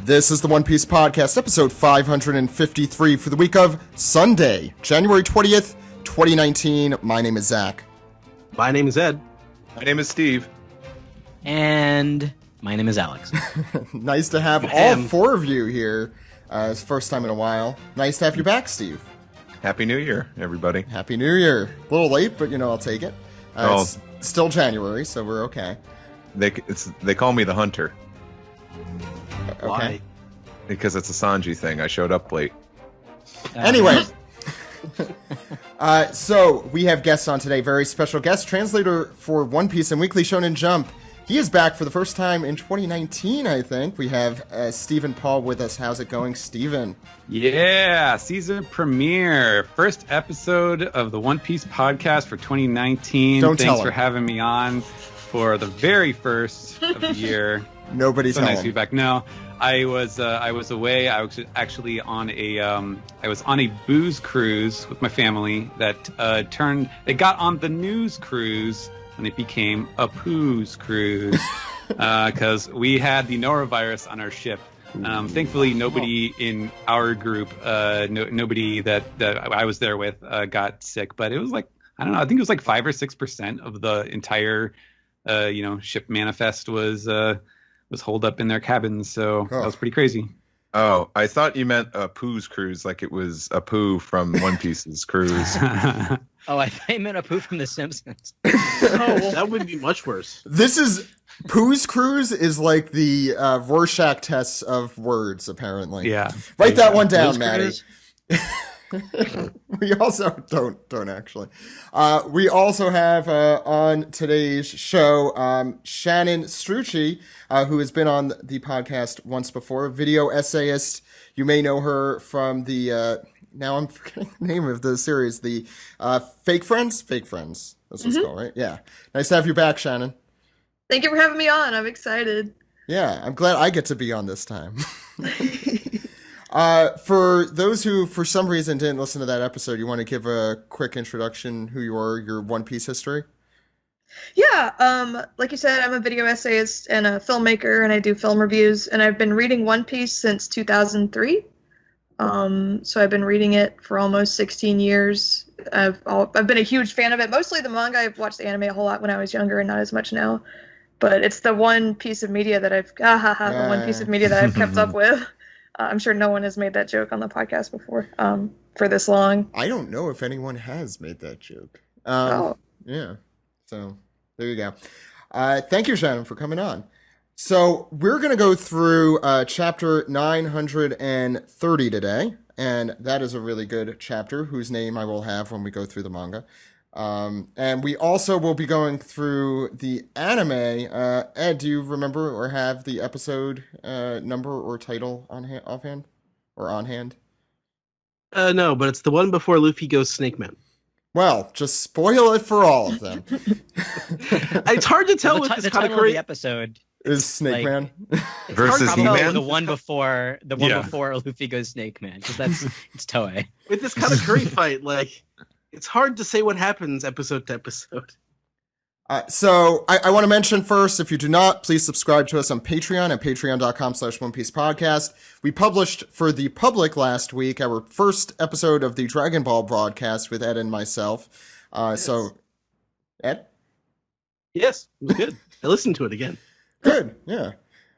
This is the One Piece Podcast, episode 553 for the week of Sunday, January 20th, 2019. My name is Zach. My name is Ed. My name is Steve. And my name is Alex. Nice to have all four of you here. It's the first time in a while. Nice to have you back, Steve. Happy New Year, everybody. Happy New Year. A little late, but I'll take it. It's still January, so we're okay. They call me the Hunter. Okay. Why? Because it's a Sanji thing. I showed up late. Anyway. So we have guests on today. Very special guest, translator for One Piece and Weekly Shonen Jump. He is back for the first time in 2019, I think. We have Stephen Paul with us. How's it going, Stephen? Yeah, season premiere. First episode of the One Piece podcast for 2019. Thanks for having me on for the very first of the year. Nobody's so nice to be back. No, I was away. I was actually on a booze cruise with my family that it got on the news cruise and it became a poos cruise because we had the norovirus on our ship. Thankfully, nobody in our group, nobody that I was there with, got sick. But it was like, I don't know. I think it was like 5 or 6% of the entire, ship manifest was holed up in their cabins. So that was pretty crazy. Oh, I thought you meant a Pooh's cruise, like it was a Pooh from One Piece's cruise. Oh, I thought you meant a Pooh from The Simpsons. Oh, well, that would be much worse. This is Pooh's cruise is like the Rorschach tests of words, apparently. Yeah. Write that one down, Pooh's Maddie. We also don't actually. We also have on today's show Shannon Strucci, who has been on the podcast once before, video essayist. You may know her from the now I'm forgetting the name of the series, the Fake Friends. That's what it's called, right? Yeah. Nice to have you back, Shannon. Thank you for having me on. I'm excited. Yeah, I'm glad I get to be on this time. For those who, for some reason, didn't listen to that episode, you want to give a quick introduction, who you are, your One Piece history? Yeah, like you said, I'm a video essayist and a filmmaker, and I do film reviews, and I've been reading One Piece since 2003. So I've been reading it for almost 16 years. I've been a huge fan of it, mostly the manga. I've watched the anime a whole lot when I was younger, and not as much now. But it's the one piece of media that I've kept up with. I'm sure no one has made that joke on the podcast before for this long. I don't know if anyone has made that joke. Yeah. So there you go. Thank you, Shannon, for coming on. So we're going to go through chapter 930 today. And that is a really good chapter whose name I will have when we go through the manga. And we also will be going through the anime. Ed, do you remember or have the episode number or title offhand or on hand? No, but it's the one before Luffy goes Snake Man. Well, just spoil it for all of them. It's hard to tell with this the title of the episode is Snake Man versus He-Man. The one before Luffy goes Snake Man, because it's Toei. With this Katakuri fight, it's hard to say what happens episode to episode. So I want to mention first, if you do not, please subscribe to us on Patreon at patreon.com/OnePiecePodcast. We published for the public last week our first episode of the Dragon Ball broadcast with Ed and myself. Yes. So, Ed? Yes, it was good. I listened to it again. Good, yeah.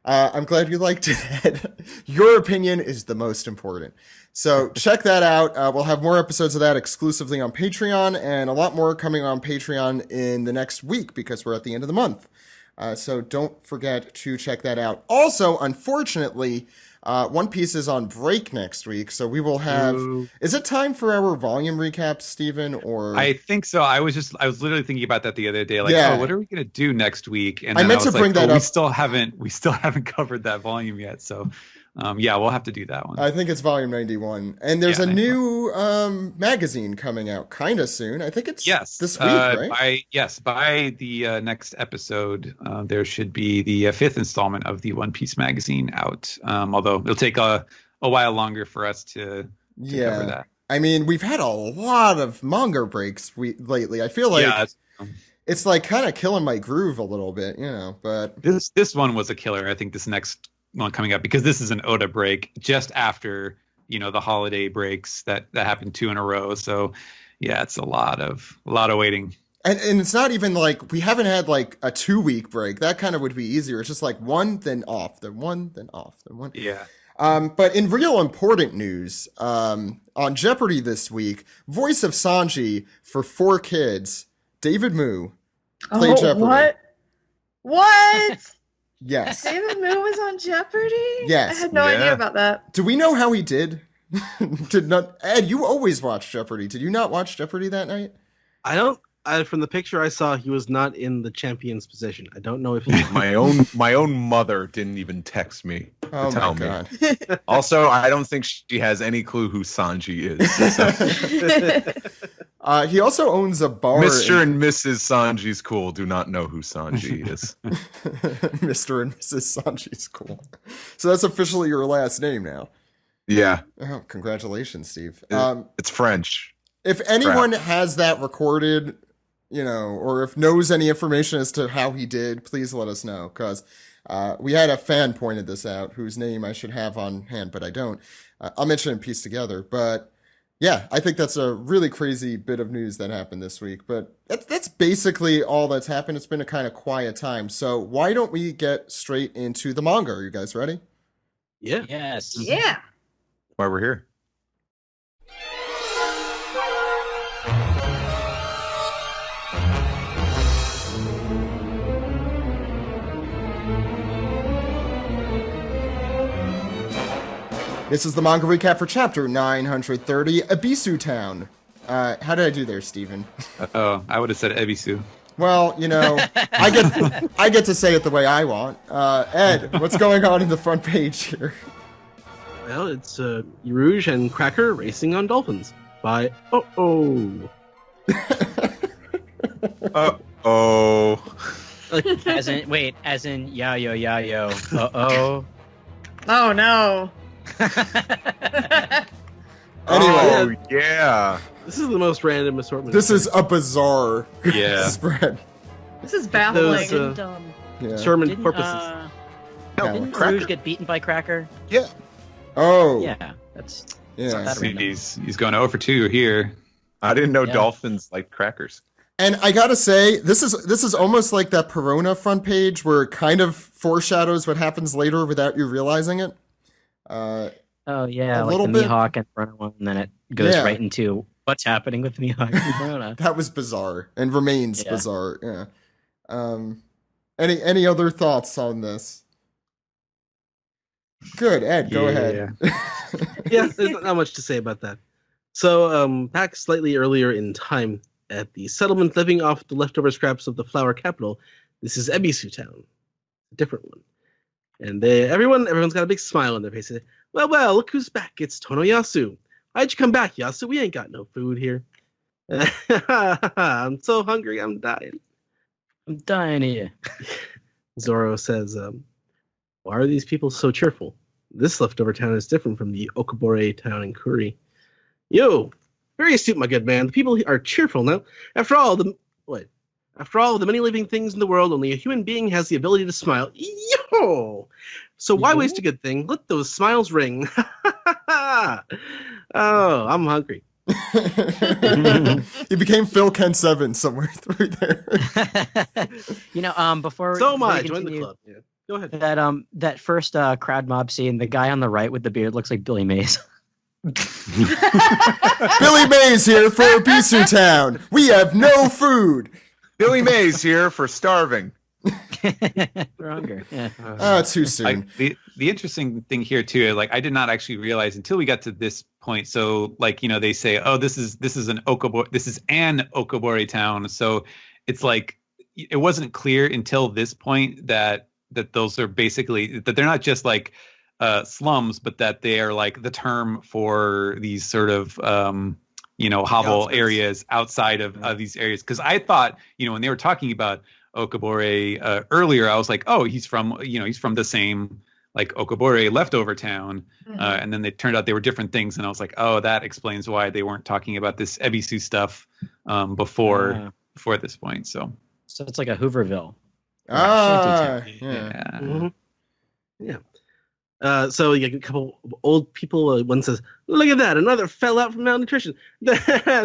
I'm glad you liked it, Ed. Your opinion is the most important. So check that out. We'll have more episodes of that exclusively on Patreon, and a lot more coming on Patreon in the next week because we're at the end of the month. So don't forget to check that out. Also, unfortunately, One Piece is on break next week, so we will have... Ooh. Is it time for our volume recap, Stephen, or... I think so. I was literally thinking about that the other day. What are we going to do next week? And I meant to bring that up. We still haven't covered that volume yet, so... we'll have to do that one. I think it's volume 91. And there's a new magazine coming out kind of soon. I think it's this week, right? By the next episode, there should be the 5th installment of the One Piece magazine out. Although it'll take a while longer for us to cover that. I mean, we've had a lot of manga breaks lately. I feel like it's like kind of killing my groove a little bit, but... This one was a killer. I think this next one coming up, because this is an Oda break just after the holiday breaks that happened 2 in a row. So yeah, it's a lot of waiting. And it's not even like we haven't had like a 2-week break. That kind of would be easier. It's just like one, then off, then one, then off, then one. Yeah. But in real important news, on Jeopardy this week, voice of Sanji for 4 Kids, David Moo, played Jeopardy. What? Yes. David Moo was on Jeopardy? Yes. I had no idea about that. Do we know how he did? Ed, you always watch Jeopardy. Did you not watch Jeopardy that night? I don't. From the picture I saw, he was not in the champion's position. I don't know if he. my own mother didn't even text me to tell me. God. Also, I don't think she has any clue who Sanji is. So. He also owns a bar. Mr. and Mrs. Sanji's cool do not know who Sanji is. Mr. and Mrs. Sanji's cool. So that's officially your last name now. Yeah. Oh, congratulations, Steve. It's French. If anyone has that recorded, or if knows any information as to how he did, please let us know, because we had a fan pointed this out whose name I should have on hand, but I don't. I'll mention it and piece together. But yeah, I think that's a really crazy bit of news that happened this week. But that's basically all that's happened. It's been a kind of quiet time. So why don't we get straight into the manga? Are you guys ready? Yeah. Yes. Yeah. Why we're here. This is the manga recap for chapter 930, Ebisu Town. How did I do there, Steven? Oh, I would have said Ebisu. Well, I get to say it the way I want. Ed, what's going on in the front page here? Well, it's Rouge and Cracker racing on dolphins by Uh-oh. As in yo. Uh-oh. Oh, no. Anyway, yeah. This is the most random assortment. This is a bizarre spread. This is baffling. Sherman purposes. Didn't Rouge get beaten by Cracker? Yeah. Oh. Yeah, that's He's going 0 for 2 here. I didn't know dolphins like crackers. And I gotta say, this is almost like that Perona front page where it kind of foreshadows what happens later without you realizing it. Like little the bit. Mihawk and Roronoa, and then it goes right into what's happening with Mihawk and Roronoa. That was bizarre and remains bizarre. Yeah. Any other thoughts on this? Good, Ed, go ahead. Yeah, there's not much to say about that. So, back slightly earlier in time, at the settlement living off the leftover scraps of the flower capital, this is Ebisu Town, a different one. And everyone's got a big smile on their faces. Well, look who's back. It's Tonoyasu. Why'd you come back, Yasu? We ain't got no food here. I'm so hungry, I'm dying. I'm dying here. Zoro says, why are these people so cheerful? This leftover town is different from the Okobore town in Kuri. Yo, very astute, my good man. The people are cheerful now. After all, the many living things in the world, only a human being has the ability to smile. Yo! So why waste a good thing? Let those smiles ring. Oh, I'm hungry. He became Phil Ken 7 somewhere through there. Before so much. we Join the continue, club. Yeah. Go ahead. That first crowd mob scene, the guy on the right with the beard looks like Billy Mays. Billy Mays here for Ebisu Town. We have no food. Billy Mays here for starving. For hunger. Yeah. Too soon. The interesting thing here too, I did not actually realize until we got to this point. So they say, oh, this is an Okobore town. So it's it wasn't clear until this point that those are basically that they're not just slums, but that they are the term for these sort of hovel areas outside of these areas. Because I thought when they were talking about Okobore earlier, I was like, oh, he's from the same Okobore leftover town, and then it turned out they were different things, and I was like, oh, that explains why they weren't talking about this Ebisu stuff before this point. So it's like a Hooverville. Yeah. Mm-hmm. Yeah. So you get a couple of old people. One says, "Look at that! Another fell out from malnutrition."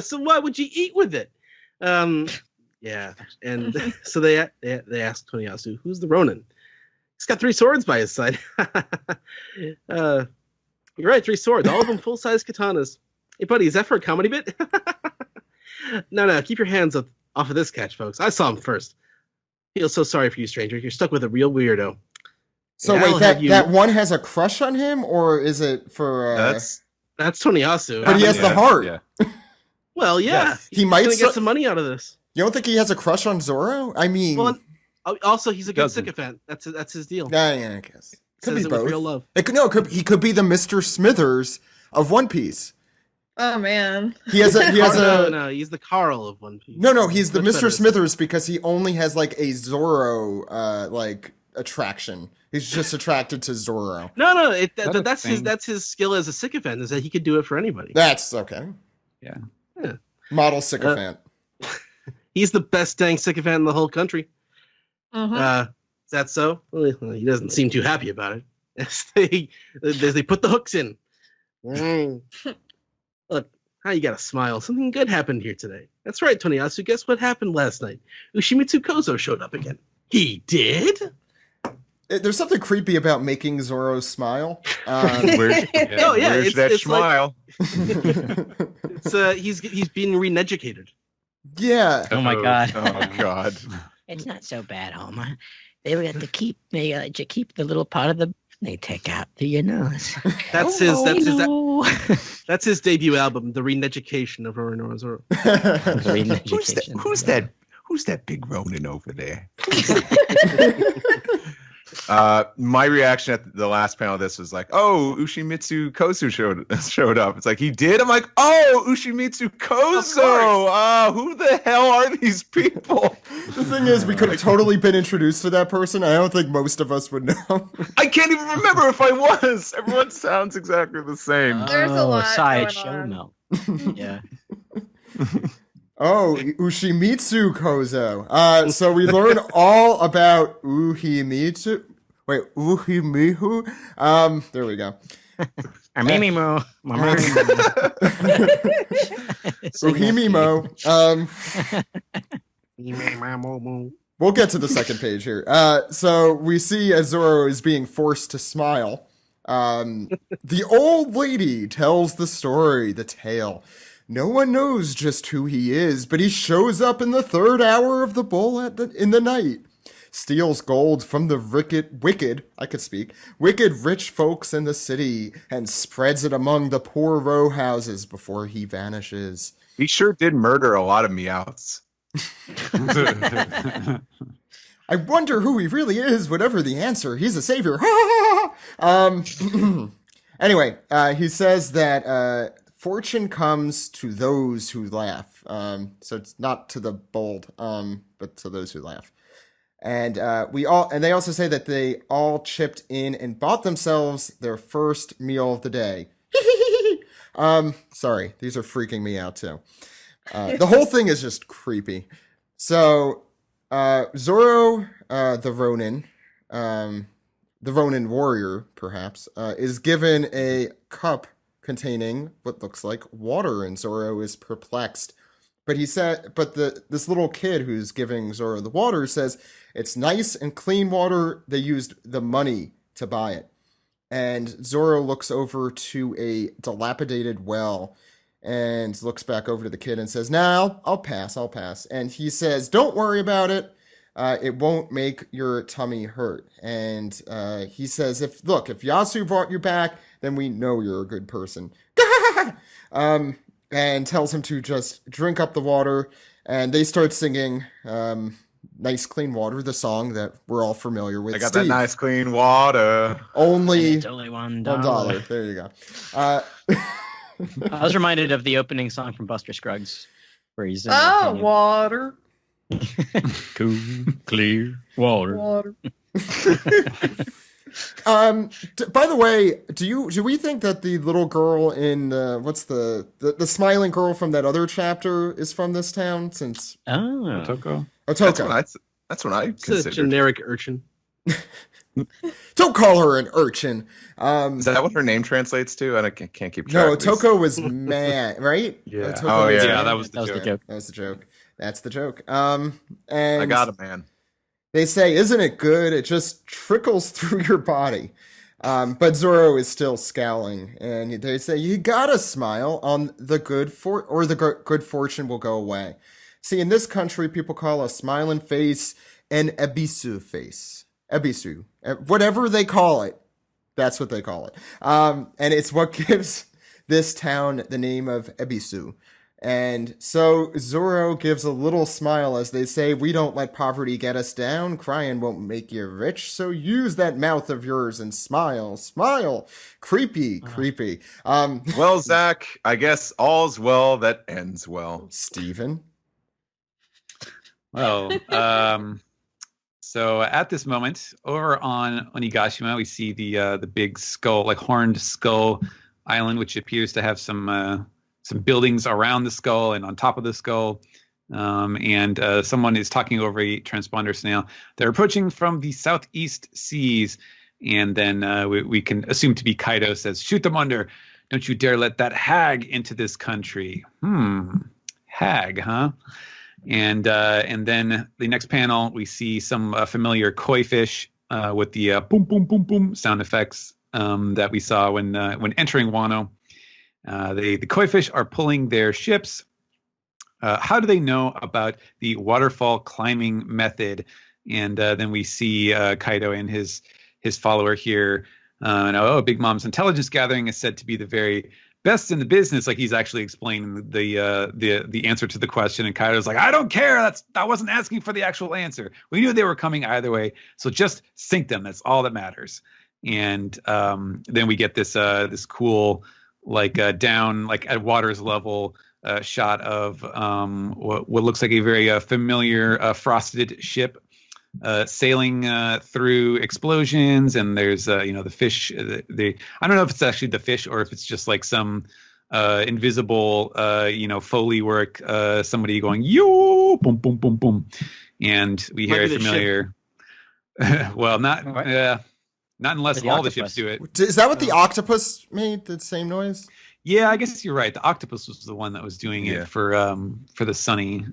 So why would you eat with it? Yeah, and so they ask Toniyasu, "Who's the Ronin?" He's got 3 swords by his side. You're right, 3 swords, all of them full-size katanas. Hey, buddy, is that for a comedy bit? No, keep your hands off of this catch, folks. I saw him first. Feel so sorry for you, stranger. You're stuck with a real weirdo. So wait, that one has a crush on him, or is it for? That's Toniyasu. But he has the heart. Yeah. Well, yeah. Yes. He might get some money out of this. You don't think he has a crush on Zoro? I mean, well, also he's a good sycophant. That's his deal. Yeah, I guess. Could be both. Real love. He could be the Mr. Smithers of One Piece. Oh man. No, he's the Carl of One Piece. No, he's the Mr. Smithers because he only has like a Zoro attraction. He's just attracted to Zoro. No, that's his skill as a sycophant, is that he could do it for anybody. That's okay. Yeah. Model sycophant. He's the best dang sycophant in the whole country. Uh-huh. Is that so? Well, he doesn't seem too happy about it. As they put the hooks in. Look, how you gotta smile. Something good happened here today. That's right, Toniyasu. Guess what happened last night? Ushimitsu Kozo showed up again. He did? There's something creepy about making Zoro smile. Where's that smile? He's being re-educated. Yeah. Oh my god. Oh god. It's not so bad, Homer. They would have to keep the little part of the they take out through your nose. That's his debut album, The Re-Neducation of Roronoa Zoro. Who's that big Ronin over there? My reaction at the last panel of this was like, oh, Ushimitsu Kozu showed up. It's like, he did? I'm like, oh, Ushimitsu Kozo! Who the hell are these people? The thing is, we could have totally been introduced to that person. I don't think most of us would know. I can't even remember if I was. Everyone sounds exactly the same. There's a lot side going on. show Yeah. Oh, Ushimitsu Kozo. So we learn all about Uhimitsu. Wait, Uhimihu? There we go. Mimimo. Uhimimo. We'll get to the second page here. So we see as Zoro is being forced to smile. The old lady tells the story, the tale. No one knows just who he is, but he shows up in the 3rd hour of the bull in the night. Steals gold from the wicked rich folks in the city and spreads it among the poor row houses before he vanishes. He sure did murder a lot of meowths. I wonder who he really is, whatever the answer. He's a savior. Anyway, he says that fortune comes to those who laugh. So it's not to the bold, but to those who laugh. And they also say that they all chipped in and bought themselves their first meal of the day. Sorry, these are freaking me out too. The whole thing is just creepy. So, Zoro, the Ronin warrior, perhaps, is given a cup containing what looks like water, and Zoro is perplexed. But this little kid who's giving Zoro the water says it's nice and clean water. They used the money to buy it. And Zoro looks over to a dilapidated well and looks back over to the kid and says, "Nah, I'll pass. And he says, "Don't worry about it. It won't make your tummy hurt." And he says, if Yasu brought you back, then we know you're a good person. And tells him to just drink up the water. And they start singing Nice Clean Water, the song that we're all familiar with. I got that nice clean water. Only $1. There you go. I was reminded of the opening song from Buster Scruggs, where he's water. Cool, clear water. By the way, do we think that the little girl in what's the smiling girl from that other chapter is from this town? Since Otoko. Otoko. That's what I It's considered. a generic urchin. Don't call her an urchin. Is that what her name translates to? Can't keep track. No, Toko was man, right? Yeah. Toko Oh, was yeah. Yeah, man. that was the That was the joke. joke. That was the joke. That's the joke. And I got it, man. they say, "Isn't it good? It just trickles through your body." But Zoro is still scowling, and they say, "You gotta smile on the good good fortune will go away." See, in this country, people call a smiling face an ebisu face. Ebisu, whatever they call it, that's what they call it. And it's what gives this town the name of Ebisu. And so Zoro gives a little smile as they say, "We don't let poverty get us down. Crying won't make you rich. So use that mouth of yours and smile. Smile. Creepy, creepy." Well, Zach, I guess all's well that ends well. Steven? Well, so at this moment, over on Onigashima, we see the big skull, like horned skull island, which appears to have some buildings around the skull and on top of the skull. And someone is talking over a transponder snail. They're approaching from the southeast seas. And then we can assume to be Kaido says, "Shoot them under. Don't you dare let that hag into this country." Hag, huh? And then the next panel, we see some familiar koi fish with the boom, boom, boom, boom sound effects that we saw when entering Wano. The koi fish are pulling their ships. How do they know about the waterfall climbing method? And then we see Kaido and his follower here. Big Mom's intelligence gathering is said to be the very best in the business. Like he's actually explaining the answer to the question, and Kaido's like, "I don't care. I wasn't asking for the actual answer. We knew they were coming either way. So just sink them. That's all that matters." And then we get this cool down like at water's level shot of what looks like a very familiar frosted ship sailing through explosions, and there's the fish. I don't know if it's actually the fish or if it's just like some invisible Foley work. Somebody going yo boom boom boom boom, and we hear a familiar. Well, not unless all the ships do it. Is that what the octopus made? The same noise? Yeah, I guess you're right. The octopus was the one that was doing it for the Sunny.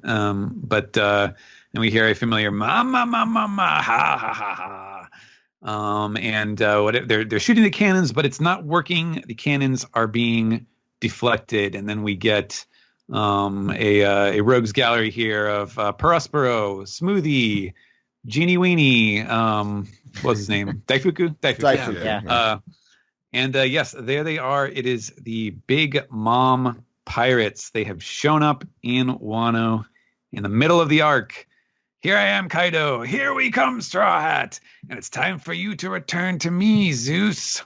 And we hear a familiar ma ma ma ma ma ha ha ha ha. They're shooting the cannons, but it's not working. The cannons are being deflected, and then we get a rogues gallery here of Perospero, Smoothie, Genie Weenie. What's his name? Daifuku. Yeah. Yes, there they are. It is the Big Mom Pirates. They have shown up in Wano in the middle of the arc. "Here I am, Kaido. Here we come, Straw Hat. And it's time for you to return to me, Zeus."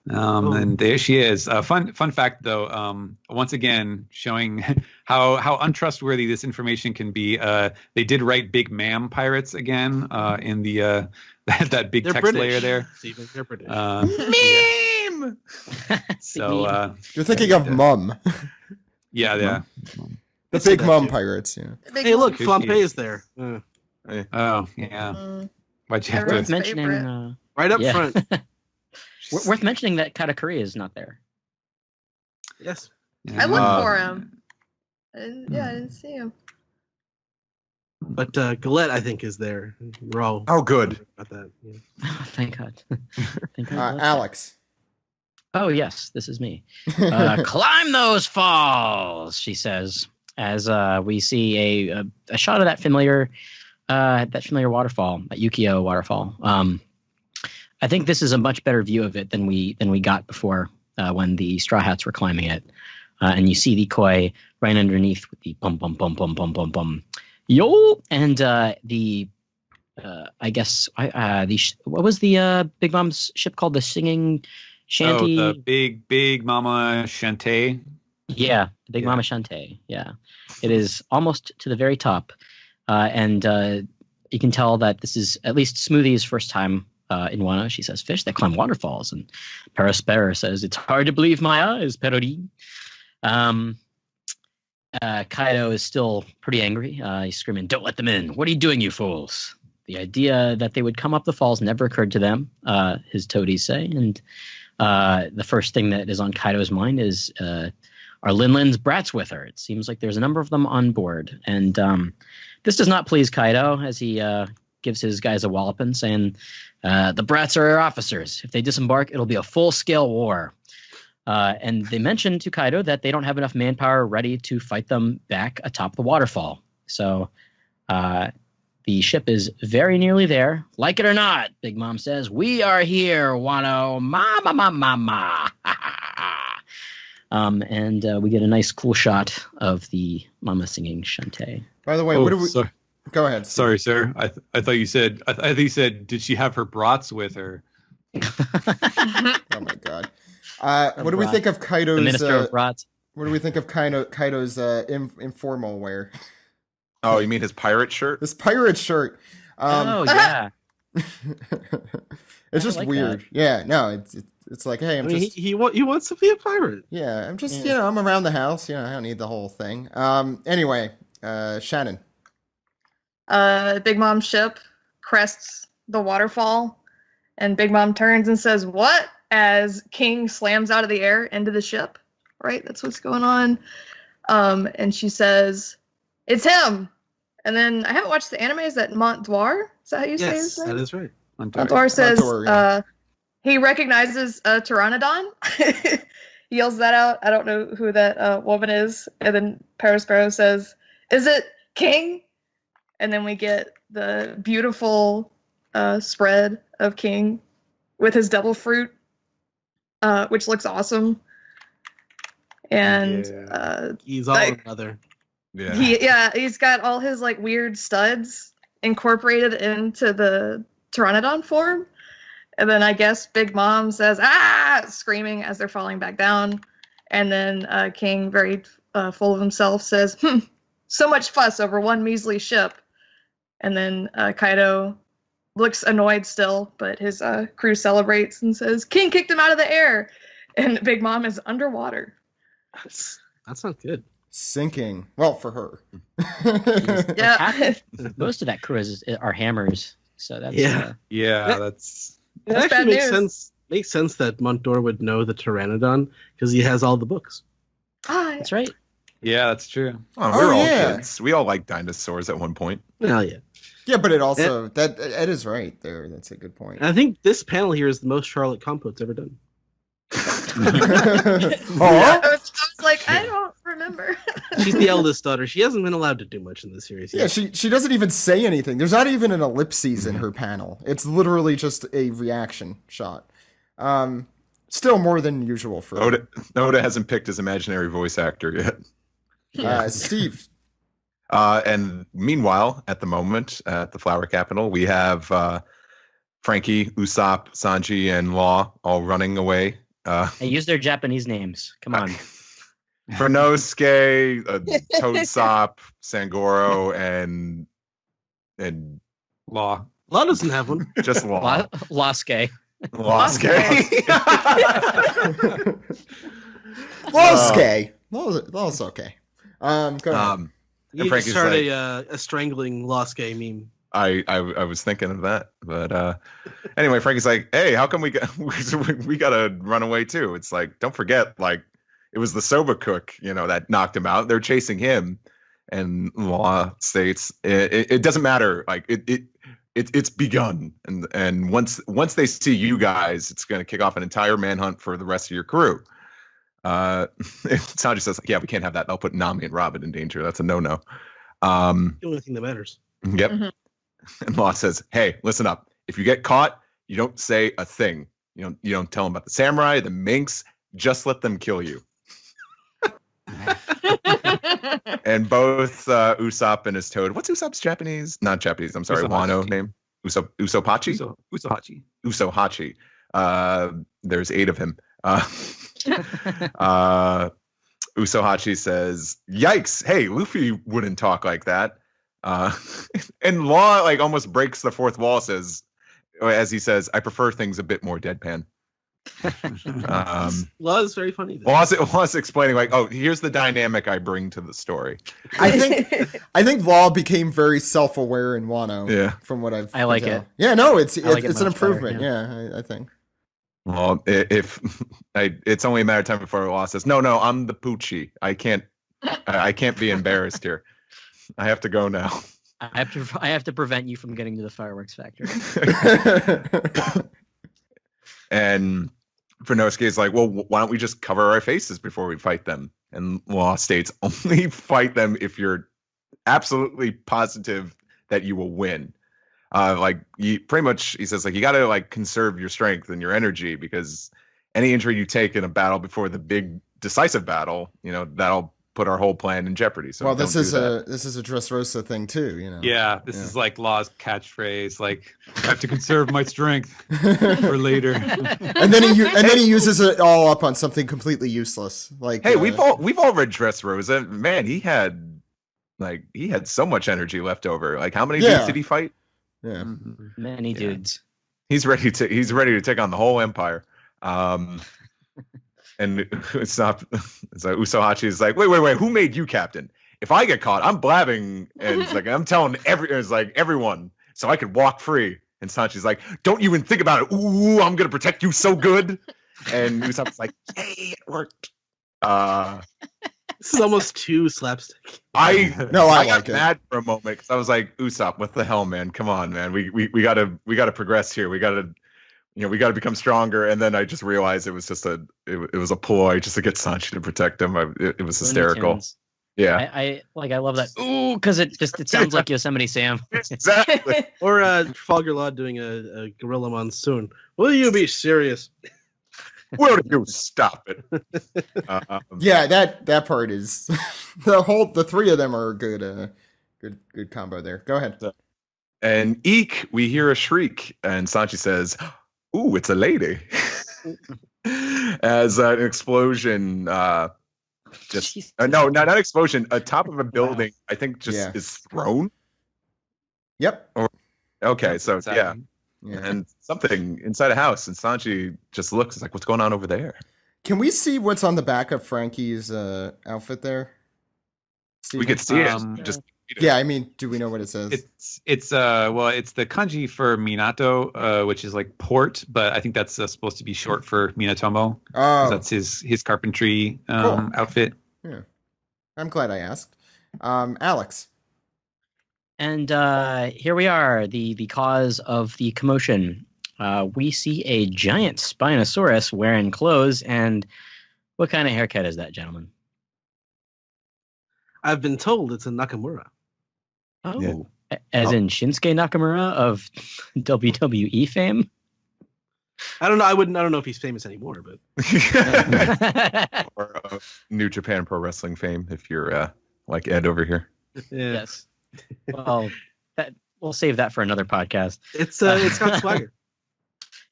And there she is. Fun fact, though, once again, showing how untrustworthy this information can be. They did write Big Mam Pirates again in the that big They're text British. layer there. Steven, they're British. Meme. So You're thinking of Mum. yeah. The Big Mum Pirates, yeah. Hey, look, Could Flampe be. is there. Oh yeah. Why'd you have Everyone's to? Worth mentioning. Right up Yeah. front. Worth mentioning that Katakuri is not there. Yes. I looked for him. I didn't see him. But Galette, I think, is there. We're all Oh, good. about that. Yeah. Oh, thank God. Thank God. Alex. Oh yes, this is me. Climb those falls, she says, as we see a shot of that familiar waterfall, that Yukio waterfall. I think this is a much better view of it than we got before when the Straw Hats were climbing it, and you see the koi right underneath with the bum bum bum bum bum bum bum, yo, and what was the Big Mom's ship called? The Singing Shanty. Oh, the big Mama Shantae. Yeah, the Big Mama Shantae. Yeah, it is almost to the very top, and you can tell that this is at least Smoothie's first time in Wano. She says, "Fish that climb waterfalls," and Perospero says, "It's hard to believe my eyes, Perori." Kaido is still pretty angry. He's screaming, "Don't let them in! What are you doing, you fools?" The idea that they would come up the falls never occurred to them, his toadies say. And the first thing that is on Kaido's mind is, are Lin-Lin's brats with her? It seems like there's a number of them on board. And this does not please Kaido, as he gives his guys a walloping, saying, the brats are our officers. If they disembark, it'll be a full-scale war. And they mentioned to Kaido that they don't have enough manpower ready to fight them back atop the waterfall. So the ship is very nearly there. Like it or not, Big Mom says, we are here, Wano. Ma. And we get a nice cool shot of the mama singing Shantae. By the way, what do we... Sorry. Go ahead. Sorry, sir. I thought you said, I think you said, did she have her brats with her? Oh my god. What do we think of Kaido's... The Minister of Brats. What do we think of Kaido's informal wear? Oh, you mean his pirate shirt? This pirate shirt. Oh, yeah. It's just like weird. that. Yeah, no, it's like, hey, he wants to be a pirate. Yeah, I'm just, I'm around the house. I don't need the whole thing. Anyway, Shannon. Big Mom's ship crests the waterfall, and Big Mom turns and says, what? As King slams out of the air into the ship. Right? That's what's going on. And she says, it's him. And then, I haven't watched the anime. Is that Montdoir? Is that how you say his name? That is right. Montdoir says, Montdoir, yeah. he recognizes Pteranodon. He yells that out. I don't know who that woman is. And then Perisparrow says, is it King? And then we get the beautiful spread of King with his devil fruit, which looks awesome. And he's all another. Yeah. He's got all his like weird studs incorporated into the Pteranodon form. And then I guess Big Mom says, screaming as they're falling back down. And then King, very full of himself, says, so much fuss over one measly ship. And then Kaido looks annoyed still, but his crew celebrates and says, King kicked him out of the air. And Big Mom is underwater. That's not good. Sinking. Well, for her. Yeah. Most of that crew are hammers. So that's That's It That's actually bad makes news. sense. Makes sense that Montdoor would know the Pteranodon because he has all the books. that's right. yeah, that's true. Oh, we're all yeah. kids. We all like dinosaurs at one point. Well, yeah. Yeah, but it also that Ed is right there. That's a good point. And I think this panel here is the most Charlotte Compote's ever done. I Oh, was like, I don't remember. She's the eldest daughter. She hasn't been allowed to do much in this series yeah. yet. She doesn't even say anything. There's not even an ellipses in her panel. It's literally just a reaction shot. Still more than usual for Oda hasn't picked his imaginary voice actor yet. Steve. And meanwhile, at the moment, at the Flower Capital, we have Frankie, Usopp, Sanji, and Law all running away. Hey, use their Japanese names. Come on. Roronoa, Toadsop, Sangoro, and Law. Law doesn't have one. just Law. Loske. Losuke. Law's okay. Go ahead. You Frankie's start like- a strangling Losuke meme. I was thinking of that, but anyway, Frankie's like, "Hey, how come we gotta run away too?" It's like, don't forget, like it was the soba cook, that knocked him out. They're chasing him, and Law states it doesn't matter. Like it's begun, and once they see you guys, it's gonna kick off an entire manhunt for the rest of your crew. Sanji says, "Yeah, we can't have that. They'll put Nami and Robin in danger. That's a no-no." The only thing that matters. Yep. Mhm. And Law says, "Hey, listen up. If you get caught, you don't say a thing. You don't tell them about the samurai, the minks. Just let them kill you." And both Usopp and his toad. What's Usopp's Japanese? Not Japanese. I'm sorry, Usohachi. Wano name. Usopachi. Usohachi. Usohachi. There's 8 of him. Usohachi says, "Yikes! Hey, Luffy wouldn't talk like that." And Law almost breaks the fourth wall, as he says, "I prefer things a bit more deadpan." Law is very funny. Law's explaining like, oh, here's the dynamic I bring to the story. I think Law became very self-aware in Wano. Yeah. From what I like it. Yeah, no, it's like it an much better, improvement. Yeah, I think. Well, it's only a matter of time before Law says, no, I'm the Poochie. I can't be embarrassed here. I have to go now. I have to prevent you from getting to the fireworks factory. And Furnosuke is like, well, why don't we just cover our faces before we fight them? And Law states, only fight them if you're absolutely positive that you will win. He says, like, you got to like conserve your strength and your energy, because any injury you take in a battle before the big decisive battle, that'll put our whole plan in jeopardy. So this is a Dressrosa thing too, Yeah, this is like Law's catchphrase. Like, I have to conserve my strength for later. and then he uses it all up on something completely useless. Like, hey, we've all read Dressrosa. Man, he had so much energy left over. Like, how many dudes did he fight? Yeah, many dudes. He's ready to take on the whole empire. And it's like Usohachi is like, wait, who made you captain? If I get caught, I'm blabbing, and it's like I'm telling everyone, so I could walk free. And Sanchi's like, don't even think about it. Ooh, I'm gonna protect you so good. And Usopp's like, yay, it worked. This is almost too slapstick. I like got mad for a moment because I was like, Usopp, what the hell, man? Come on, man. We gotta progress here. We gotta become stronger. And then I just realized it was just it was a ploy just to get Sanchi to protect him. It was hysterical. Yeah, I love that. Ooh, because it sounds like Yosemite Sam. Exactly. Or Trafalgar Law doing a gorilla monsoon. Will you be serious? Will you stop it? Yeah, that part is the three of them are a good combo there. Go ahead. And eek, we hear a shriek, and Sanchi says, "Ooh, it's a lady." As an explosion, no, not an explosion. Atop of a building, I think, is thrown. Yep. Okay, so yeah. And something inside a house, and Sanchi just looks like, what's going on over there? Can we see what's on the back of Frankie's outfit there? Steven? We could see it. Yeah, I mean, do we know what it says? It's the kanji for Minato, which is like port, but I think that's supposed to be short for Minatomo. Oh, that's his carpentry cool. outfit. Yeah, I'm glad I asked. Alex. And here we are, the cause of the commotion. We see a giant Spinosaurus wearing clothes, and what kind of haircut is that, gentlemen? I've been told it's a Nakamura. Oh, yeah. As in Shinsuke Nakamura of WWE fame? I don't know. I don't know if he's famous anymore, but or New Japan Pro Wrestling fame, if you're like Ed over here. Yeah. Yes. Well, we'll save that for another podcast. It's got swagger.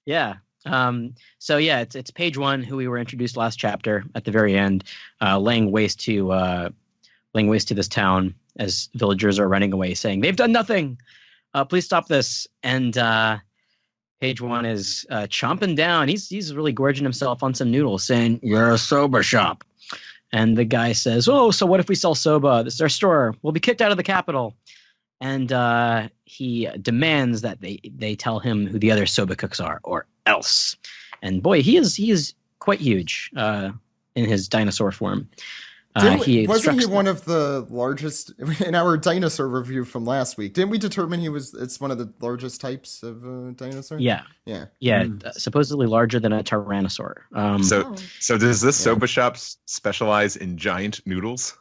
Yeah. So yeah, it's page 1, who we were introduced last chapter at the very end, laying waste to this town as villagers are running away, saying they've done nothing. Please stop this. And page 1 is chomping down. He's really gorging himself on some noodles, saying, "You're a soba shop." And the guy says, "Oh, so what if we sell soba? This is our store. We'll be kicked out of the capital." And he demands that they tell him who the other soba cooks are, or else. And boy, he is quite huge in his dinosaur form. Wasn't he one of the largest in our dinosaur review from last week? Didn't we determine it's one of the largest types of dinosaur? Yeah. Supposedly larger than a tyrannosaur. So does this soba shop specialize in giant noodles?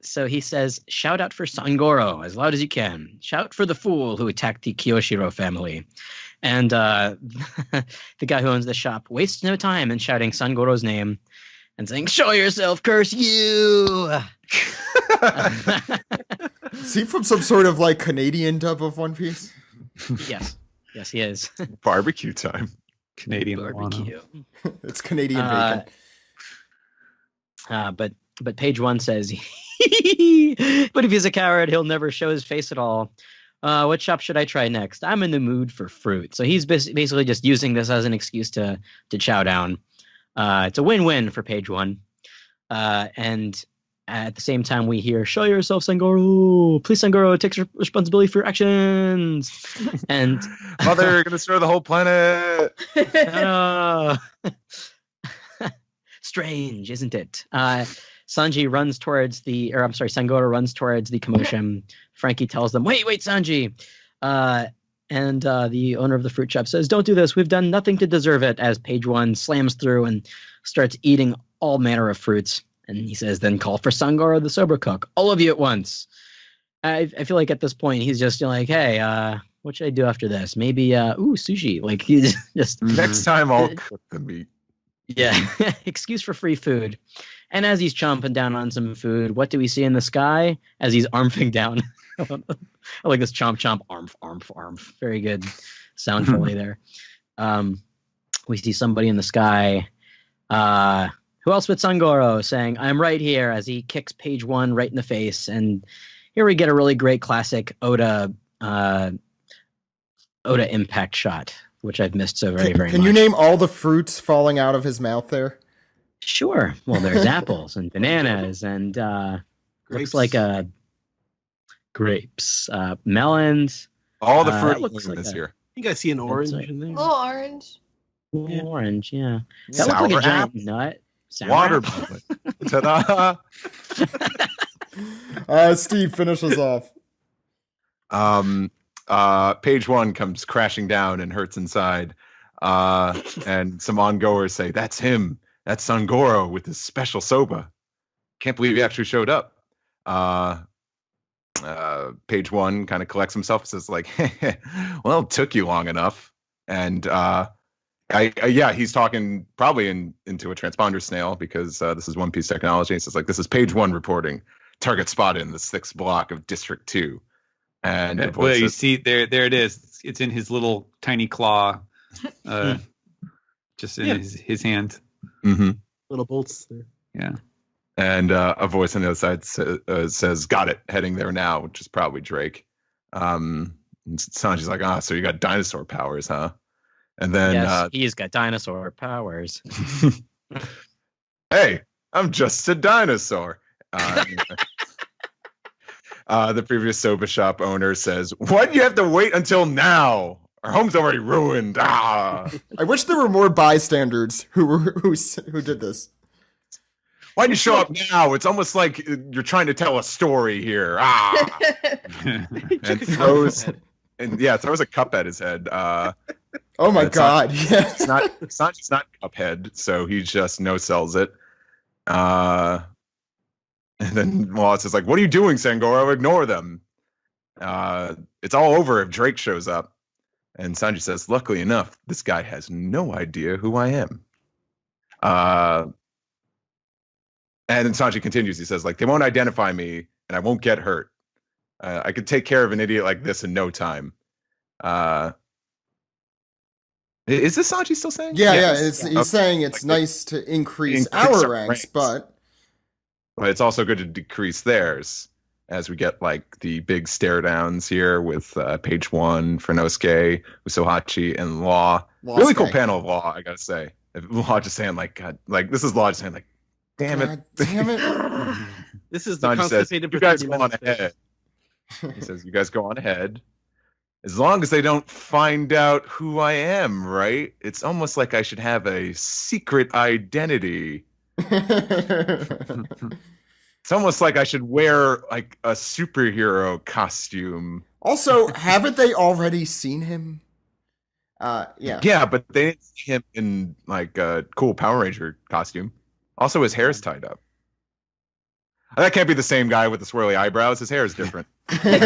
So he says, "Shout out for Sangoro as loud as you can. Shout for the fool who attacked the Kiyoshiro family." And the guy who owns the shop wastes no time in shouting Sangoro's name and saying, "Show yourself, curse you!" Is he from some sort of like Canadian dub of One Piece? Yes, he is. Barbecue time. Canadian barbecue. It's Canadian bacon. But page 1 says, "But if he's a coward, he'll never show his face at all. What shop should I try next? I'm in the mood for fruit. So he's basically just using this as an excuse to chow down. It's a win-win for page one. And at the same time, we hear, "Show yourself, Sangoro! Please, Sangoro, take responsibility for your actions." And Mother, you're gonna destroy the whole planet. Strange, isn't it? Sanji runs towards Sangoro runs towards the commotion. Frankie tells them, wait, Sanji. And the owner of the fruit shop says, "Don't do this. We've done nothing to deserve it," as page one slams through and starts eating all manner of fruits. And he says, "Then call for Sangoro, the sober cook. All of you at once." I feel like at this point, he's just like, "Hey, what should I do after this? Maybe, sushi." Like, he just... Next time I'll cook the meat. Yeah, excuse for free food. And as he's chomping down on some food, what do we see in the sky as he's arming down? I like this chomp, arm. Very good sound foley there. We see somebody in the sky. Who else but Sangoro saying, "I'm right here," as he kicks page one right in the face. And here we get a really great classic Oda impact shot, which I've missed so very much. Can you name all the fruits falling out of his mouth there? Sure. Well, there's apples and bananas and looks like grapes, melons. All the fruit looks like this year. I think I see an orange in there. Little orange. Yeah. Orange, yeah. That Sour looks like a giant apple. nut. Sour Watermelon. Ta-da! Steve, finish us off. Page one comes crashing down and hurts inside. And some ongoers say, "That's him. That's Sangoro with his special soba. Can't believe he actually showed up." Page one kind of collects himself and says, like, "Well, it took you long enough." And he's talking probably into a transponder snail because this is One Piece technology. He says, like, "This is page one reporting. Target spotted in the 6th block of District 2. And the voice you says, see there it is. It's in his little tiny claw, just in his hand. Mm-hmm. Little bolts there. Yeah. And a voice on the other side says, "Got it, heading there now," which is probably Drake. And Sanji's like, "So you got dinosaur powers, huh?" And then Yes, he's got dinosaur powers. "Hey, I'm just a dinosaur." The previous soba shop owner says, "Why'd you have to wait until now? Our home's already ruined." I wish there were more bystanders who did this. "Why'd you show up now? It's almost like you're trying to tell a story here." And throws a cup at his head. Oh my god! Yeah, It's not Cuphead, so he just no sells it. And then Wallace is like, "What are you doing, Sangoro? Ignore them. It's all over if Drake shows up." And Sanji says, "Luckily enough, this guy has no idea who I am." And then Sanji continues. He says, like, "They won't identify me, and I won't get hurt. I could take care of an idiot like this in no time." Is this Sanji still saying? yeah. He's saying it's nice to increase our ranks, but it's also good to decrease theirs, as we get like the big stare downs here with page one, Frenosuke, Usohachi, and Law. Really cool panel of Law, I gotta say. Law just saying like, God, like this is Law just saying like, damn it. This is the Sanji says, constipated "You guys go on ahead." He says, "You guys go on ahead. As long as they don't find out who I am, right? It's almost like I should have a secret identity. It's almost like I should wear like a superhero costume." Also, haven't they already seen him? Yeah. Yeah, but they didn't see him in like a cool Power Ranger costume. Also, his hair's tied up. That can't be the same guy with the swirly eyebrows. His hair is different. I think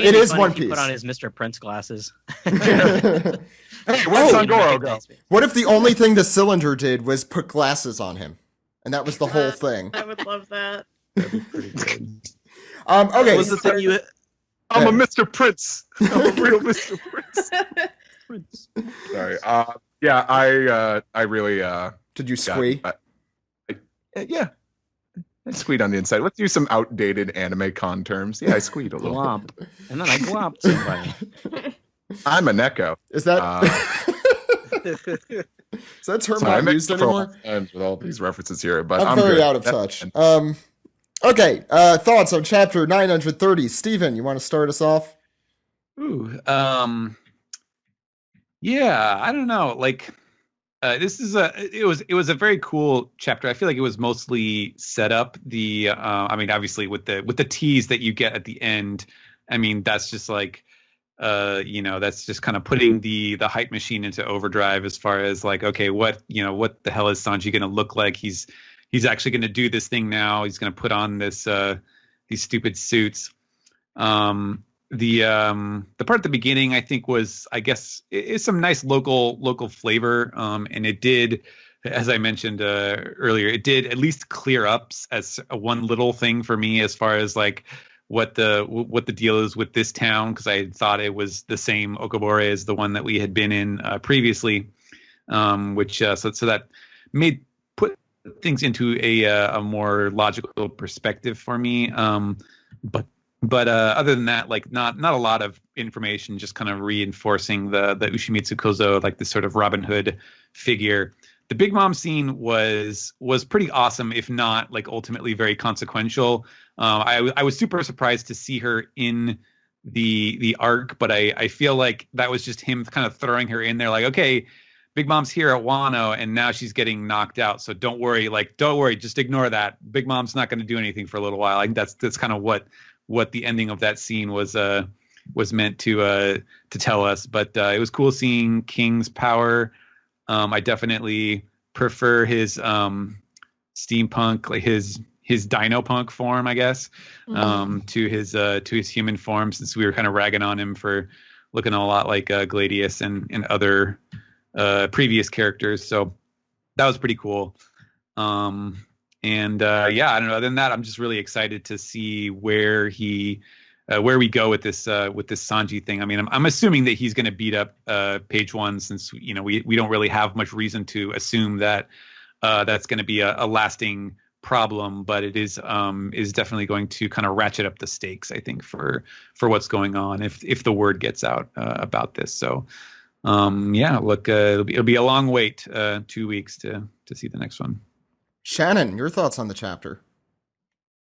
It is funny One if he Piece. put on his Mr. Prince glasses. Hey, where'd Sangoro go? What if the only thing the cylinder did was put glasses on him, and that was the whole thing? I would love that. That'd be pretty good. Okay. What's the thing you? I'm a Mr. Prince. I'm a real Mr. Prince. Sorry. I really Did you squee? yeah. I squeed on the inside. Let's use some outdated anime con terms. Yeah, I squeed a little. Glomp. And then I glomped somebody. I'm a Neko. Is that is that term Sorry, not used anymore? With all these references here, but I'm very out of touch. Okay, thoughts on chapter 930. Steven, you want to start us off? Ooh, yeah, I don't know. Like, this is it was a very cool chapter. I feel like it was mostly set up. I mean, obviously with the tease that you get at the end. I mean, that's just like, that's just kind of putting the hype machine into overdrive as far as like, okay, what the hell is Sanji going to look like? He's actually going to do this thing now. He's going to put on these stupid suits. The part at the beginning, I think, was, I guess, is some nice local flavor. And it did, as I mentioned earlier, it did at least clear up as one little thing for me as far as like what the deal is with this town, because I thought it was the same Okobore as the one that we had been in previously, which so that put things into a more logical perspective for me. But other than that, like not a lot of information, just kind of reinforcing the Ushimitsu Kozo, like this sort of Robin Hood figure. The Big Mom scene was pretty awesome, if not like ultimately very consequential. I was super surprised to see her in the arc, but I feel like that was just him kind of throwing her in there, like, okay, Big Mom's here at Wano, and now she's getting knocked out. So don't worry, just ignore that. Big Mom's not going to do anything for a little while. I think that's kind of what the ending of that scene was meant to tell us. But it was cool seeing King's power. I definitely prefer his steampunk, like his dino punk form, I guess, to his human form, since we were kind of ragging on him for looking a lot like Gladius and other previous characters. So that was pretty cool. Yeah, I don't know. Other than that, I'm just really excited to see where we go with this Sanji thing. I mean, I'm assuming that he's going to beat up Page One, since we don't really have much reason to assume that that's going to be a lasting problem. But it is definitely going to kind of ratchet up the stakes, I think, for what's going on if the word gets out about this. So yeah, look, it'll be a long wait, 2 weeks to see the next one. Shannon, your thoughts on the chapter?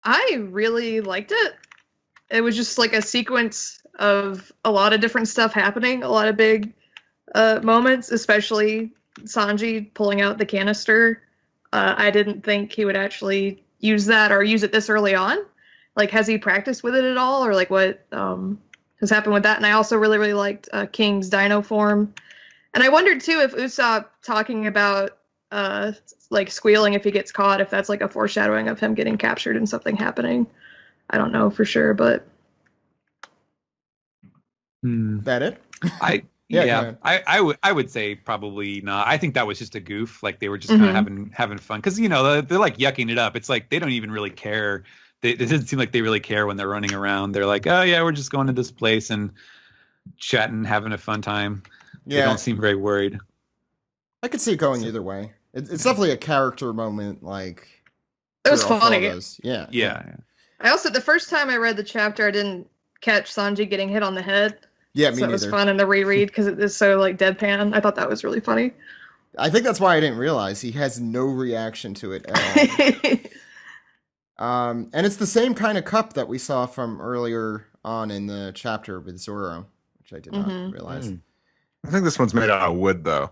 I really liked it. It was just like a sequence of a lot of different stuff happening, a lot of big moments, especially Sanji pulling out the canister. I didn't think he would actually use that or use it this early on. Like, has he practiced with it at all, or like what has happened with that? And I also really, really liked King's dino form. And I wondered too if Usopp talking about like squealing if he gets caught, if that's like a foreshadowing of him getting captured and something happening. I don't know for sure, but that it? I would say probably not. I think that was just a goof. Like, they were just kind of having fun, because they're like yucking it up. It's like they don't even really care. It doesn't seem like they really care when they're running around. They're like, oh yeah, we're just going to this place and chatting, having a fun time. Yeah. They don't seem very worried. I could see it going either way. It's definitely a character moment. Like, it was funny. Yeah. I also, the first time I read the chapter, I didn't catch Sanji getting hit on the head. Yeah, me neither. It was fun in the reread because it is so like deadpan. I thought that was really funny. I think that's why I didn't realize he has no reaction to it at all. And it's the same kind of cup that we saw from earlier on in the chapter with Zoro, which I did not realize. I think this one's made out of wood, though.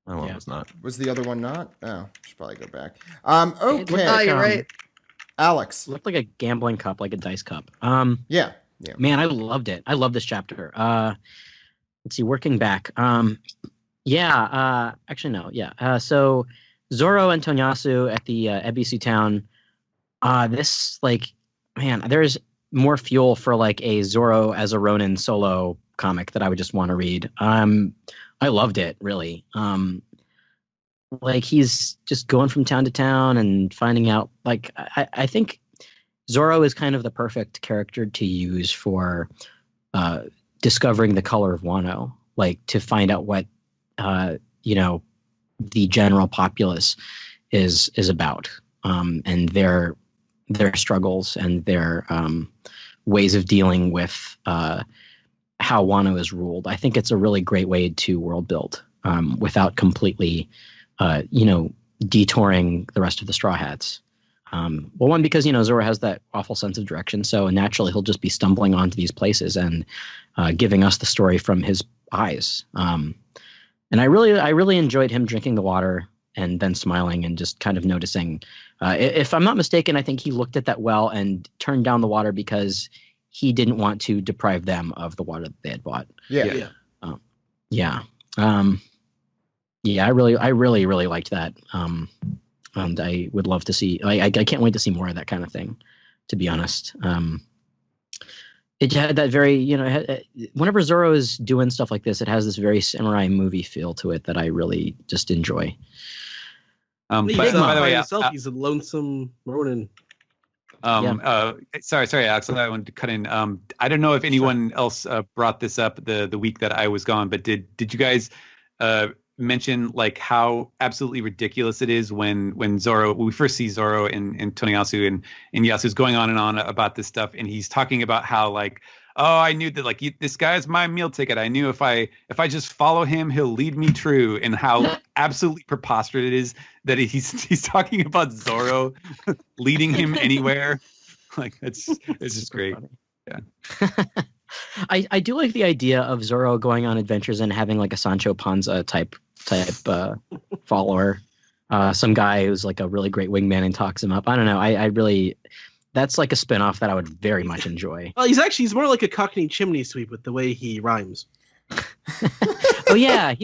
That one was not. Was the other one not? Oh, should probably go back. Okay. Oh, you're right. Alex. It looked like a gambling cup, like a dice cup. Yeah. Man, I loved it. I love this chapter. Let's see, working back. Actually, no. Yeah. So Zoro and Tonyasu at the Ebisu town. This, like, man, there's more fuel for like a Zoro as a Ronin solo comic that I would just want to read. I loved it, really. Like, he's just going from town to town and finding out, like, I think Zoro is kind of the perfect character to use for discovering the color of Wano, like, to find out what the general populace is about, and their their struggles and their ways of dealing with how Wano is ruled. I think it's a really great way to world build without completely, detouring the rest of the Straw Hats. Well, one, because Zoro has that awful sense of direction, so naturally he'll just be stumbling onto these places and giving us the story from his eyes. And I really enjoyed him drinking the water and then smiling and just kind of noticing. If I'm not mistaken, I think he looked at that well and turned down the water because he didn't want to deprive them of the water that they had bought. Yeah. I really liked that. And I would love to see. I can't wait to see more of that kind of thing. To be honest, it had that very whenever Zoro is doing stuff like this, it has this very samurai movie feel to it that I really just enjoy. By the way, he's a lonesome Ronin. Sorry, Alex. I wanted to cut in. I don't know if anyone else brought this up the week that I was gone, but did you guys mention like how absolutely ridiculous it is when we first see Zoro and Toneyasu and Yasu's going on and on about this stuff, and he's talking about how like, oh, I knew that like this guy's my meal ticket. I knew if I just follow him, he'll lead me true, and how absolutely preposterous it is that he's talking about Zoro leading him anywhere. Like it's just great. Yeah. I do like the idea of Zoro going on adventures and having like a Sancho Panza type follower, some guy who's like a really great wingman and talks him up. I don't know. I really, that's like a spinoff that I would very much enjoy. Well, he's more like a Cockney chimney sweep with the way he rhymes. Oh yeah,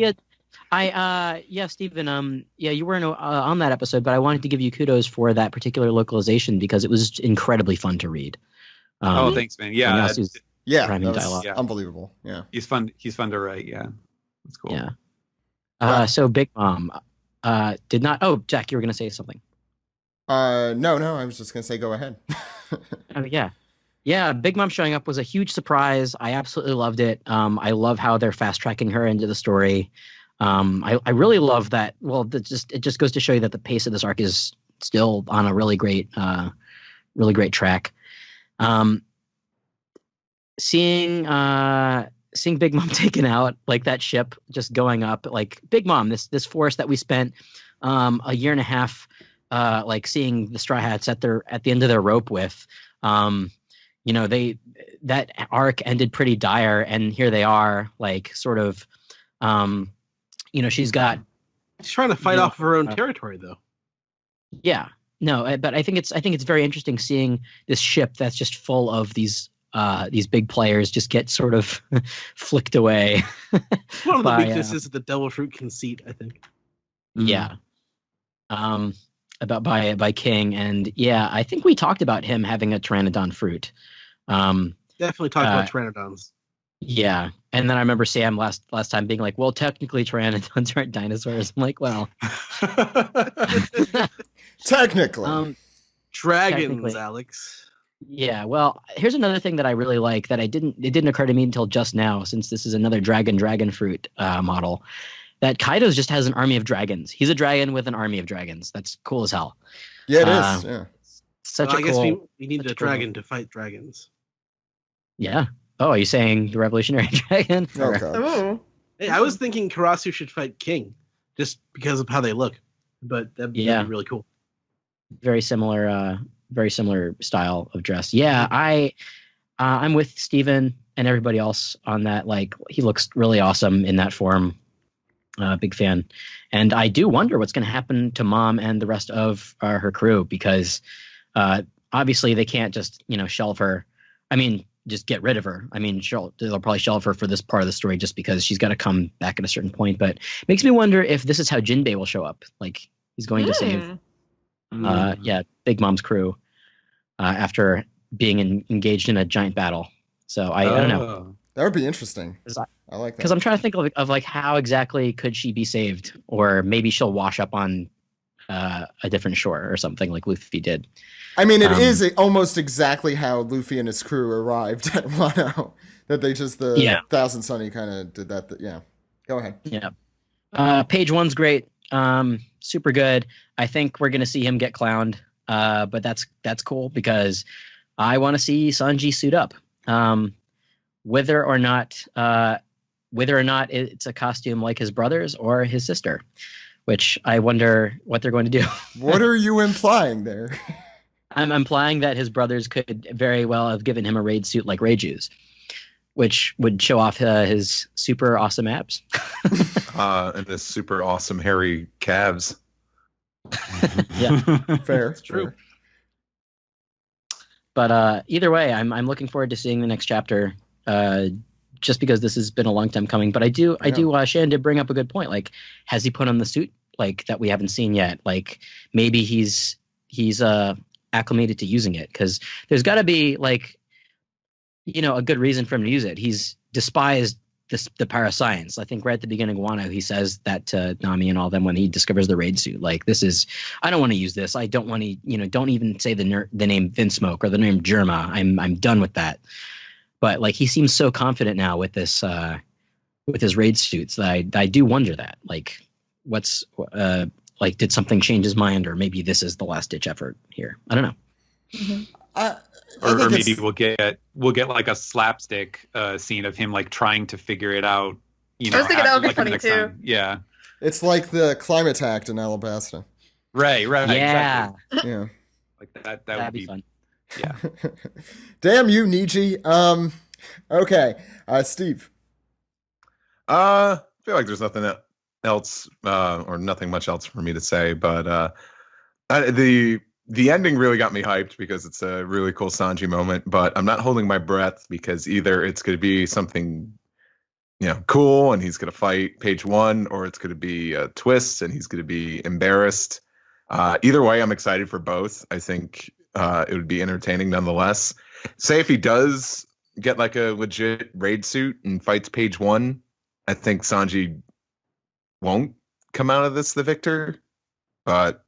Stephen. You weren't on that episode, but I wanted to give you kudos for that particular localization because it was incredibly fun to read. Thanks, man. Yeah. Yeah, that was unbelievable. Yeah, he's fun to write. Yeah, that's cool. Yeah. So Big Mom did not. Oh, Jack, you were gonna say something. No, I was just gonna say go ahead. Yeah. Big Mom showing up was a huge surprise. I absolutely loved it. I love how they're fast tracking her into the story. I really love that. Well, it just goes to show you that the pace of this arc is still on a really great track. Seeing Big Mom taken out, like that ship just going up, like Big Mom, this force that we spent a year and a half like seeing the Straw Hats at the end of their rope with, that arc ended pretty dire, and here they are, like sort of, she's trying to fight off her own territory though. Yeah, no, but I think it's very interesting seeing this ship that's just full of these big players just get sort of flicked away. One of the weaknesses of the devil fruit conceit, I think. Yeah. By King, and yeah, I think we talked about him having a Pteranodon fruit. Definitely talked about Pteranodons. Yeah, and then I remember Sam last time being like, "Well, technically, Pteranodons aren't dinosaurs." I'm like, "Well, technically, dragons, Alex." Yeah, well, here's another thing that I really like that it didn't occur to me until just now, since this is another dragon fruit model, that Kaido's just has an army of dragons. He's a dragon with an army of dragons. That's cool as hell. Yeah, it is. Yeah. I guess we need a dragon to fight dragons. Yeah. Oh, are you saying the Revolutionary Dragon? Okay. Oh. Hey, I was thinking Karasu should fight King, just because of how they look. But that'd be really cool. Very similar style of dress. Yeah, I'm with Steven and everybody else on that. Like, he looks really awesome in that form. Big fan. And I do wonder what's going to happen to Mom and the rest of her crew, because obviously they can't just, shelve her. I mean, just get rid of her. I mean, they'll probably shelve her for this part of the story just because she's got to come back at a certain point. But it makes me wonder if this is how Jinbei will show up. Like, he's going to save Big Mom's crew after being engaged in a giant battle. So I don't know. That would be interesting. I like that. Because I'm trying to think of like how exactly could she be saved, or maybe she'll wash up on a different shore or something like Luffy did. I mean, it is almost exactly how Luffy and his crew arrived at Wano. That they just Thousand Sunny kind of did that. Yeah, go ahead. Yeah, page 1's great. Super good. I think we're gonna see him get clowned but that's cool because I want to see Sanji suit up. Whether or not it's a costume like his brother's or his sister, which I wonder what they're going to do. What are you implying there? I'm implying that his brothers could very well have given him a raid suit like Reiju's, which would show off his super awesome abs. And his super awesome hairy calves. Yeah, Fair. It's true. Fair. But either way, I'm looking forward to seeing the next chapter. Just because this has been a long time coming, but I do. Shan did bring up a good point. Like, has he put on the suit like that we haven't seen yet? Like, maybe he's acclimated to using it because there's got to be like, a good reason for him to use it. He's despised the parascience. I think right at the beginning of Wano, he says that to Nami and all them when he discovers the raid suit. Like, I don't want to use this. I don't want to, don't even say the name Vinsmoke or the name Germa. I'm done with that. But like, he seems so confident now with this, with his raid suits that I do wonder that, like, did something change his mind, or maybe this is the last ditch effort here. I don't know. Mm-hmm. Or maybe we'll get like a slapstick scene of him like trying to figure it out. I was thinking that would be like, funny too. time. Yeah. It's like the climate act in Alabasta. Right. Yeah. Exactly. Yeah. Like that That'd would be fun. Yeah. Damn you, Niji. Okay. Steve. I feel like there's nothing else, or nothing much else for me to say, but the ending really got me hyped because it's a really cool Sanji moment, but I'm not holding my breath because either it's going to be something, cool and he's going to fight page 1, or it's going to be a twist and he's going to be embarrassed. Either way, I'm excited for both. I think it would be entertaining nonetheless. Say if he does get like a legit raid suit and fights page 1, I think Sanji won't come out of this the victor. But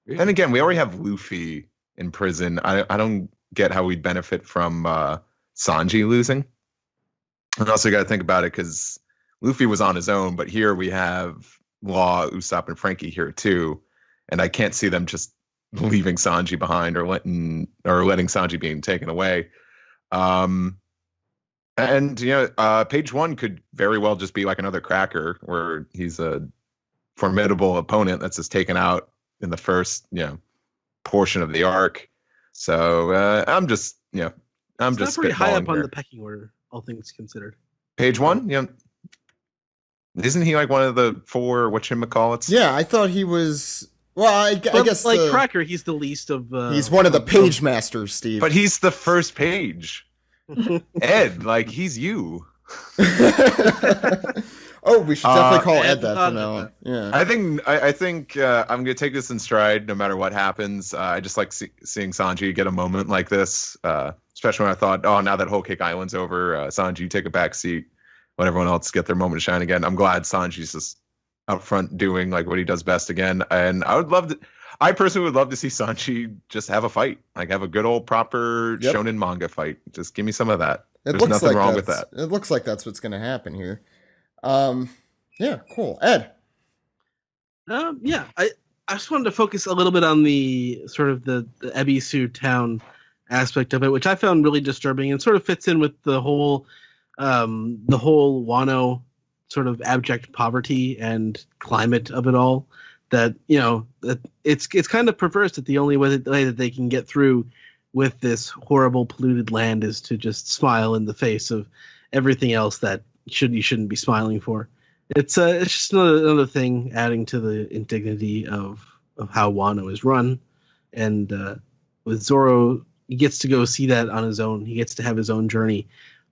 then again, we already have Luffy in prison. I don't get how we'd benefit from Sanji losing. And also got to think about it because Luffy was on his own, but here we have Law, Usopp, and Frankie here too. And I can't see them just leaving Sanji behind or letting Sanji being taken away. And page 1 could very well just be like another cracker where he's a formidable opponent that's just taken out in the first portion of the arc. So I'm just It's pretty high up spitballing on here. the pecking order, all things considered. Page 1, isn't he like one of the 4 whatchamacallits? Yeah, I thought he was. Well, I guess like Cracker, he's the least of. He's one of the page masters, Steve. But he's the first page. Ed, like he's you. Oh, we should definitely call I Ed that thought from now of on. Yeah. I think I'm gonna take this in stride no matter what happens. I just like seeing Sanji get a moment like this, especially when I thought, now that Whole Cake Island's over, Sanji, you take a back seat, let everyone else get their moment to shine again. I'm glad Sanji's just out front doing like what he does best again, and I personally would love to see Sanji just have a fight, like have a good old proper shonen manga fight. Just give me some of that. There's nothing wrong with that. It looks like that's what's going to happen here. Yeah, cool. Ed. Yeah, I just wanted to focus a little bit on the sort of the Ebisu town aspect of it, which I found really disturbing and sort of fits in with the whole Wano sort of abject poverty and climate of it all. That that it's kind of perverse that the only way that they can get through with this horrible polluted land is to just smile in the face of everything else that you shouldn't be smiling for. It's just another thing adding to the indignity of how Wano is run, and with Zoro, he gets to go see that on his own. He gets to have his own journey.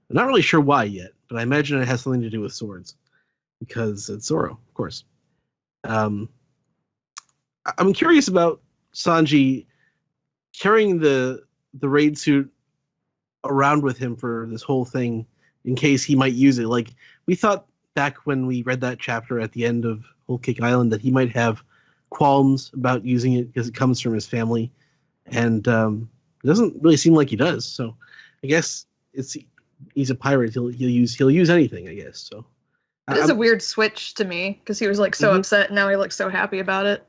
I'm not really sure why yet, but I imagine it has something to do with swords, because it's Zoro, of course. I'm curious about Sanji carrying the raid suit around with him for this whole thing in case he might use it. Like, we thought back when we read that chapter at the end of Whole Cake Island that he might have qualms about using it because it comes from his family, and it doesn't really seem like he does. So I guess he's a pirate. He'll use anything, I guess. So it is a weird switch to me because he was like so upset and now he looks so happy about it.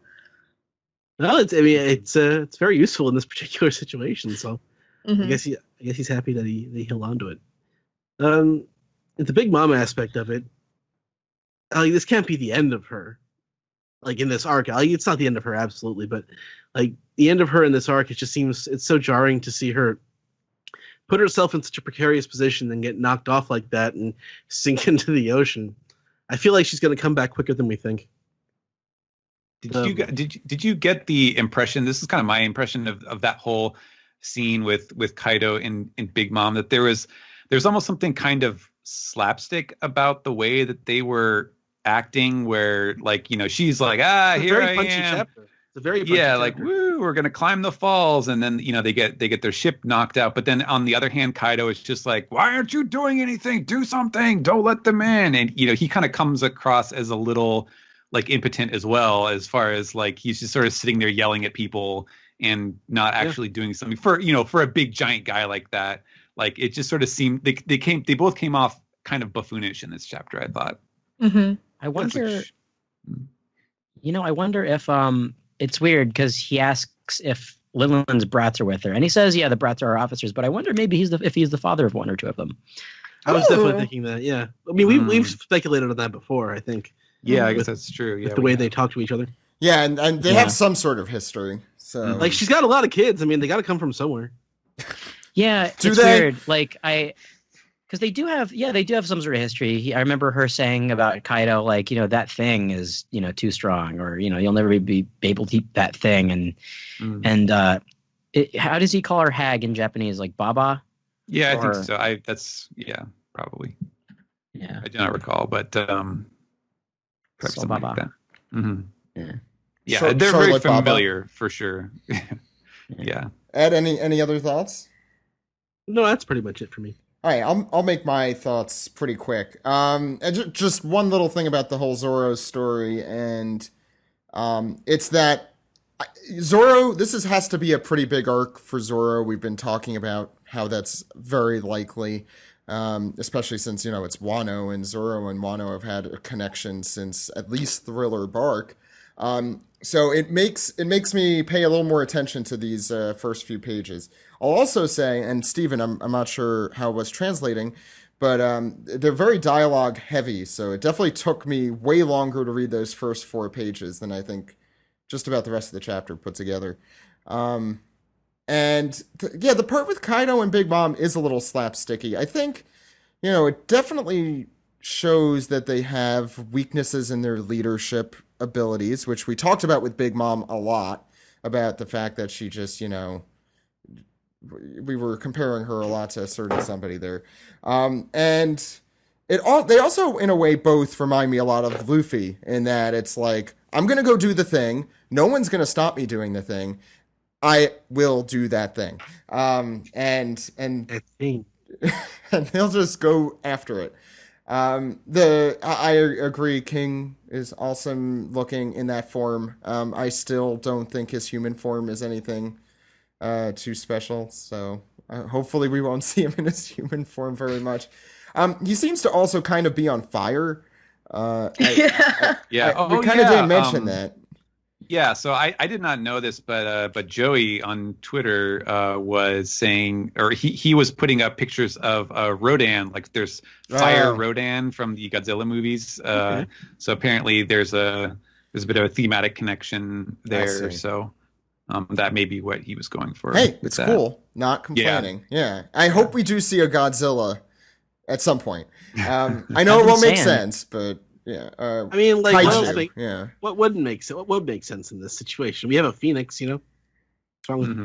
Well, it's very useful in this particular situation. So Mhm. I guess he's happy that he held on to it. The Big Mom aspect of it, like this can't be the end of her. Like in this arc, like, it's not the end of her absolutely, but like the end of her in this arc, it's so jarring to see her put herself in such a precarious position and get knocked off like that and sink into the ocean. I feel like she's going to come back quicker than we think. Did you get the impression? This is kind of my impression of that whole scene with Kaido in Big Mom, that there's almost something kind of slapstick about the way that they were acting, where like, you know, she's like, here I am. Chapter. It's a very punchy like, chapter. woo, we're gonna climb the falls, and then, you know, they get their ship knocked out. But then on the other hand, Kaido is just like, why aren't you doing anything? Do something! Don't let them in. And you know, he kind of comes across as a little like impotent as well, as far as like he's just sort of sitting there yelling at people and not actually doing something for a big giant guy like that. Like it just sort of seemed they both came off kind of buffoonish in this chapter, I thought. Mhm. I wonder, I wonder if it's weird because he asks if Lilian's brats are with her, and he says, yeah, the brats are our officers, but I wonder maybe if he's the father of one or two of them. I was definitely thinking that. Yeah, I mean we've speculated on that before. I think. Yeah, I guess that's true. Yeah, with the way they talk to each other. Yeah, and they have some sort of history. So like she's got a lot of kids. I mean, they got to come from somewhere. Yeah, it's weird. Like because they do have some sort of history. I remember her saying about Kaido, like, you know, that thing is, you know, too strong, or, you know, you'll never be able to eat that thing. And how does he call her hag in Japanese? Like Baba? Yeah, I think so. That's probably. Yeah, I do not recall, but something Baba. like that. Mm-hmm. Yeah, So, they're Charlotte very familiar Baba. for sure. Yeah. Ed, any other thoughts? No, that's pretty much it for me. All right, I'll make my thoughts pretty quick. Just one little thing about the whole Zoro story, and it's that Zoro. This has to be a pretty big arc for Zoro. We've been talking about how that's very likely, especially since, you know, it's Wano, and Zoro and Wano have had a connection since at least Thriller Bark. So it makes me pay a little more attention to these first few pages. I'll also say, and Steven, I'm not sure how it was translating, but they're very dialogue heavy, so it definitely took me way longer to read those first 4 pages than I think just about the rest of the chapter put together. The part with Kaido and Big Mom is a little slapsticky. I think, you know, it definitely shows that they have weaknesses in their leadership abilities, which we talked about with Big Mom a lot, about the fact that she just, you know, we were comparing her a lot to a certain somebody there. And they also, in a way, both remind me a lot of Luffy, in that it's like, I'm going to go do the thing. No one's going to stop me doing the thing. I will do that thing. And they'll just go after it. I agree. King is awesome looking in that form. I still don't think his human form is anything too special. So hopefully we won't see him in his human form very much. He seems to also kind of be on fire. We kind of didn't mention that. Yeah, so I did not know this, but Joey on Twitter was saying, or he was putting up pictures of Rodan, like there's Fire Rodan from the Godzilla movies. Okay. So apparently there's a bit of a thematic connection there. So that may be what he was going for. Hey, it's cool. Not complaining. Yeah. I hope we do see a Godzilla at some point. I know it won't make sense, but yeah. I mean, like, yeah. What would make sense in this situation? We have a Phoenix, you know.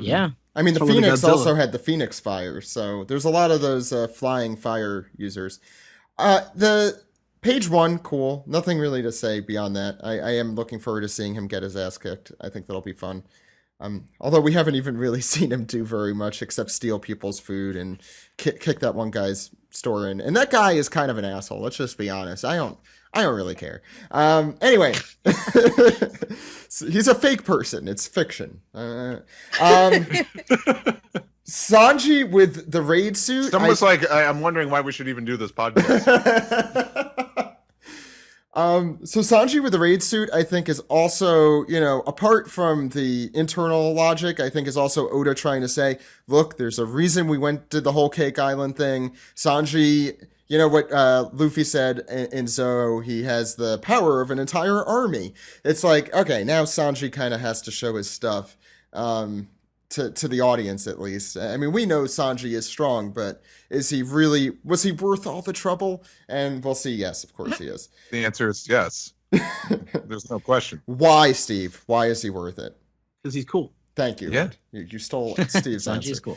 Yeah. I mean, the Phoenix also had the Phoenix Fire, so there's a lot of those flying fire users. The page 1, cool. Nothing really to say beyond that. I am looking forward to seeing him get his ass kicked. I think that'll be fun. Although we haven't even really seen him do very much except steal people's food and kick that one guy's store in. And that guy is kind of an asshole. Let's just be honest. I don't really care. Anyway, he's a fake person. It's fiction. Sanji with the raid suit. It's almost like I'm wondering why we should even do this podcast. So Sanji with the raid suit, I think, is also, apart from the internal logic, I think is also Oda trying to say, look, there's a reason we did the whole Cake Island thing. Sanji, what Luffy said in Zoro, he has the power of an entire army. It's like, okay, now Sanji kind of has to show his stuff. To the audience at least. I mean, we know Sanji is strong, but was he worth all the trouble? And we'll see. Yes, of course he is. The answer is yes. There's no question. Why, Steve? Why is he worth it? Because he's cool. Thank you. Yeah. You stole Steve's answer. Sanji's cool.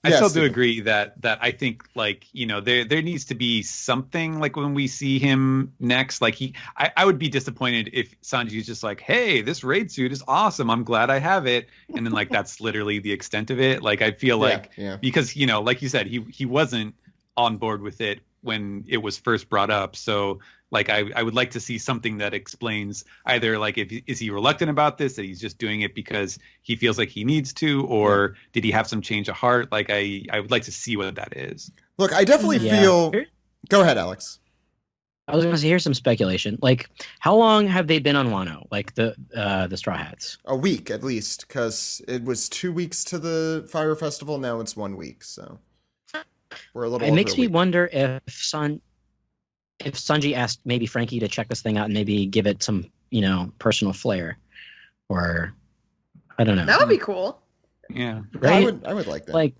I still do Steven. agree that I think there needs to be something like when we see him next. Like I would be disappointed if Sanji's just like, hey, this raid suit is awesome. I'm glad I have it. And then like that's literally the extent of it. Like I feel because like you said, he wasn't on board with it when it was first brought up. So like I would like to see something that explains either like is he reluctant about this, that he's just doing it because he feels like he needs to, or did he have some change of heart? Like I would like to see what that is. Look, I definitely feel. Go ahead, Alex. I was going to say, here's some speculation. Like, how long have they been on Wano? Like the Straw Hats? A week at least, because it was 2 weeks to the Fire Festival. Now it's 1 week, so we're a little. It makes me wonder if Sanji asked maybe Frankie to check this thing out and maybe give it some, personal flair, or I don't know. That would be cool. Yeah, right? I would like that. Like,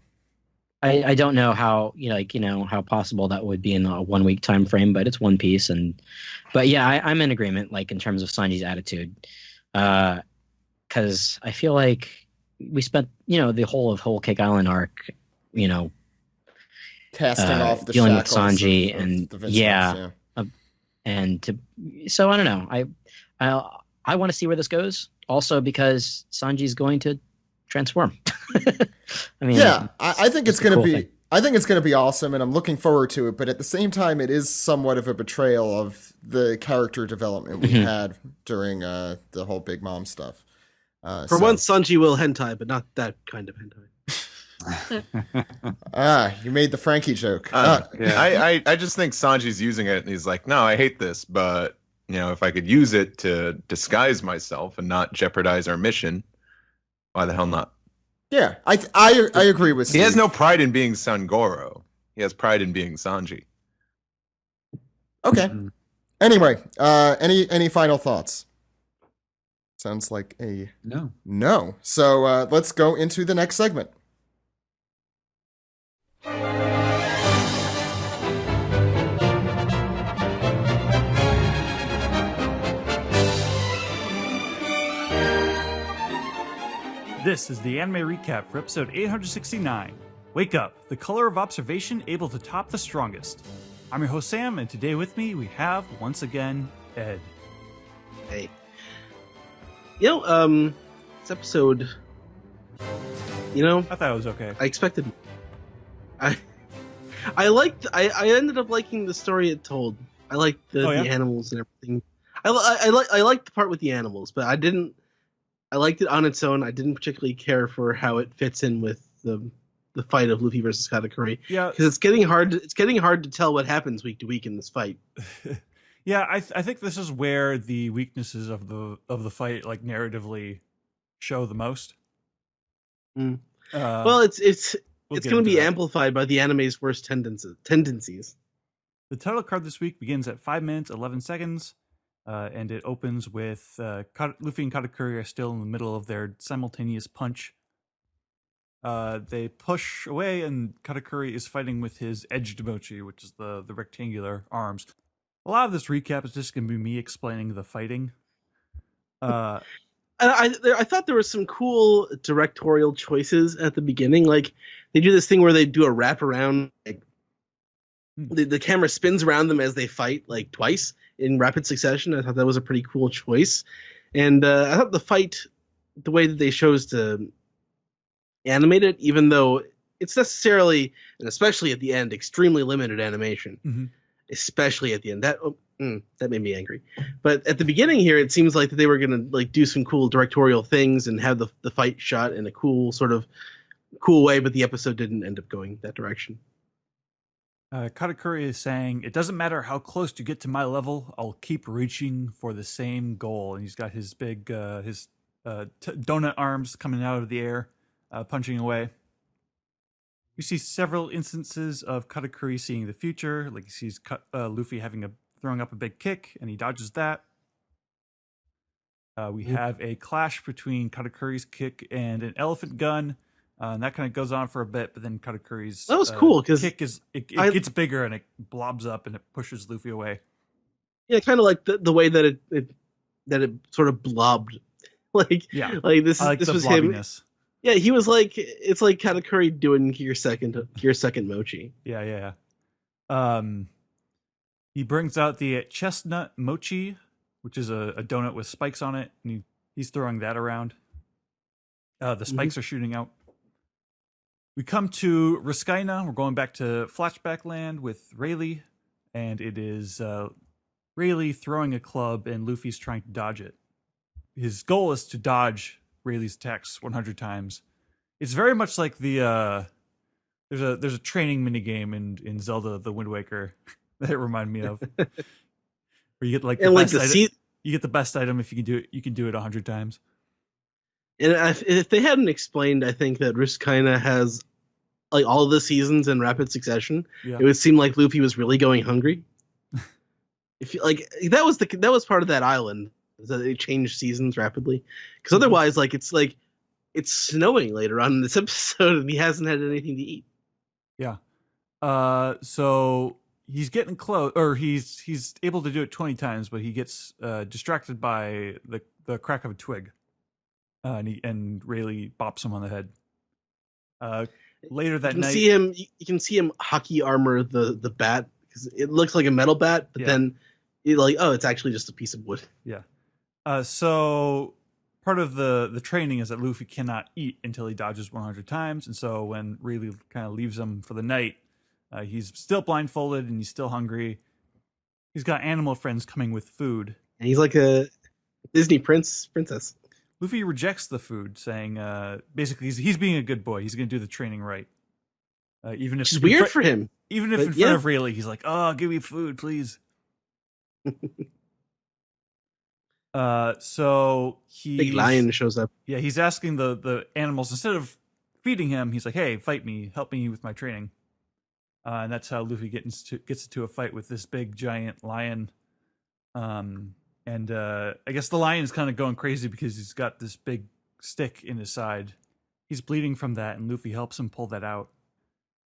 I don't know how how possible that would be in a 1 week time frame, but it's One Piece, but yeah, I'm in agreement. Like in terms of Sanji's attitude, because I feel like we spent the whole Cake Island arc, casting off the dealing with shackles Sanji of and the Vincents, so I don't know. I want to see where this goes. Also because Sanji's going to transform. I mean, I think it's going to be. thing. I think it's going to be awesome, and I'm looking forward to it. But at the same time, it is somewhat of a betrayal of the character development we had during the whole Big Mom stuff. For once, Sanji will hentai, but not that kind of hentai. You made the Frankie joke. I just think Sanji's using it, and he's like, no, I hate this, but if I could use it to disguise myself and not jeopardize our mission, why the hell not? Yeah, I agree with Steve. He has no pride in being Sangoro. He has pride in being Sanji. Okay. Anyway, any final thoughts? Sounds like a no. So let's go into the next segment. This is the anime recap for episode 869. Wake up, the color of observation able to top the strongest. I'm your host Sam, and today with me we have, once again, Ed. Hey. This episode, I thought it was okay. I expected. I ended up liking the story it told. I liked the animals and everything. I liked the part with the animals, but I liked it on its own. I didn't particularly care for how it fits in with the fight of Luffy versus Katakuri. Yeah, because it's getting hard. It's getting hard to tell what happens week to week in this fight. Yeah, I think this is where the weaknesses of the fight, like narratively, show the most. Well, it's going to be amplified by the anime's worst tendencies. The title card this week begins at 5 minutes 11 seconds. And it opens with Luffy and Katakuri are still in the middle of their simultaneous punch. They push away, and Katakuri is fighting with his edged mochi, which is the rectangular arms. A lot of this recap is just going to be me explaining the fighting. And I thought there were some cool directorial choices at the beginning. Like, they do this thing where they do a wraparound, like, the camera spins around them as they fight, like, twice in rapid succession. I thought that was a pretty cool choice. And I thought the fight, the way that they chose to animate it, even though it's necessarily, and especially at the end, extremely limited animation, especially at the end, that made me angry. But at the beginning here, it seems like that they were going to like do some cool directorial things and have the fight shot in a cool way, but the episode didn't end up going that direction. Katakuri is saying, "It doesn't matter how close you get to my level, I'll keep reaching for the same goal." And he's got his big, donut arms coming out of the air, punching away. We see several instances of Katakuri seeing the future, like he sees Luffy throwing up a big kick, and he dodges that. We have a clash between Katakuri's kick and an elephant gun. And that kind of goes on for a bit, but then Katakuri's that was cool because kick it gets bigger and it blobs up and it pushes Luffy away. Yeah, kind of like the way that it sort of blobbed, like this was blobbiness. him. Yeah, he was like, it's like Katakuri doing your second mochi. Yeah. He brings out the chestnut mochi, which is a donut with spikes on it, and he's throwing that around. The spikes are shooting out. We come to Riskaina. We're going back to flashback land with Rayleigh, and it is Rayleigh throwing a club, and Luffy's trying to dodge it. His goal is to dodge Rayleigh's attacks 100 times. It's very much like the there's a training minigame in Zelda: The Wind Waker that it reminded me of, where you get like you get the best item if you can do it 100 times. And if they hadn't explained, I think that Riskaina has like all the seasons in rapid succession, it would seem like Luffy was really going hungry. If like that was part of that island, that they changed seasons rapidly, because otherwise, like it's snowing later on in this episode, and he hasn't had anything to eat. Yeah. So he's getting close, or he's able to do it 20 times, but he gets distracted by the crack of a twig. And Rayleigh bops him on the head. Later that night, you can see him hockey armor the bat, because it looks like a metal bat, but then you're like, oh, it's actually just a piece of wood. Yeah. So part of the training is that Luffy cannot eat until he dodges 100 times, and so when Rayleigh kind of leaves him for the night, he's still blindfolded and he's still hungry. He's got animal friends coming with food, and he's like a Disney princess. Luffy rejects the food, saying basically he's being a good boy. He's going to do the training right. Even if it's weird for him. Even if in front of Rayleigh, he's like, "Oh, give me food, please." So big lion shows up. Yeah, he's asking the animals, instead of feeding him, he's like, "Hey, fight me, help me with my training." And that's how Luffy gets into a fight with this big giant lion. And I guess the lion is kind of going crazy because he's got this big stick in his side. He's bleeding from that, and Luffy helps him pull that out.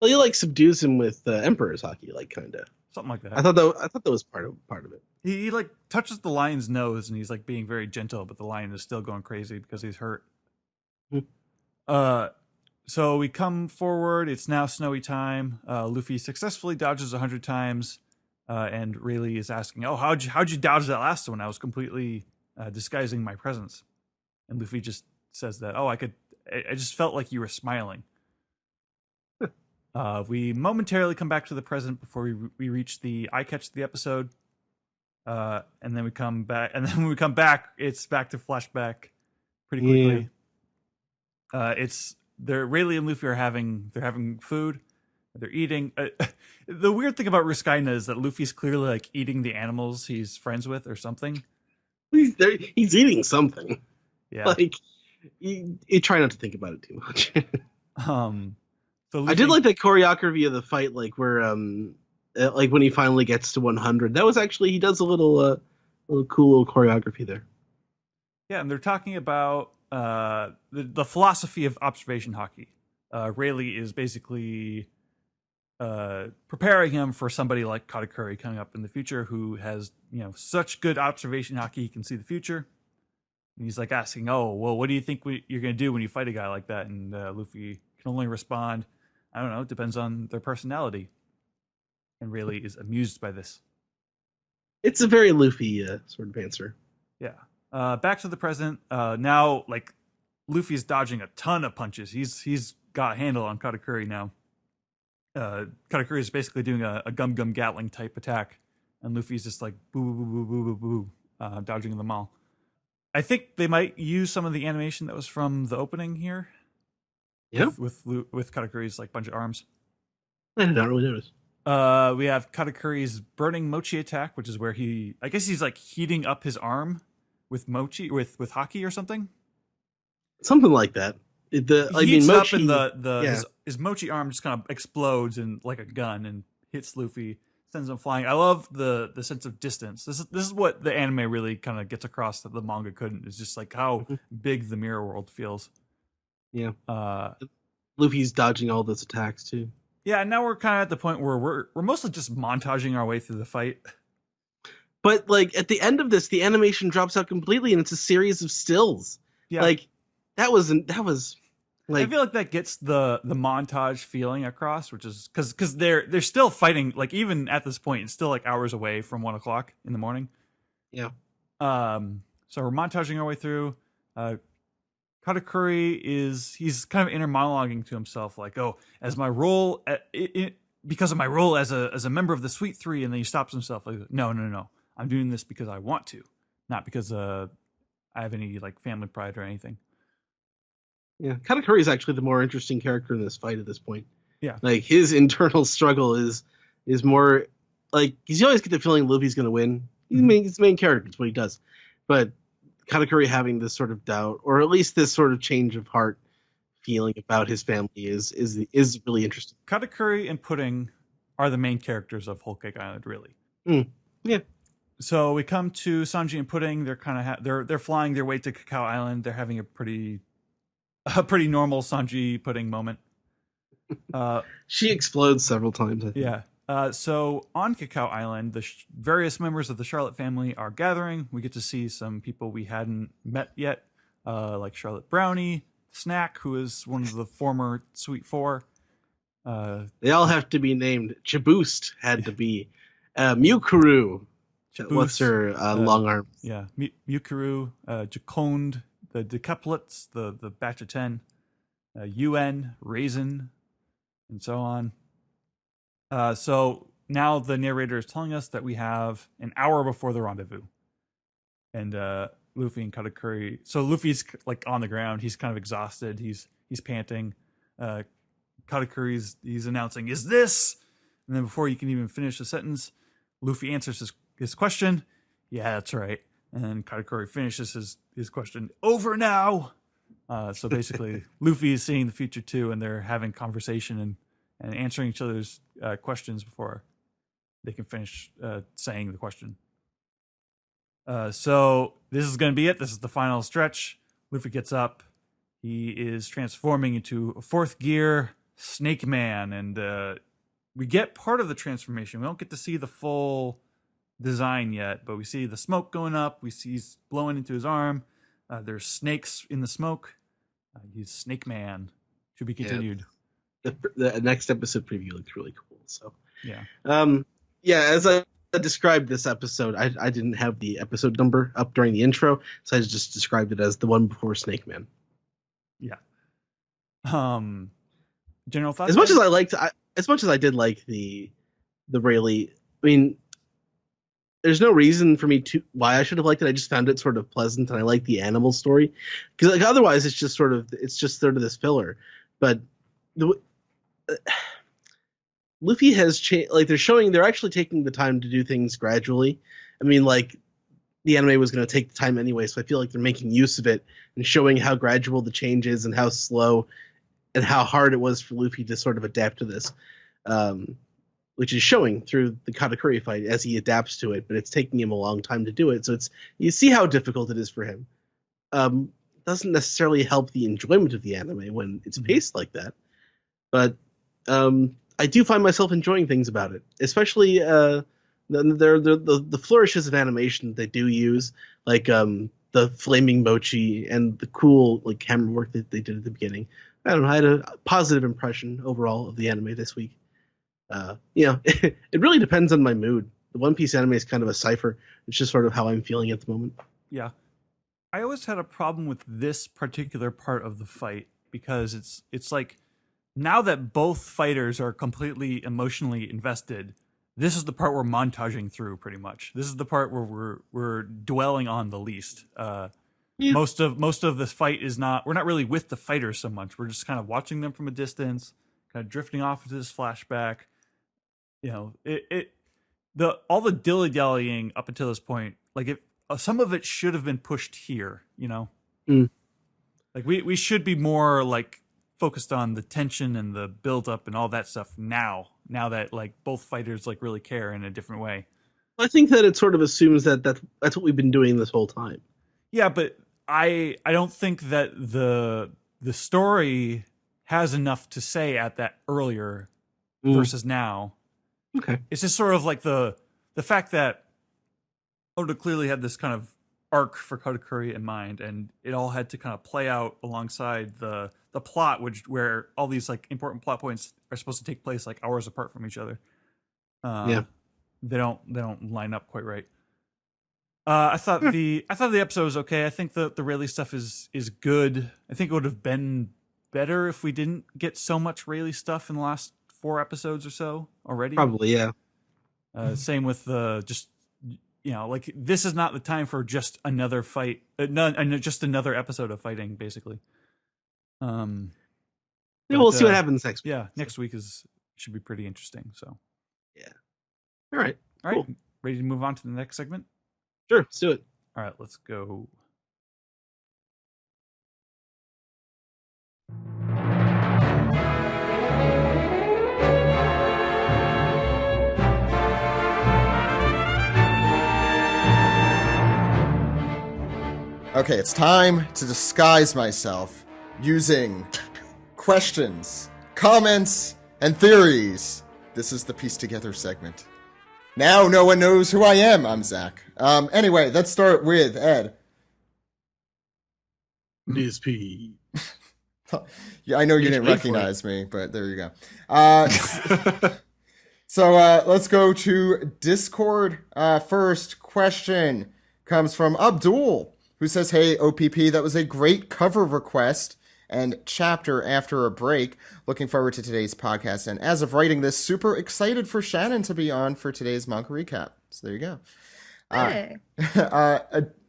Well, he like subdues him with Emperor's Haki, like kind of something like that. I thought that was part of it. He like touches the lion's nose, and he's like being very gentle, but the lion is still going crazy because he's hurt. So we come forward. It's now snowy time. Luffy successfully dodges 100 times. And Rayleigh is asking, "Oh, how'd you dodge that last one? I was completely disguising my presence." And Luffy just says that, "Oh, I just felt like you were smiling." We momentarily come back to the present before we reach the eye catch of the episode, and then we come back. And then when we come back, it's back to flashback pretty quickly. Rayleigh and Luffy are having food. They're eating. The weird thing about Riskaina is that Luffy's clearly like eating the animals he's friends with or something. He's eating something. Yeah. Like you try not to think about it too much. So Luffy, I did like that choreography of the fight, like where like when he finally gets to 100. That was actually, he does a little cool little choreography there. Yeah, and they're talking about the philosophy of observation haki. Rayleigh is basically preparing him for somebody like Katakuri coming up in the future who has, such good observation haki he can see the future. And he's like asking, "Oh, well, what do you think you're going to do when you fight a guy like that?" And Luffy can only respond, "I don't know, it depends on their personality." And Rayleigh is amused by this. It's a very Luffy sort of answer. Yeah. Back to the present. Now, like, Luffy's dodging a ton of punches. He's got a handle on Katakuri now. Katakuri is basically doing a Gum Gum Gatling type attack, and Luffy's just like boo boo boo boo boo boo, dodging them all. I think they might use some of the animation that was from the opening here. Yeah, with Katakuri's like bunch of arms. I did not really notice. We have Katakuri's burning mochi attack, which is where I guess he's like heating up his arm with mochi with hockey or something. Something like that. He heats mochi, up and yeah. his mochi arm just kind of explodes and like a gun and hits Luffy, sends him flying. I love the sense of distance. This is what the anime really kind of gets across that the manga couldn't. It's just like how big the mirror world feels. Yeah. Luffy's dodging all those attacks too. Yeah, now we're kind of at the point where we're mostly just montaging our way through the fight. But like at the end of this, the animation drops out completely, and it's a series of stills. Yeah, like that was like, I feel like that gets the montage feeling across, which is because they're still fighting. Like even at this point, it's still like hours away from 1 o'clock in the morning. Yeah. So we're montaging our way through. Katakuri he's kind of inner monologuing to himself, like, "Oh, as my role, because of my role as a member of the Sweet Three," and then he stops himself, like, "No, I'm doing this because I want to, not because I have any like family pride or anything." Yeah, Katakuri is actually the more interesting character in this fight at this point. Yeah, like his internal struggle is more like you always get the feeling Luffy's going to win. He's the main character. It's what he does, but Katakuri having this sort of doubt, or at least this sort of change of heart feeling about his family is really interesting. Katakuri and Pudding are the main characters of Whole Cake Island, really. Yeah. So we come to Sanji and Pudding. They're kind of they're flying their way to Cacao Island. They're having a pretty normal Sanji Pudding moment. She explodes several times, I think. Yeah. So on Cacao Island, the various members of the Charlotte family are gathering. We get to see some people we hadn't met yet, like Charlotte Brownie, Snack, who is one of the former Sweet Four. They all have to be named. Jaboost had to be. Mukuru. Jaboost, what's her long arm? Yeah, Mukuru, Jaconde, the decuplets, the batch of 10, UN, Raisin, and so on. So now the narrator is telling us that we have an hour before the rendezvous, and Luffy and Katakuri. So Luffy's like on the ground. He's kind of exhausted. He's panting. Katakuri's he's announcing, "Is this?" And then before you can even finish the sentence, Luffy answers his question. "Yeah, that's right." And then Katakuri finishes his question. "Over now." So basically, Luffy is seeing the future too, and they're having conversation and answering each other's questions before they can finish saying the question. So this is going to be it. This is the final stretch. Luffy gets up. He is transforming into a fourth gear Snake Man, and we get part of the transformation. We don't get to see the full design yet, but we see the smoke going up. We see he's blowing into his arm. There's snakes in the smoke. He's Snake Man. To be continued. Yeah. The next episode preview looks really cool. So yeah. As I described this episode, I didn't have the episode number up during the intro, so I just described it as the one before Snake Man. Yeah. General thoughts? As much as I did like the Rayleigh, I mean, there's no reason for me to why I should have liked it. I just found it sort of pleasant, and I like the animal story because like otherwise it's just sort of this filler. But Luffy has changed. Like they're actually taking the time to do things gradually. I mean, like the anime was going to take the time anyway, so I feel like they're making use of it and showing how gradual the change is and how slow and how hard it was for Luffy to sort of adapt to this, which is showing through the Katakuri fight as he adapts to it. But it's taking him a long time to do it, so you see how difficult it is for him. Doesn't necessarily help the enjoyment of the anime when it's paced like that, but I do find myself enjoying things about it, especially the flourishes of animation that they do use, like the flaming mochi and the cool like camera work that they did at the beginning. I don't know. I had a positive impression overall of the anime this week. It really depends on my mood. The One Piece anime is kind of a cipher. It's just sort of how I'm feeling at the moment. Yeah. I always had a problem with this particular part of the fight because it's like now that both fighters are completely emotionally invested, this is the part we're montaging through pretty much. This is the part where we're dwelling on the least. Most of this fight is we're not really with the fighters so much. We're just kind of watching them from a distance, kind of drifting off into this flashback. all the dilly-dallying up until this point, like some of it should have been pushed here, Like we should be more like focused on the tension and the build up and all that stuff now that like both fighters like really care in a different way. I think that it sort of assumes that that's what we've been doing this whole time. Yeah, but I don't think that the story has enough to say at that earlier versus now. Okay. It's just sort of like the fact that Oda clearly had this kind of arc for Katakuri in mind, and it all had to kind of play out alongside the plot, where all these like important plot points are supposed to take place like hours apart from each other. They don't line up quite right. I thought the episode was okay. I think the Rayleigh stuff is good. I think it would have been better if we didn't get so much Rayleigh stuff in the last 4 episodes or so already. Probably, yeah. Same with just like this is not the time for just another fight, just another episode of fighting, basically. We'll see what happens next week. Yeah, next week should be pretty interesting. So, yeah. All right. Cool. Ready to move on to the next segment? Sure, let's do it. All right, let's go. Okay, it's time to disguise myself using questions, comments, and theories. This is the Piece Together segment. Now no one knows who I am. I'm Zach. Anyway, let's start with Ed. DSP. Yeah, I know you didn't recognize me, but there you go. So let's go to Discord. First question comes from Abdul, who says, "Hey, OPP, that was a great cover request and chapter after a break. Looking forward to today's podcast. And as of writing this, super excited for Shannon to be on for today's manga recap." So there you go. Hey.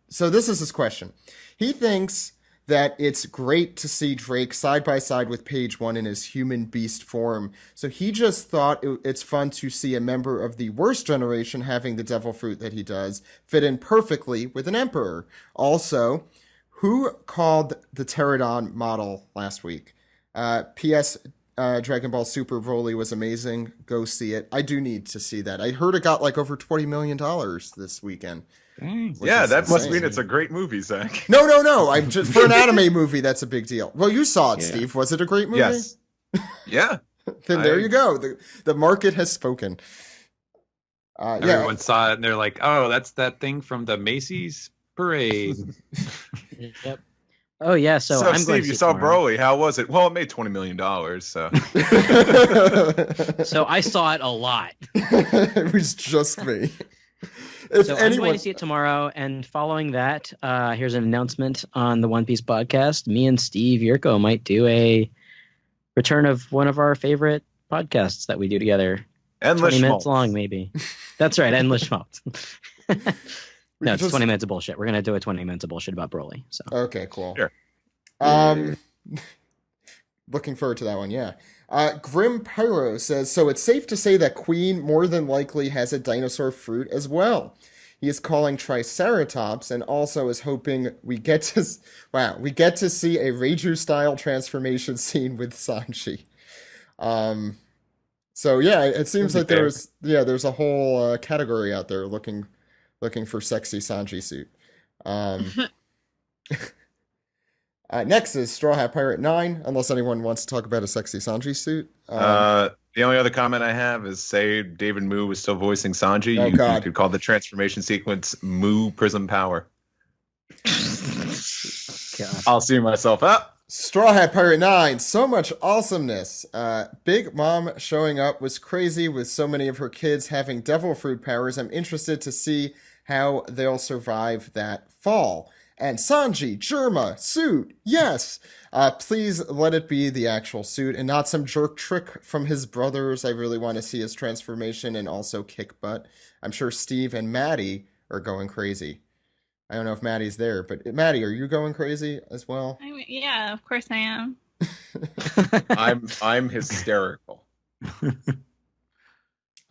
So this is his question. He thinks that it's great to see Drake side by side with Page One in his human beast form. So he just thought it's fun to see a member of the worst generation having the devil fruit that he does fit in perfectly with an emperor. Also, who called the Pterodon model last week? P.S. Dragon Ball Super Broly was amazing. Go see it. I do need to see that. I heard it got like over $20 million this weekend. Yeah, that must mean it's a great movie, Zach. No. I'm just for an anime movie. That's a big deal. Well, you saw it, Steve. Was it a great movie? Yes. Yeah. Then there you go. The market has spoken. Everyone saw it and they're like, "Oh, that's that thing from the Macy's parade." Yep. Oh yeah. So I'm Steve, going to you saw tomorrow. Broly. How was it? Well, it made $20 million. So. So I saw it a lot. It was just me. So I'm going to see it tomorrow, and following that, here's an announcement on the One Piece podcast. Me and Steve Yurko might do a return of one of our favorite podcasts that we do together. Endless 20 minutes schmaltz. long, maybe. That's right, endless schmaltz. No, it's 20 minutes of bullshit. We're going to do a 20 minutes of bullshit about Broly. So. Okay, cool. Sure. Looking forward to that one, yeah. Grim Pyro says, "So it's safe to say that Queen more than likely has a dinosaur fruit as well. He is calling Triceratops and also is hoping we get to see a Reiju-style transformation scene with Sanji." So yeah, it seems like there's a whole category out there looking for sexy Sanji suit. Next is Straw Hat Pirate 9, unless anyone wants to talk about a sexy Sanji suit. The only other comment I have is say David Moo was still voicing Sanji. Oh, you God. could call the transformation sequence Moo Prism Power. God. I'll see myself up. Straw Hat Pirate 9, so much awesomeness. Big Mom showing up was crazy with so many of her kids having devil fruit powers. I'm interested to see how they'll survive that fall. And Sanji, Germa, suit, yes. Please let it be the actual suit and not some jerk trick from his brothers. I really want to see his transformation and also kick butt. I'm sure Steve and Maddie are going crazy. I don't know if Maddie's there, but Maddie, are you going crazy as well? Yeah, of course I am. I'm hysterical.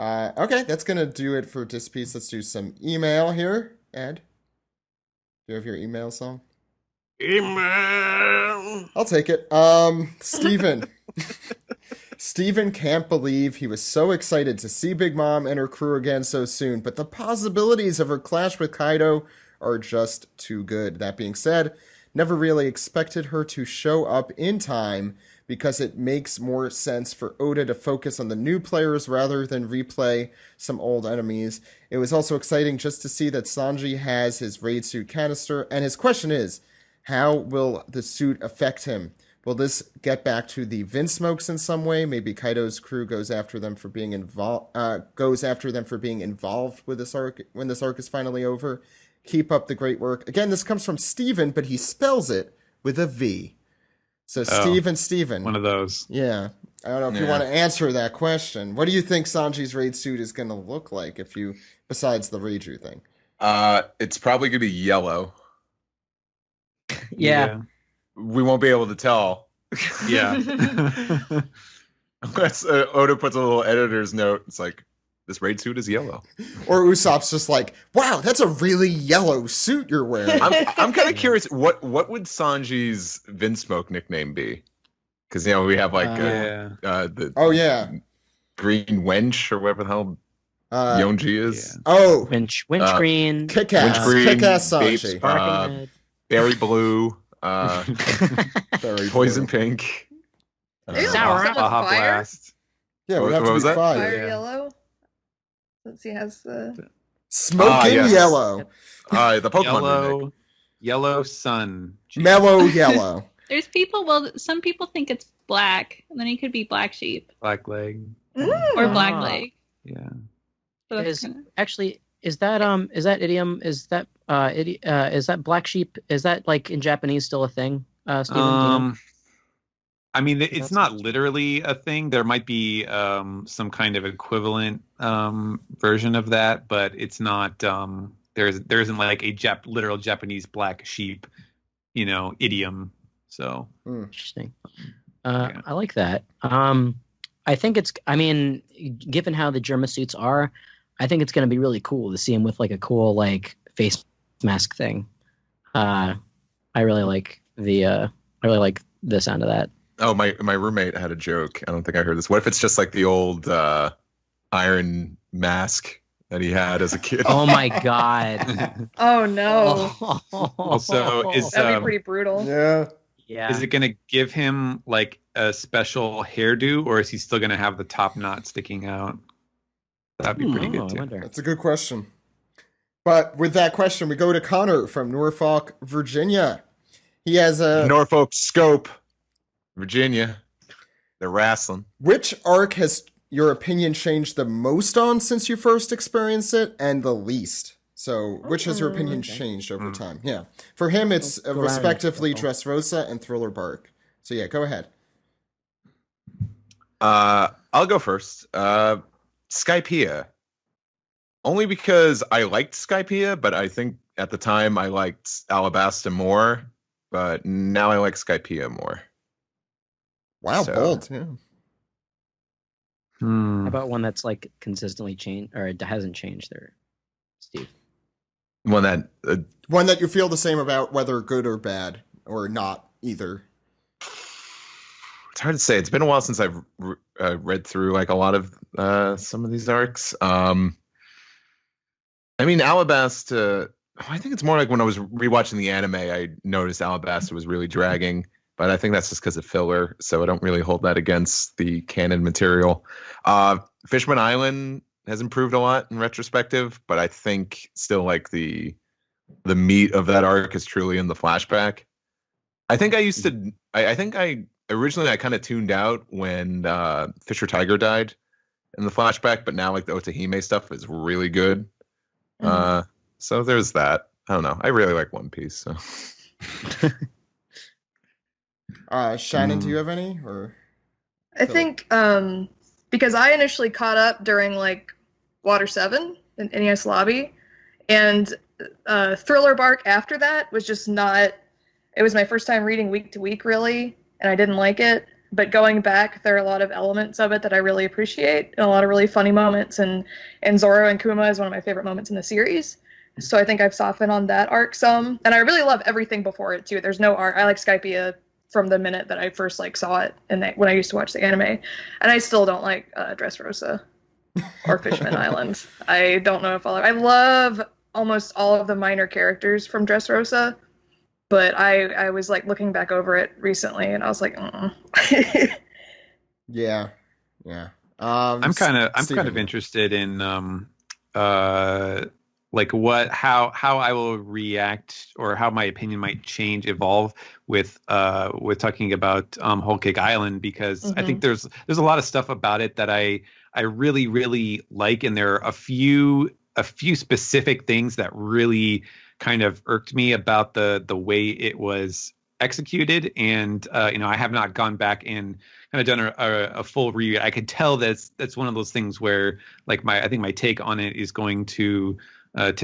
Okay, that's gonna do it for this piece. Let's do some email here. Ed, do you have your email song? Email. I'll take it. Steven. Steven can't believe he was so excited to see Big Mom and her crew again so soon, but the possibilities of her clash with Kaido are just too good. That being said, never really expected her to show up in time because it makes more sense for Oda to focus on the new players rather than replay some old enemies. It was also exciting just to see that Sanji has his raid suit canister, and his question is, how will the suit affect him? Will this get back to the Vinsmokes in some way? Maybe Kaido's crew goes after them for being involved with this arc when this arc is finally over. Keep up the great work. Again, this comes from Steven, but he spells it with a V. So Steven. One of those. Yeah. I don't know if you want to answer that question. What do you think Sanji's raid suit is going to look like besides the Reiju thing? It's probably going to be yellow. Yeah. We won't be able to tell. Yeah. Unless Oda puts a little editor's note. It's like, this raid suit is yellow. Or Usopp's just like, wow, that's a really yellow suit you're wearing. I'm kind of curious, what would Sanji's Vinsmoke nickname be? Because, we have like the Green Wench or whatever the hell Yonji is. Yeah. Oh. Winchgreen. Kick-ass. Winchgreen. Kick-ass Sanji. Berry Blue. Poison Pink. Baja Blast. Yeah, what was that? Fire yellow. Since he has the smoking yellow. The Pokemon yellow sun. Mellow yellow. There's people. Well, some people think it's black, and then he could be black sheep Black leg. or black leg. Yeah. So Actually, is that idiom? Is that black sheep? Is that like in Japanese still a thing? Steven, I mean, it's not literally a thing. There might be some kind of equivalent version of that, but it's not. There isn't like a literal Japanese black sheep, idiom. So interesting. I like that. I think it's. I mean, given how the Germa suits are, I think it's going to be really cool to see him with like a cool like face mask thing. I really like the sound of that. Oh, my roommate had a joke. I don't think I heard this. What if it's just like the old iron mask that he had as a kid? Oh my god. Oh no. Also, that'd be pretty brutal. Yeah. Yeah. Is it going to give him like a special hairdo, or is he still going to have the top knot sticking out? That'd be pretty good too. That's a good question. But with that question, we go to Connor from Norfolk, Virginia. He has a Norfolk Scope, Virginia. They're wrestling. Which arc has your opinion changed the most on since you first experienced it, and the least? So, which has your opinion changed over time? Yeah. For him, it's respectively Dressrosa and Thriller Bark. So, yeah, go ahead. I'll go first. Skypiea. Only because I liked Skypiea, but I think at the time I liked Alabasta more. But now I like Skypiea more. Wow, bold. Yeah. How about one that's like consistently changed, or it hasn't changed there, Steve? One that you feel the same about, whether good or bad, or not either. It's hard to say. It's been a while since I've read through like a lot of some of these arcs. I mean, Alabasta. I think it's more like when I was rewatching the anime, I noticed Alabasta was really dragging. But I think that's just because of filler, so I don't really hold that against the canon material. Fishman Island has improved a lot in retrospective, but I think still like the meat of that arc is truly in the flashback. I think I originally kind of tuned out when Fisher Tiger died in the flashback, but now like the Otahime stuff is really good. So there's that. I don't know. I really like One Piece. So. Shannon, do you have any? Or I think because I initially caught up during like Water 7 in NES Lobby, and Thriller Bark after that was just not. It was my first time reading week to week, really, and I didn't like it. but going back, there are a lot of elements of it that I really appreciate, and a lot of really funny moments. And Zoro and Kuma is one of my favorite moments in the series. So I think I've softened on that arc some, and I really love everything before it too. There's no arc. I like Skypiea from the minute that I first like saw it, and when I used to watch the anime, and I still don't like Dressrosa or Fishman Island. I don't know if I love almost all of the minor characters from Dressrosa, but I was like looking back over it recently, and I was like, Yeah, yeah. I'm kind of interested in like how I will react, or how my opinion might change, evolve with talking about Whole Cake Island, because I think there's a lot of stuff about it that I really really like, and there are a few specific things that really kind of irked me about the way it was executed. And I have not gone back and kind of done a full read. I could tell that's one of those things where, like, I think my take on it is going to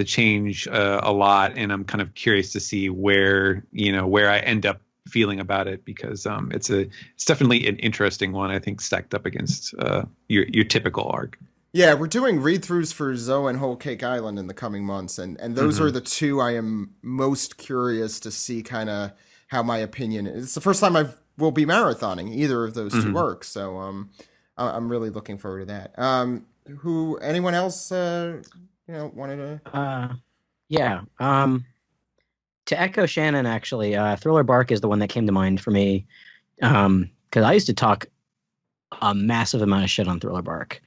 change a lot, and I'm kind of curious to see where I end up feeling about it, because it's definitely an interesting one, I think, stacked up against your typical arc. Yeah, we're doing read-throughs for Zoe and Whole Cake Island in the coming months, and those are the two I am most curious to see kind of how my opinion is. It's the first time I will be marathoning either of those two arcs, so I'm really looking forward to that. Anyone else wanted to? Yeah. To echo Shannon, actually, Thriller Bark is the one that came to mind for me, because I used to talk a massive amount of shit on Thriller Bark.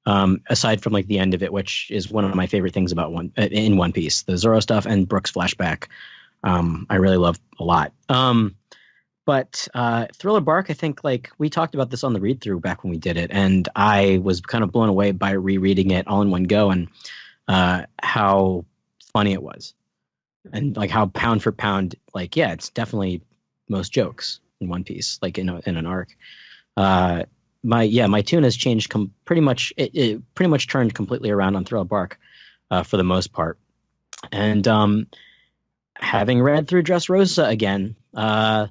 Aside from like the end of it, which is one of my favorite things about One Piece, the Zoro stuff and Brooks flashback, I really love a lot. But Thriller Bark, I think, like, we talked about this on the read through back when we did it, and I was kind of blown away by rereading it all in one go, and how funny it was, and like how pound for pound, like, yeah, it's definitely most jokes in One Piece, like in an arc. My tune has changed pretty much. It pretty much turned completely around on Thriller Bark for the most part. And having read through Dressrosa again, I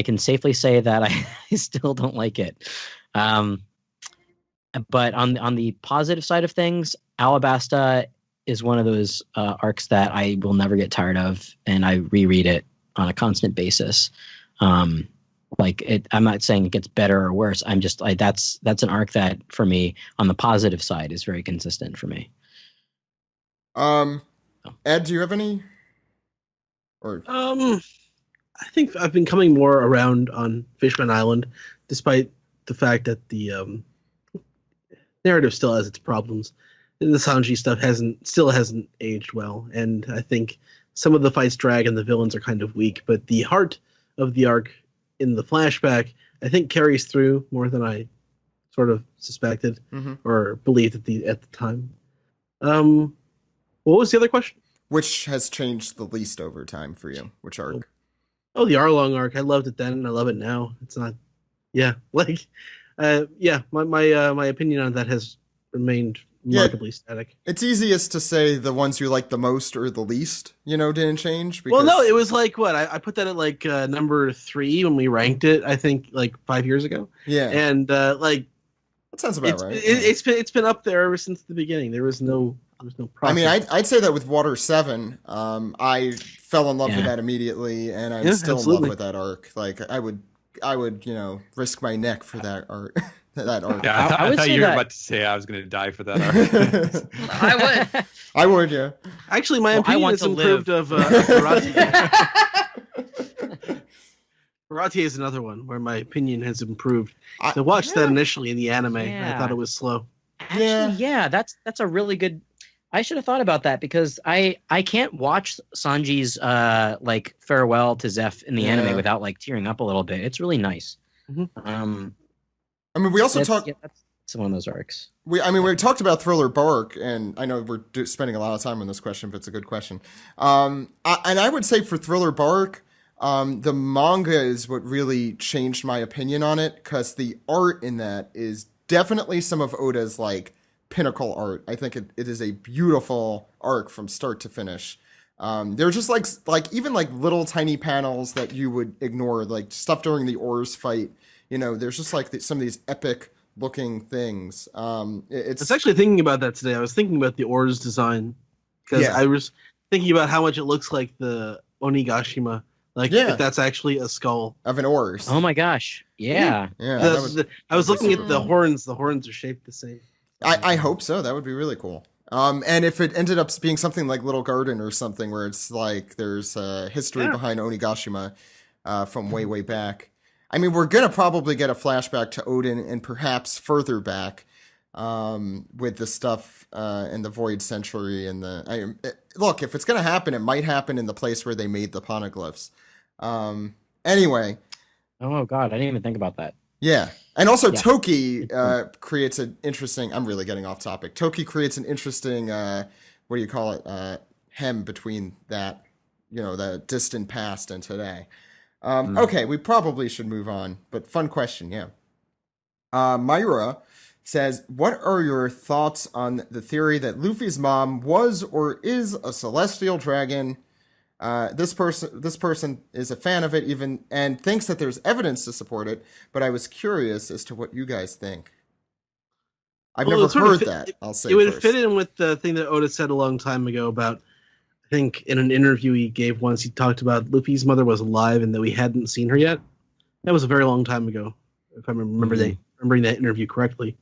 can safely say that I still don't like it. But on the positive side of things, Alabasta is one of those arcs that I will never get tired of, and I reread it on a constant basis. I'm not saying it gets better or worse. I'm just like, that's an arc that for me on the positive side is very consistent for me. Ed, do you have any? Or I think I've been coming more around on Fishman Island, despite the fact that the narrative still has its problems. And the Sanji stuff still hasn't aged well, and I think some of the fights drag and the villains are kind of weak. But the heart of the arc in the flashback, I think, carries through more than I sort of suspected or believed at the time. What was the other question? Which has changed the least over time for you? Which arc? Oh, the Arlong arc. I loved it then, and I love it now. It's not, my opinion on that has remained remarkably static. It's easiest to say the ones you like the most or the least, didn't change. Well, no, it was like what I put that at like number 3 when we ranked it. I think like 5 years ago. Yeah, and that sounds about right. It's been up there ever since the beginning. There was no process. I mean, I'd say that with Water 7, I fell in love with that immediately, and I'm still in love with that arc. Like I would risk my neck for that arc. That arc. Yeah, I thought you were about to say I was going to die for that arc. I would. I would, yeah. Actually, my opinion has improved of Karate. Karate is another one where my opinion has improved. I watched that initially in the anime, and I thought it was slow. Actually, that's a really good. I should have thought about that, because I can't watch Sanji's like farewell to Zeph in the anime without like tearing up a little bit. It's really nice. I mean, we also talked. It's one of those arcs. We talked about Thriller Bark, and I know we're spending a lot of time on this question, but it's a good question. And I would say for Thriller Bark, the manga is what really changed my opinion on it, because the art in that is definitely some of Oda's like pinnacle art. I think it is a beautiful arc from start to finish. They're just like even like little tiny panels that you would ignore, like stuff during the Oars fight There's just like some of these epic looking things. I was actually thinking about that today. I was thinking about the oars design because I was thinking about how much it looks like the Onigashima. Like if that's actually a skull of an oars. Oh my gosh! Yeah. I was looking at the horns. The horns are shaped the same. I hope so. That would be really cool. And if it ended up being something like Little Garden or something, where it's like there's a history behind Onigashima from way back. I mean, we're gonna probably get a flashback to Odin and perhaps further back with the stuff in the Void Century and look, if it's gonna happen, it might happen in the place where they made the poneglyphs. Anyway. Oh God, I didn't even think about that. Yeah. And also Toki creates an interesting, I'm really getting off topic. Toki creates an interesting, what do you call it? Hem between that, the distant past and today. Okay, we probably should move on, but fun question. Yeah. Myra says, what are your thoughts on the theory that Luffy's mom was or is a celestial dragon? This person is a fan of it even and thinks that there's evidence to support it, but I was curious as to what you guys think. I've never heard that. I'll say it would first. fit in with the thing that Oda said a long time ago about, I think in an interview he gave once, he talked about Luffy's mother was alive and that we hadn't seen her yet. That was a very long time ago, if I'm remembering that interview correctly.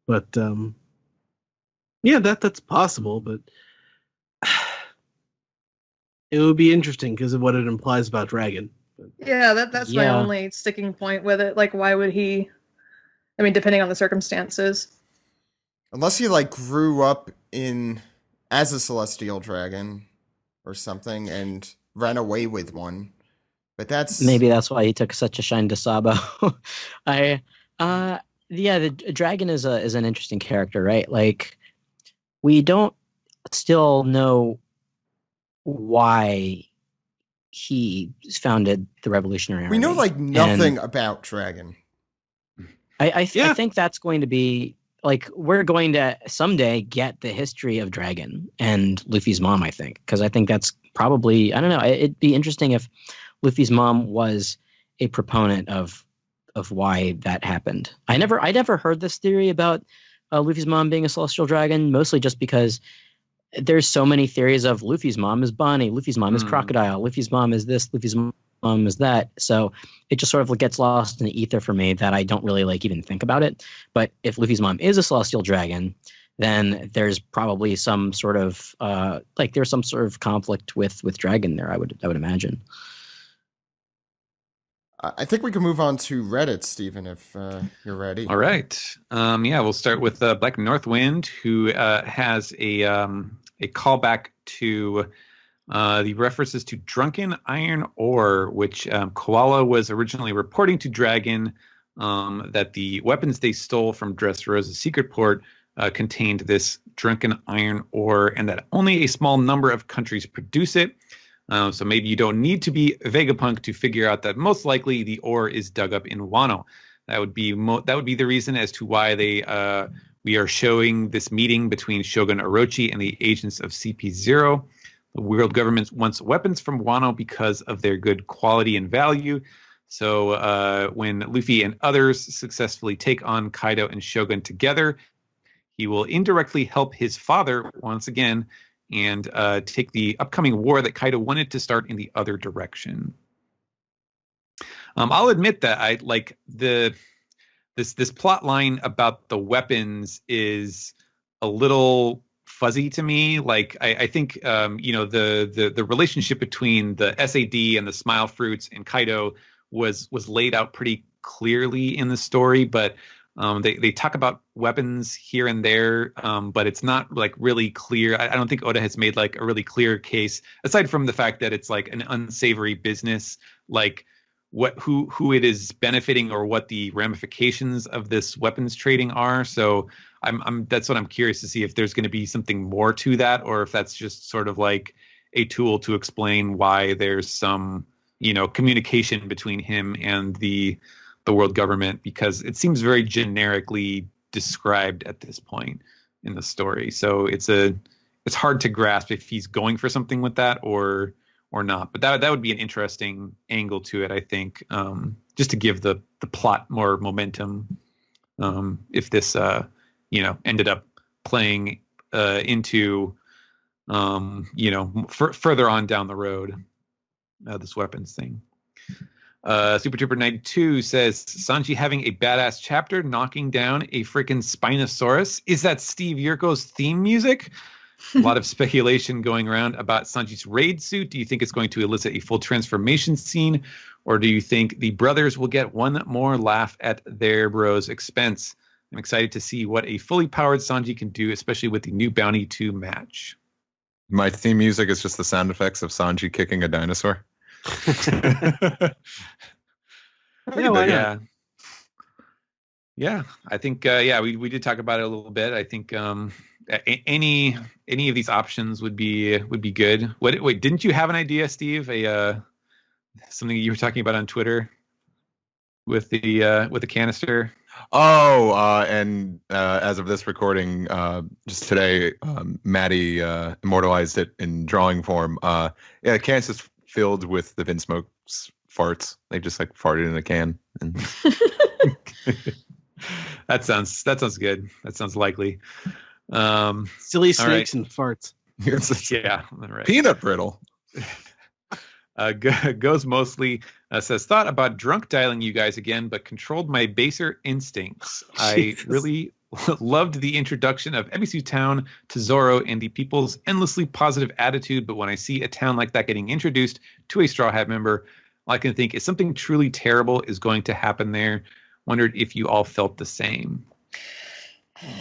But yeah, that's possible, but it would be interesting because of what it implies about Dragon. Yeah, that's my only sticking point with it. Like, why would he? I mean, depending on the circumstances. Unless he like grew up as a celestial dragon or something and ran away with one. But maybe that's why he took such a shine to Sabo. The dragon is an interesting character, right? Like, we don't still know why he founded the Revolutionary Army. We know like nothing about Dragon. I think that's going to be like, we're going to someday get the history of Dragon and Luffy's mom, I think, because I think that's probably, I don't know, it'd be interesting if Luffy's mom was a proponent of why that happened. I never heard this theory about Luffy's mom being a celestial dragon, mostly just because there's so many theories of Luffy's mom is Bonnie, Luffy's mom is Crocodile, Luffy's mom is this, Luffy's mom is that. So it just sort of gets lost in the ether for me that I don't really like even think about it. But if Luffy's mom is a celestial dragon, then there's probably some sort of there's some sort of conflict with Dragon there. I would imagine. I think we can move on to Reddit, Stephen, if you're ready. All right. We'll start with Black Northwind, who has a callback to the references to drunken iron ore, which Koala was originally reporting to Dragon that the weapons they stole from Dressrosa's secret port contained this drunken iron ore, and that only a small number of countries produce it. So maybe you don't need to be Vegapunk to figure out that most likely the ore is dug up in Wano. That would be the reason as to why we are showing this meeting between Shogun Orochi and the agents of CP0. The world government wants weapons from Wano because of their good quality and value. So when Luffy and others successfully take on Kaido and Shogun together, he will indirectly help his father once again and take the upcoming war that Kaido wanted to start in the other direction. I'll admit that I like this plot line about the weapons is a little fuzzy to me. Like I think the relationship between the SAD and the Smile Fruits and Kaido was laid out pretty clearly in the story, but they talk about weapons here and there, but it's not like really clear. I don't think Oda has made like a really clear case, aside from the fact that it's like an unsavory business, like who it is benefiting or what the ramifications of this weapons trading are. So that's what I'm curious to see, if there's going to be something more to that, or if that's just sort of like a tool to explain why there's some communication between him and the world government, because it seems very generically described at this point in the story. So it's hard to grasp if he's going for something with that or not. But that would be an interesting angle to it, I think, just to give the plot more momentum. If this ended up playing into further on down the road, this weapons thing. Super Trooper 92 says Sanji having a badass chapter knocking down a freaking Spinosaurus. Is that Steve Yerko's theme music? A lot of speculation going around about Sanji's raid suit. Do you think it's going to elicit a full transformation scene, or do you think the brothers will get one more laugh at their bros' expense? I'm excited to see what a fully powered Sanji can do, especially with the new Bounty 2 match. My theme music is just the sound effects of Sanji kicking a dinosaur. Yeah, I think we did talk about it a little bit. I think any of these options would be good. Wait, didn't you have an idea, Steve? Something you were talking about on Twitter with the canister. And as of this recording, just today, Maddie immortalized it in drawing form. The can's just filled with the Vinsmoke's farts. They just like farted in a can. And That sounds good. That sounds likely. Silly snakes and farts. Yeah, right. Peanut brittle. Goes mostly says, thought about drunk dialing you guys again, but controlled my baser instincts. I really loved the introduction of Ebisu Town to Zoro and the people's endlessly positive attitude, but when I see a town like that getting introduced to a Straw Hat member, all I can think is something truly terrible is going to happen there. Wondered if you all felt the same.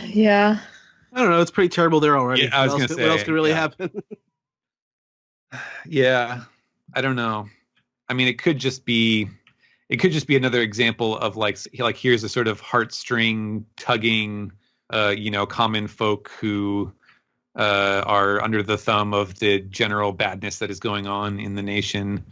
Yeah. I don't know. It's pretty terrible there already. Yeah, I was going to say. What else could really happen? Yeah, I don't know. I mean, it could just be another example of like here's a sort of heartstring tugging, common folk who are under the thumb of the general badness that is going on in the nation.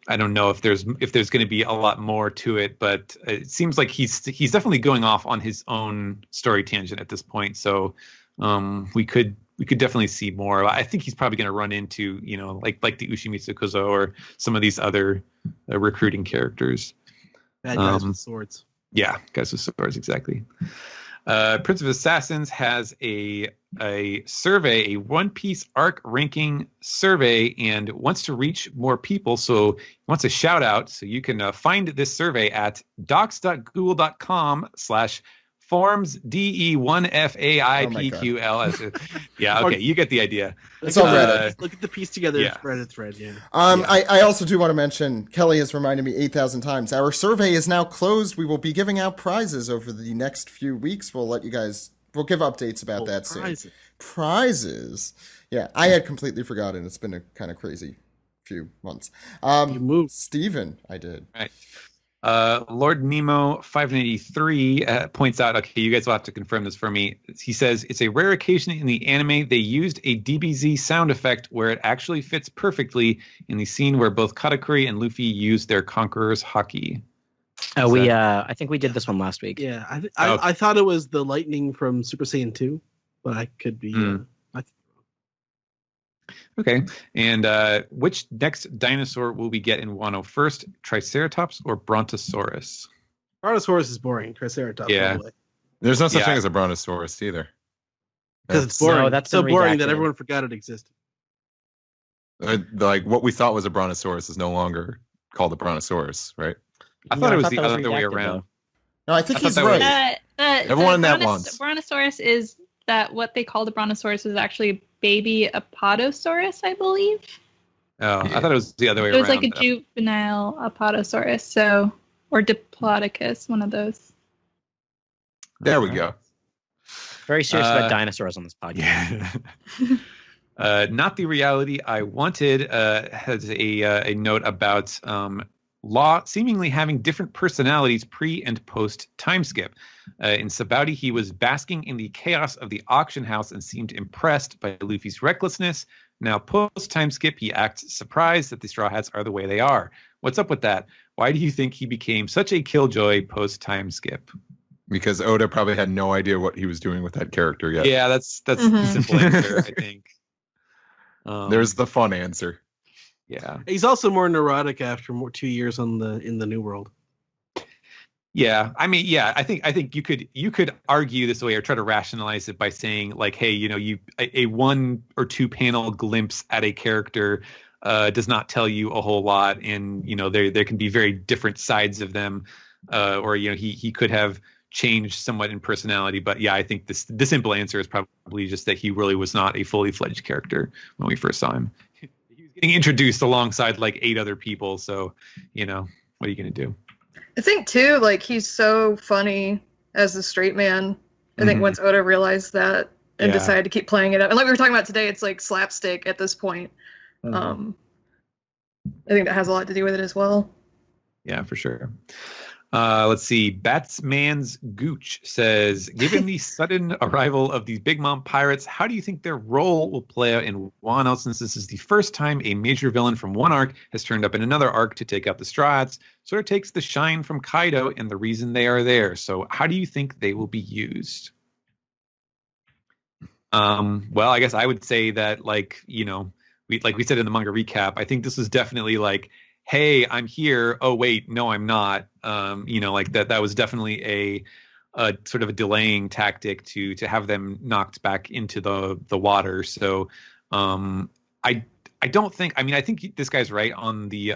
I don't know if there's going to be a lot more to it, but it seems like he's definitely going off on his own story tangent at this point. So we could definitely see more. I think he's probably going to run into like the Ushimitsu Kozo or some of these other recruiting characters. Bad guys with swords. Yeah, guys with swords, exactly. Prince of Assassins has a survey, a One Piece arc ranking survey, and wants to reach more people. So he wants a shout out. So you can find this survey at docs.google.com/forms DE1FAIPQL. Yeah, okay, you get the idea. It's on Reddit. Look at the piece together. Yeah. Reddit thread. Yeah. I also do want to mention, Kelly has reminded me 8,000 times, our survey is now closed. We will be giving out prizes over the next few weeks. We'll give updates about that soon. Prizes. Yeah, I had completely forgotten. It's been a kind of crazy few months. You moved. Steven, I did. Right. Lord Nemo 583 points out, okay, you guys will have to confirm this for me. He says, it's a rare occasion in the anime they used a DBZ sound effect where it actually fits perfectly in the scene where both Katakuri and Luffy use their Conqueror's Haki. I think we did this one last week. Yeah, I thought it was the lightning from Super Saiyan 2, but I could be... Okay, and which next dinosaur will we get in Wano first? Triceratops or Brontosaurus? Brontosaurus is boring. Triceratops. Yeah. There's no such thing as a Brontosaurus either. Because it's boring. No, that's so boring redacted. that everyone forgot it existed. Like what we thought was a Brontosaurus is no longer called a Brontosaurus, right? I thought it was the other way around. No, I think he's right. Everyone in that once. Brontosaurus is that what they call the Brontosaurus is actually baby Apatosaurus, I believe. Oh, I thought it was the other way around. It was like a juvenile Apatosaurus, or Diplodocus, one of those. There we go. Very serious about dinosaurs on this podcast. Yeah. Not the reality I wanted has a note about Law seemingly having different personalities pre and post time skip. In Sabaudi, he was basking in the chaos of the auction house and seemed impressed by Luffy's recklessness. Now, post time skip, he acts surprised that the Straw Hats are the way they are. What's up with that? Why do you think he became such a killjoy post time skip? Because Oda probably had no idea what he was doing with that character yet. Yeah, that's the simple answer, I think. There's the fun answer. Yeah. He's also more neurotic after 2 years in the New World. Yeah, I mean, yeah, I think you could argue this way or try to rationalize it by saying like, hey, a 1 or 2 panel glimpse at a character does not tell you a whole lot, and there can be very different sides of them, or he could have changed somewhat in personality. But yeah, I think the simple answer is probably just that he really was not a fully fledged character when we first saw him. He was getting introduced alongside like 8 other people, so what are you gonna do? I think too, like he's so funny as the straight man. I think once Oda realized that and decided to keep playing it up, and like we were talking about today, it's like slapstick at this point. I think that has a lot to do with it as well. Yeah, for sure. Let's see. Batsman's Gooch says, given the sudden arrival of these Big Mom pirates, how do you think their role will play out in Wano, since this is the first time a major villain from one arc has turned up in another arc to take out the Straw Hats? Sort of takes the shine from Kaido and the reason they are there. So how do you think they will be used? Well, I guess I would say that, like we said in the manga recap, I think this is definitely like, hey, I'm here. Oh, wait, no, I'm not. Like that was definitely a sort of a delaying tactic to have them knocked back into the water. So I don't think, I think this guy's right on the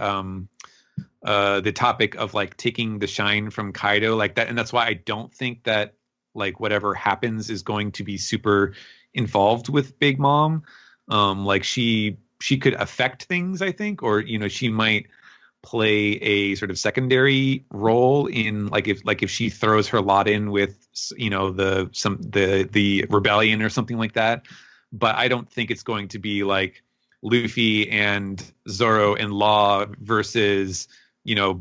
topic of like taking the shine from Kaido like that. And that's why I don't think that like whatever happens is going to be super involved with Big Mom. Like she could affect things, I think, or she might play a sort of secondary role in like if she throws her lot in with the rebellion or something like that. But I don't think it's going to be like Luffy and Zoro and Law versus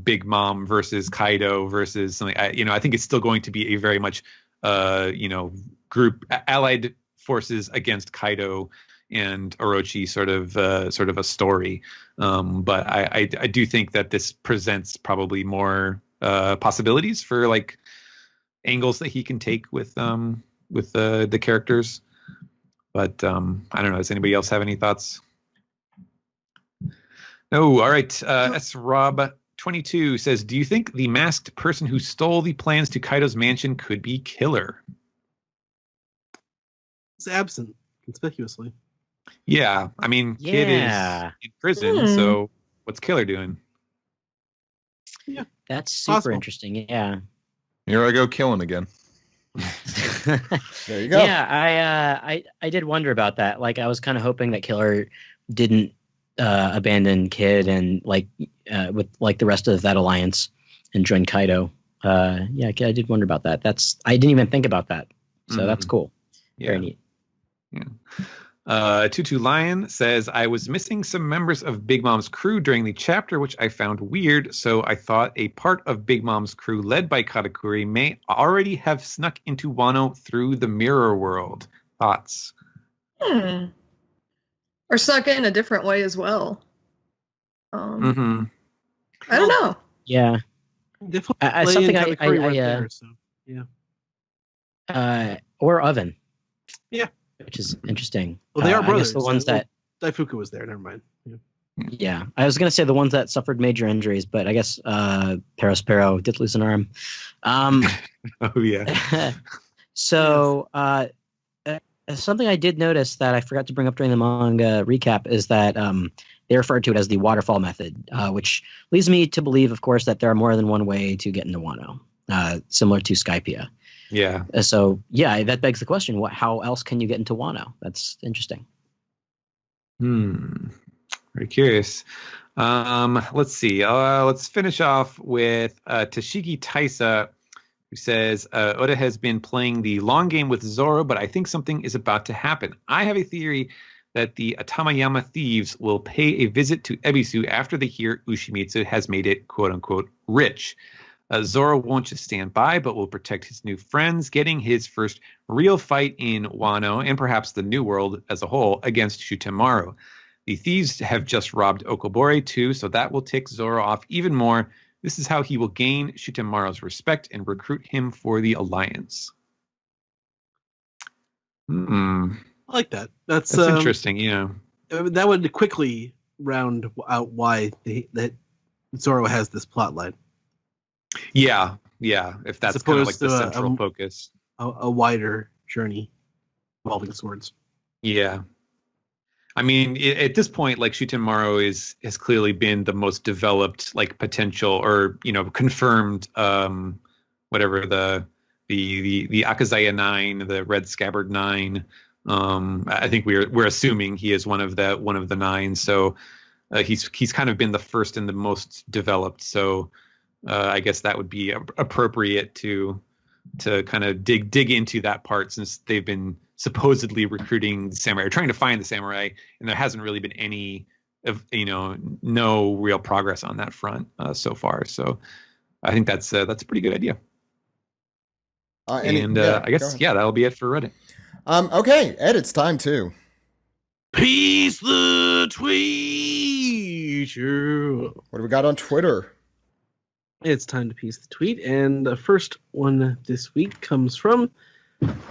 Big Mom versus Kaido versus something. I think it's still going to be a very much group allied forces against Kaido and Orochi sort of a story. But I do think that this presents probably more possibilities for like angles that he can take with the characters. But I don't know. Does anybody else have any thoughts? No. All right. S. Rob 22 says, do you think the masked person who stole the plans to Kaido's mansion could be Killer? He's absent conspicuously. Yeah, Kid is in prison, so what's Killer doing? Yeah, that's super interesting. Yeah, here I go killing again. There you go. Yeah, I did wonder about that. Like, I was kind of hoping that Killer didn't abandon Kid and with like the rest of that alliance and join Kaido. Yeah, I did wonder about that. I didn't even think about that. So that's cool. Yeah. Very neat. Yeah. Tutu Lion says, I was missing some members of Big Mom's crew during the chapter, which I found weird, so I thought a part of Big Mom's crew led by Katakuri may already have snuck into Wano through the mirror world. Thoughts? Or snuck in a different way as well. I don't know. Yeah. Something or Oven. Yeah. Which is interesting. Well, they are brothers. I guess the ones that Daifuku was there. Never mind. Yeah, I was gonna say the ones that suffered major injuries, but I guess Perospero did lose an arm. Oh yeah. So something I did notice that I forgot to bring up during the manga recap is that they referred to it as the waterfall method, which leads me to believe, of course, that there are more than one way to get into Wano, similar to Skypiea. Yeah. So yeah, that begs the question: how else can you get into Wano? That's interesting. Very curious. Let's see. Let's finish off with Tashigi Taisa, who says, Oda has been playing the long game with Zoro, but I think something is about to happen. I have a theory that the Atamayama thieves will pay a visit to Ebisu after they hear Ushimitsu has made it, quote-unquote, rich. Zoro won't just stand by, but will protect his new friends, getting his first real fight in Wano and perhaps the New World as a whole against Shutemaru. The thieves have just robbed Okobore too, so that will tick Zoro off even more. This is how he will gain Shutemaru's respect and recruit him for the alliance. I like that. That's interesting, That would quickly round out why that Zoro has this plot line. Yeah. If that's kind of like the central focus. A wider journey involving swords. Yeah. I mean, at this point, like Shutenmaru has clearly been the most developed, like potential or confirmed, whatever the Akazaya 9, the Red Scabbard 9. I think we're assuming he is one of the 9. So he's kind of been the first and the most developed. So I guess that would be appropriate to kind of dig into that part, since they've been supposedly recruiting the samurai, or trying to find the samurai, and there hasn't really been any of no real progress on that front so far. So I think that's a pretty good idea. I guess that'll be it for Reddit. Okay, Ed, it's time too. Peace the tweet. What do we got on Twitter? It's time to piece the tweet, and the first one this week comes from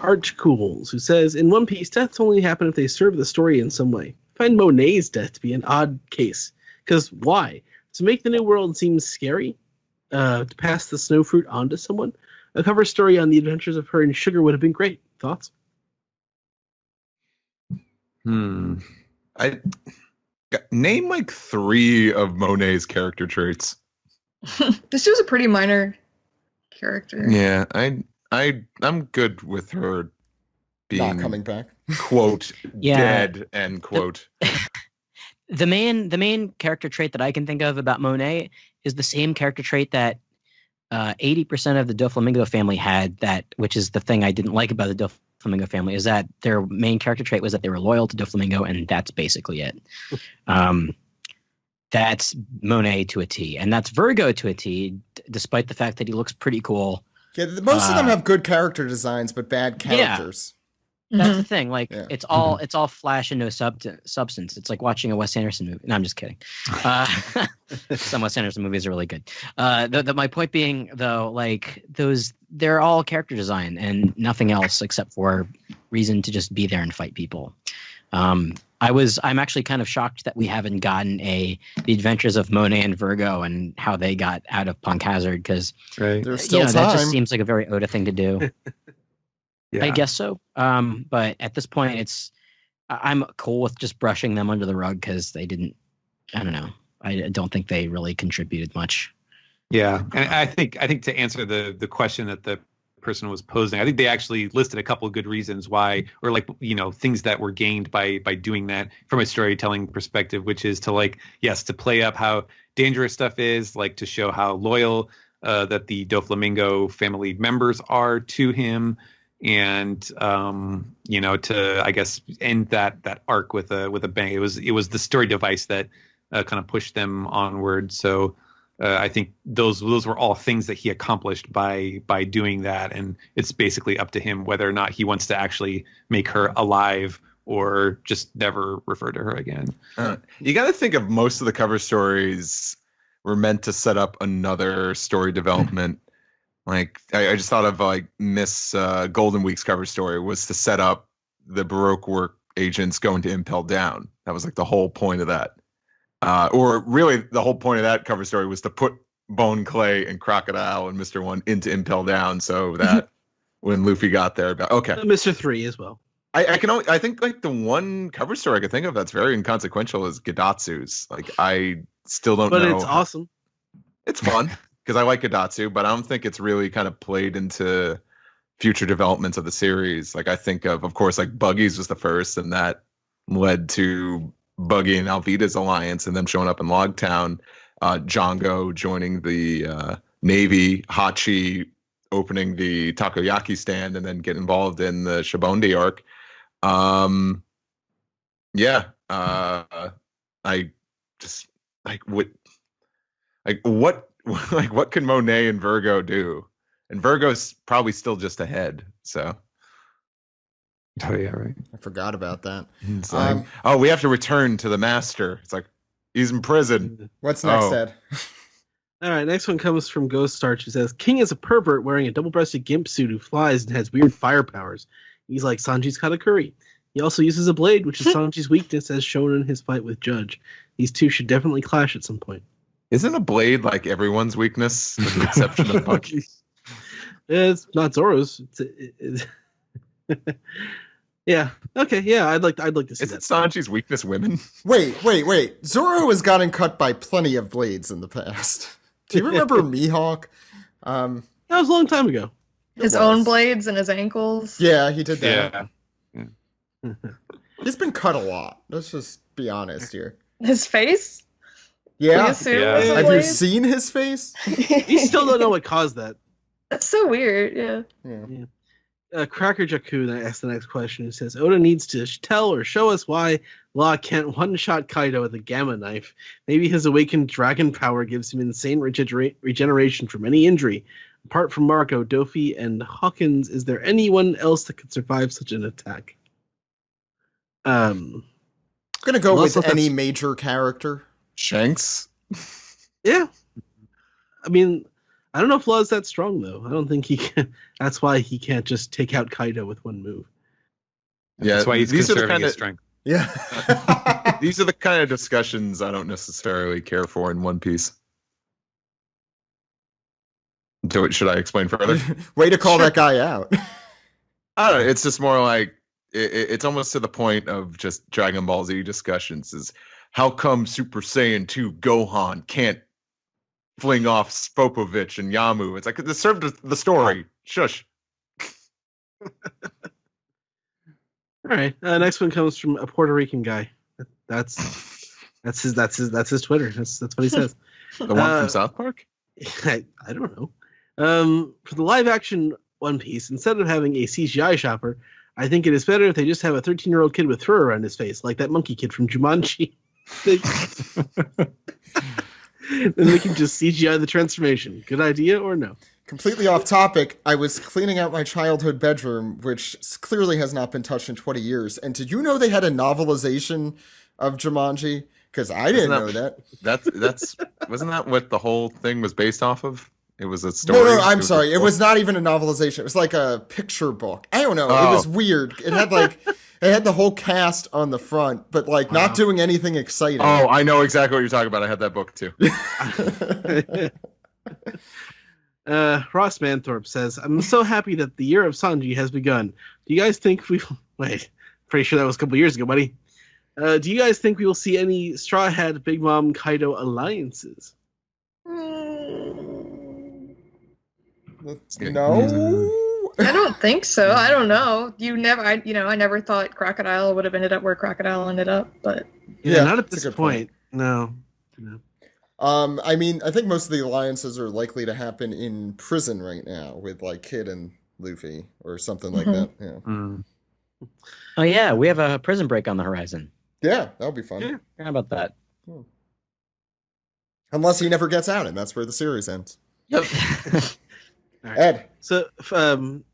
Archcools, who says, in One Piece, deaths only happen if they serve the story in some way. I find Monet's death to be an odd case. Because why? To make the new world seem scary? To pass the snow fruit on to someone? A cover story on the adventures of her and Sugar would have been great. Thoughts? I name like 3 of Monet's character traits. This was a pretty minor character. Yeah, I'm good with her being not coming back. Quote dead end quote. The main character trait that I can think of about Monet is the same character trait that 80% of the Doflamingo family had, which is the thing I didn't like about the Doflamingo family, is that their main character trait was that they were loyal to Doflamingo, and that's basically it. That's Monet to a T, and that's Virgo to a T, despite the fact that he looks pretty cool. Yeah, most of them have good character designs, but bad characters. Yeah. That's the thing. Like it's all flash and no substance. It's like watching a Wes Anderson movie. No, I'm just kidding. Some Wes Anderson movies are really good. My point being, though, like they're all character design and nothing else except for reason to just be there and fight people. I'm actually kind of shocked that we haven't gotten the Adventures of Monet and Virgo and how they got out of Punk Hazard, because there's still time. That just seems like a very Oda thing to do. Yeah. I guess so. But at this point, I'm cool with just brushing them under the rug because they didn't. I don't know. I don't think they really contributed much. Yeah, and I think to answer the question that the person was posing, I think they actually listed a couple of good reasons why, or things that were gained by doing that from a storytelling perspective, which is to play up how dangerous stuff is, like to show how loyal that the Doflamingo family members are to him, and to, I guess, end that arc with a bang. It was the story device that kind of pushed them onward. So I think those were all things that he accomplished by doing that, and it's basically up to him whether or not he wants to actually make her alive or just never refer to her again. You got to think of most of the cover stories were meant to set up another story development. Like I just thought of like Miss Golden Week's cover story was to set up the Baroque work agents going to Impel Down. That was like the whole point of that. Or really the whole point of that cover story was to put Bone Clay and Crocodile and Mr. 1 into Impel Down, so that when Luffy got there, okay. Mr. 3 as well. I think like the one cover story I could think of that's very inconsequential is Gadatsu's. Like I still don't know. But it's awesome. It's fun because I like Gadatsu, but I don't think it's really kind of played into future developments of the series. Like I think of course, like Buggy's was the first, and that led to Buggy and Alvida's alliance and them showing up in Logtown, Django joining the Navy, Hachi opening the takoyaki stand, and then get involved in the Shibondi arc. I just what can Monet and Virgo do? And Virgo's probably still just ahead, so. Oh yeah, right. I forgot about that. We have to return to the master. It's like he's in prison. What's next, Ed? All right, next one comes from Ghost Starch, who says King is a pervert wearing a double-breasted gimp suit who flies and has weird fire powers. He's like Sanji's Katakuri. He also uses a blade, which is Sanji's weakness as shown in his fight with Judge. These two should definitely clash at some point. Isn't a blade like everyone's weakness, with the exception of Bucky? It's not Zoro's. Yeah. Okay. Yeah. I'd like to see Isn't that. Sanji's weakness women? Wait. Zoro has gotten cut by plenty of blades in the past. Do you remember Mihawk? That was a long time ago. His own blades and his ankles. Yeah, he did that. Yeah. He's been cut a lot. Let's just be honest here. His face? Yeah. We assume Yeah. it was a Have you blade? seen his face? We still don't know what caused that. That's so weird, yeah. Cracker Jakku asks the next question. He says, Oda needs to tell or show us why Law can't one-shot Kaido with a gamma knife. Maybe his awakened dragon power gives him insane regeneration from any injury. Apart from Marco, Dofi, and Hawkins, is there anyone else that could survive such an attack? I'm gonna go with any major character. Shanks? Yeah. I mean, I don't know if Law's that strong, though. I don't think he can. That's why he can't just take out Kaido with one move. Yeah, That's why he's these are the conserving kind his of strength. Yeah. these are the kind of discussions I don't necessarily care for in One Piece. Should I explain further? Way to call that guy out. I don't know. It's just more like it's almost to the point of just Dragon Ball Z discussions. Is how come Super Saiyan 2 Gohan can't fling off Spopovich and Yamu? It's like this served the story. Shush. All right. Next one comes from a Puerto Rican guy. That's his Twitter. That's what he says. The one from South Park? I don't know. For the live action One Piece, instead of having a CGI Chopper, I think it is better if they just have a 13-year-old kid with fur around his face, like that monkey kid from Jumanji. Then they can just CGI the transformation. Good idea or no? Completely off topic, I was cleaning out my childhood bedroom, which clearly has not been touched in 20 years. And did you know they had a novelization of Jumanji? Because I didn't know that. That's wasn't that what the whole thing was based off of? It was a story. No, I'm sorry. It was not even a novelization. It was like a picture book. I don't know. Oh. It was weird. It had the whole cast on the front, but like not doing anything exciting. Oh, I know exactly what you're talking about. I had that book too. Ross Manthorpe says, I'm so happy that the year of Sanji has begun. Do you guys think wait, pretty sure that was a couple years ago, buddy. Do you guys think we will see any Straw Hat, Big Mom, Kaido alliances? No. I don't think so. I don't know. I never thought Crocodile would have ended up where Crocodile ended up, but Yeah, not at this point. No. I mean, I think most of the alliances are likely to happen in prison right now with like Kid and Luffy or something like that. Yeah. Mm. Oh yeah, we have a prison break on the horizon. Yeah, that'll be fun. Yeah, how about that? Unless he never gets out, and that's where the series ends. Yep. All right. Ed. So,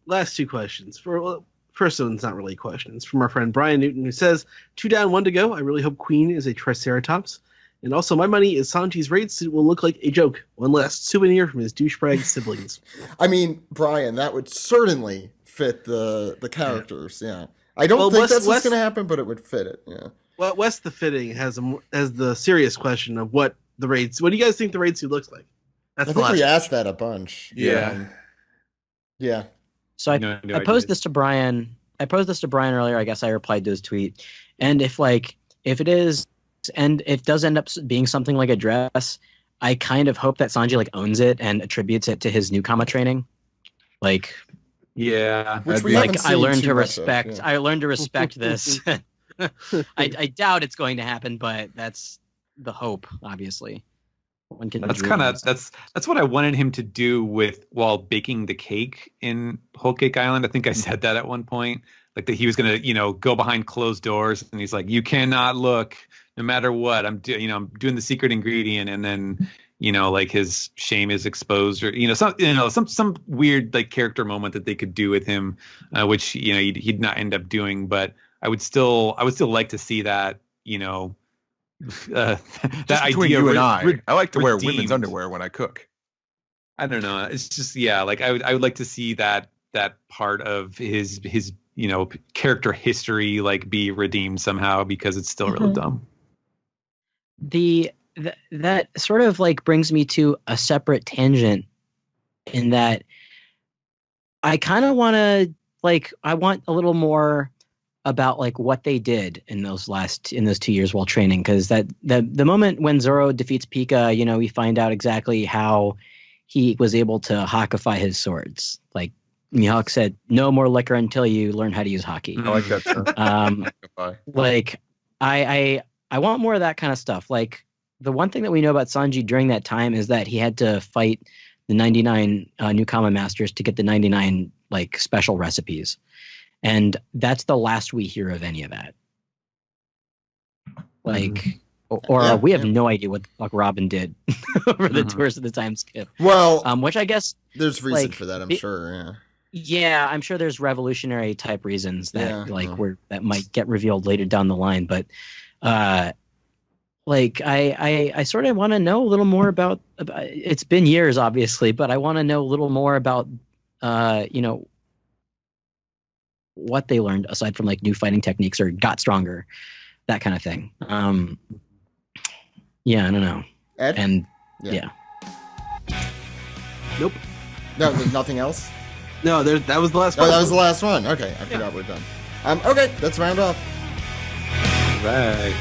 last two questions. First one's not really questions. From our friend Brian Newton, who says, 2 down, 1 to go. I really hope Queen is a Triceratops. And also, my money is Sanji's raid suit will look like a joke. One last souvenir from his douchebag siblings. I mean, Brian, that would certainly fit the characters. Yeah. I don't think that's what's going to happen, but it would fit it. Yeah. Well, West the Fitting has the serious question of what the raid. What do you guys think the raid suit looks like? I think we asked that a bunch. Yeah. Yeah. So I posed this to Brian. I posed this to Brian earlier. I guess I replied to his tweet. And if it is, and it does end up being something like a dress, I kind of hope that Sanji like owns it and attributes it to his new Kama training. Like, yeah, which we haven't seen I learned too to much respect. of, yeah. I learned to respect this. I doubt it's going to happen, but that's the hope. Obviously, one can. That's kind of that's what I wanted him to do while baking the cake in Whole Cake Island. I think I said that at one point, like that he was gonna go behind closed doors, and he's like, you cannot look no matter what. I'm doing the secret ingredient, and then like his shame is exposed, or some weird like character moment that they could do with him, which he'd not end up doing, but I would still like to see that. That between idea you and I like to wear redeemed. women's underwear when I cook. I don't know. It's just like I would like to see that part of his character history like be redeemed somehow, because it's still really dumb. That sort of like brings me to a separate tangent, in that I kind of want to I want a little more about like what they did in those 2 years while training, because the moment when Zoro defeats Pika, we find out exactly how he was able to hakify his swords. Like Mihawk said, no more liquor until you learn how to use hockey. I like that term. Like I want more of that kind of stuff. Like the one thing that we know about Sanji during that time is that he had to fight the 99 Newcomer Masters to get the 99 like special recipes. And that's the last we hear of any of that. Like, or we have no idea what the fuck Robin did over the tours of the time skip. Well, which I guess there's reason for that, I'm sure. Yeah. Yeah, I'm sure there's revolutionary type reasons that that might get revealed later down the line. But like I sort of want to know a little more about. It's been years, obviously, but I want to know a little more about what they learned aside from like new fighting techniques or got stronger, that kind of thing. Yeah, I don't know. Ed? And Nope. No, there's nothing else? No, that was the last one. Oh, that was the last one. Okay, I forgot we're done. Okay, let's round off. Right.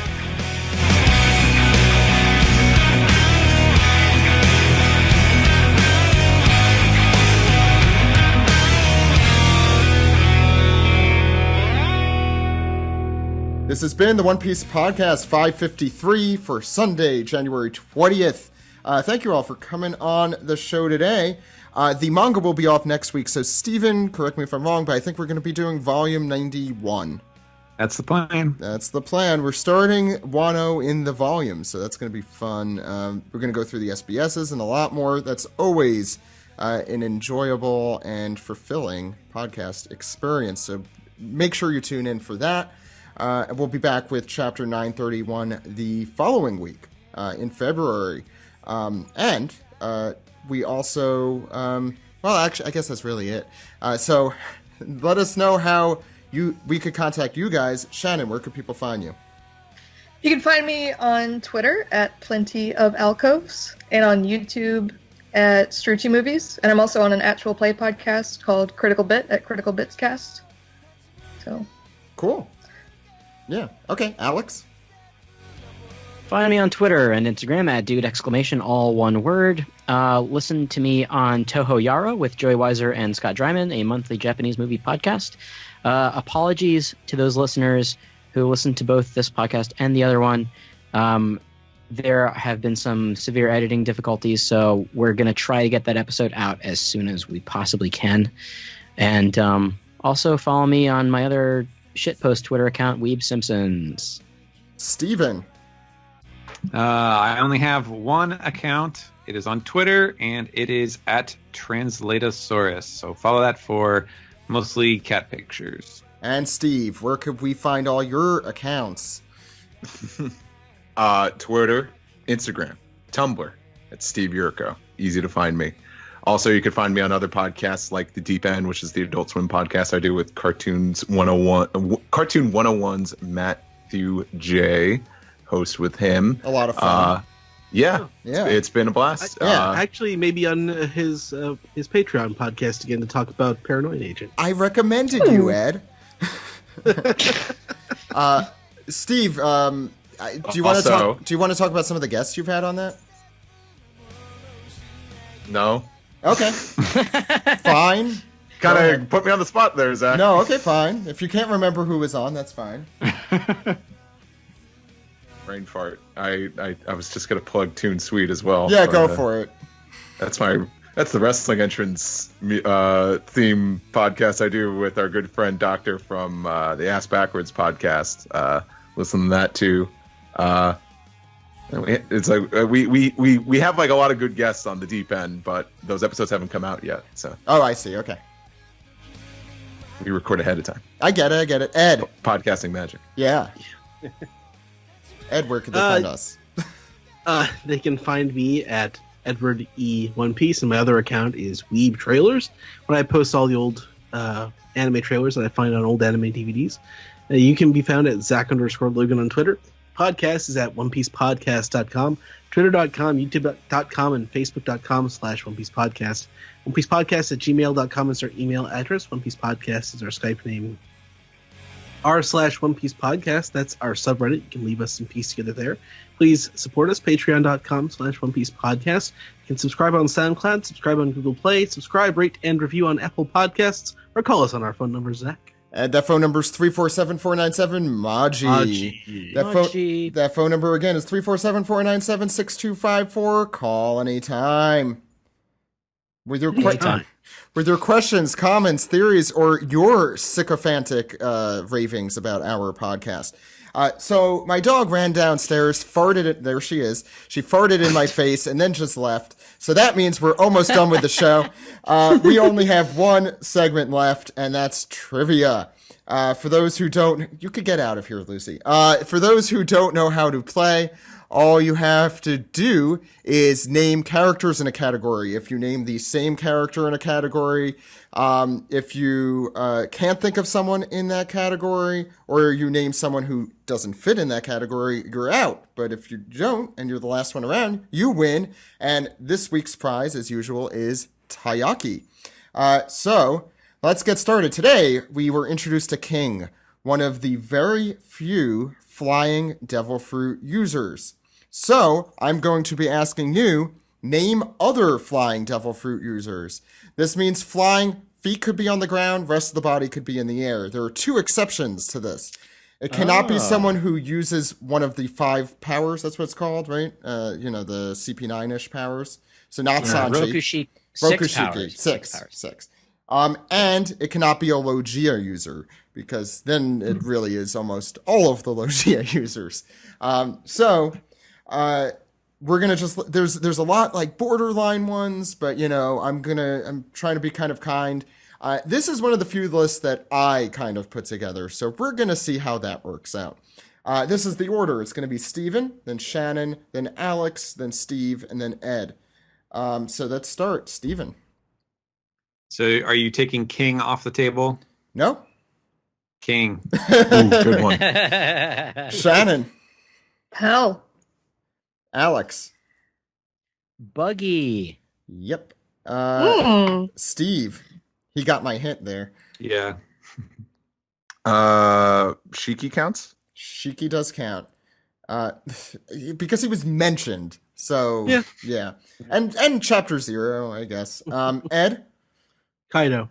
This has been the One Piece Podcast 553 for Sunday, January 20th. Thank you all for coming on the show today. The manga will be off next week, so Steven, correct me if I'm wrong, but I think we're going to be doing volume 91. That's the plan. That's the plan. We're starting Wano in the volume, so that's going to be fun. We're going to go through the SBSs and a lot more. That's always an enjoyable and fulfilling podcast experience, so make sure you tune in for that. We'll be back with Chapter 931 the following week in February. And we also, well, actually, I guess that's really it. So let us know how we could contact you guys. Shannon, where could people find you? You can find me on Twitter at Plenty of Alcoves and on YouTube at Strucci Movies. And I'm also on an actual play podcast called Critical Bit at Critical Bits Cast. So cool. Yeah. Okay, Alex. Find me on Twitter and Instagram at dude! All one word. Listen to me on Toho Yaro with Joey Weiser and Scott Dryman, a monthly Japanese movie podcast. Apologies to those listeners who listen to both this podcast and the other one. There have been some severe editing difficulties, so we're going to try to get that episode out as soon as we possibly can. And also follow me on my other shitpost Twitter account, Weeb Simpsons. Steven. I only have one account. It is on Twitter, and it is at Translatosaurus. So follow that for mostly cat pictures. And Steve, where could we find all your accounts? Twitter, Instagram, Tumblr. It's Steve Yurko. Easy to find me. Also, you can find me on other podcasts like The Deep End, which is the Adult Swim podcast I do with Cartoon 101's Matthew J. Host with him. A lot of fun. Yeah. It's been a blast. Actually, maybe on his Patreon podcast again to talk about Paranoid Agent. I recommended you, Ed. Steve, do you want to talk about some of the guests you've had on that? No. Okay. Fine. Kind of put me on the spot there, Zach. No, okay, fine. If you can't remember who was on, that's fine. Brain fart. I was just gonna plug Toon Sweet as well. Yeah, go for it. That's the wrestling entrance theme podcast I do with our good friend Doctor from the Ass Backwards podcast. Listen to that too. It's like we have like a lot of good guests on The Deep End, but those episodes haven't come out yet. So. Oh, I see. Okay. We record ahead of time. I get it. Ed. Podcasting magic. Yeah. Ed, where can they find us? They can find me at Edward E. One Piece, and my other account is Weeb Trailers, when I post all the old anime trailers that I find on old anime DVDs. You can be found at Zach_Logan on Twitter. Podcast is at OnePiecePodcast.com, Twitter.com, YouTube.com, and Facebook.com/OnePiecePodcast. OnePiecePodcast@gmail.com is our email address. OnePiecePodcast is our Skype name. r/OnePiecePodcast, that's our subreddit. You can leave us some piece together there. Please support us, patreon.com/OnePiecePodcast. You can subscribe on SoundCloud, subscribe on Google Play, subscribe, rate, and review on Apple Podcasts, or call us on our phone number, Zach. That phone number is 347-497-MAJI. That phone number again is 347-497-6254. Call anytime. With your questions, comments, theories, or your sycophantic ravings about our podcast. So my dog ran downstairs, farted. There she is. She farted in my face and then just left. So that means we're almost done with the show. We only have one segment left, and that's trivia. For those who don't, you could get out of here, Lucy. For those who don't know how to play, all you have to do is name characters in a category. If you name the same character in a category, if you can't think of someone in that category, or you name someone who doesn't fit in that category, you're out. But if you don't, and you're the last one around, you win. And this week's prize, as usual, is taiyaki. So let's get started. Today, we were introduced to King, one of the very few flying devil fruit users. So I'm going to be asking you, name other flying devil fruit users. This means flying, feet could be on the ground, rest of the body could be in the air. There are two exceptions to this. It cannot be someone who uses one of the 5 powers. That's what it's called, right? The CP9-ish powers. So not Sanji. Rokushiki. 6. And it cannot be a Logia user, because then it really is almost all of the Logia users. We're gonna just there's a lot like borderline ones, but I'm trying to be kind of kind. This is one of the few lists that I kind of put together, so we're gonna see how that works out. This is the order. It's gonna be Steven, then Shannon, then Alex, then Steve, and then Ed. So let's start. Steven. So are you taking King off the table? No. King. Ooh, good one. Shannon. Hell. Alex. Buggy. Yep. Steve. He got my hint there. Yeah. Shiki counts? Shiki does count. Because he was mentioned. So yeah. And chapter 0, I guess. Ed? Kaido.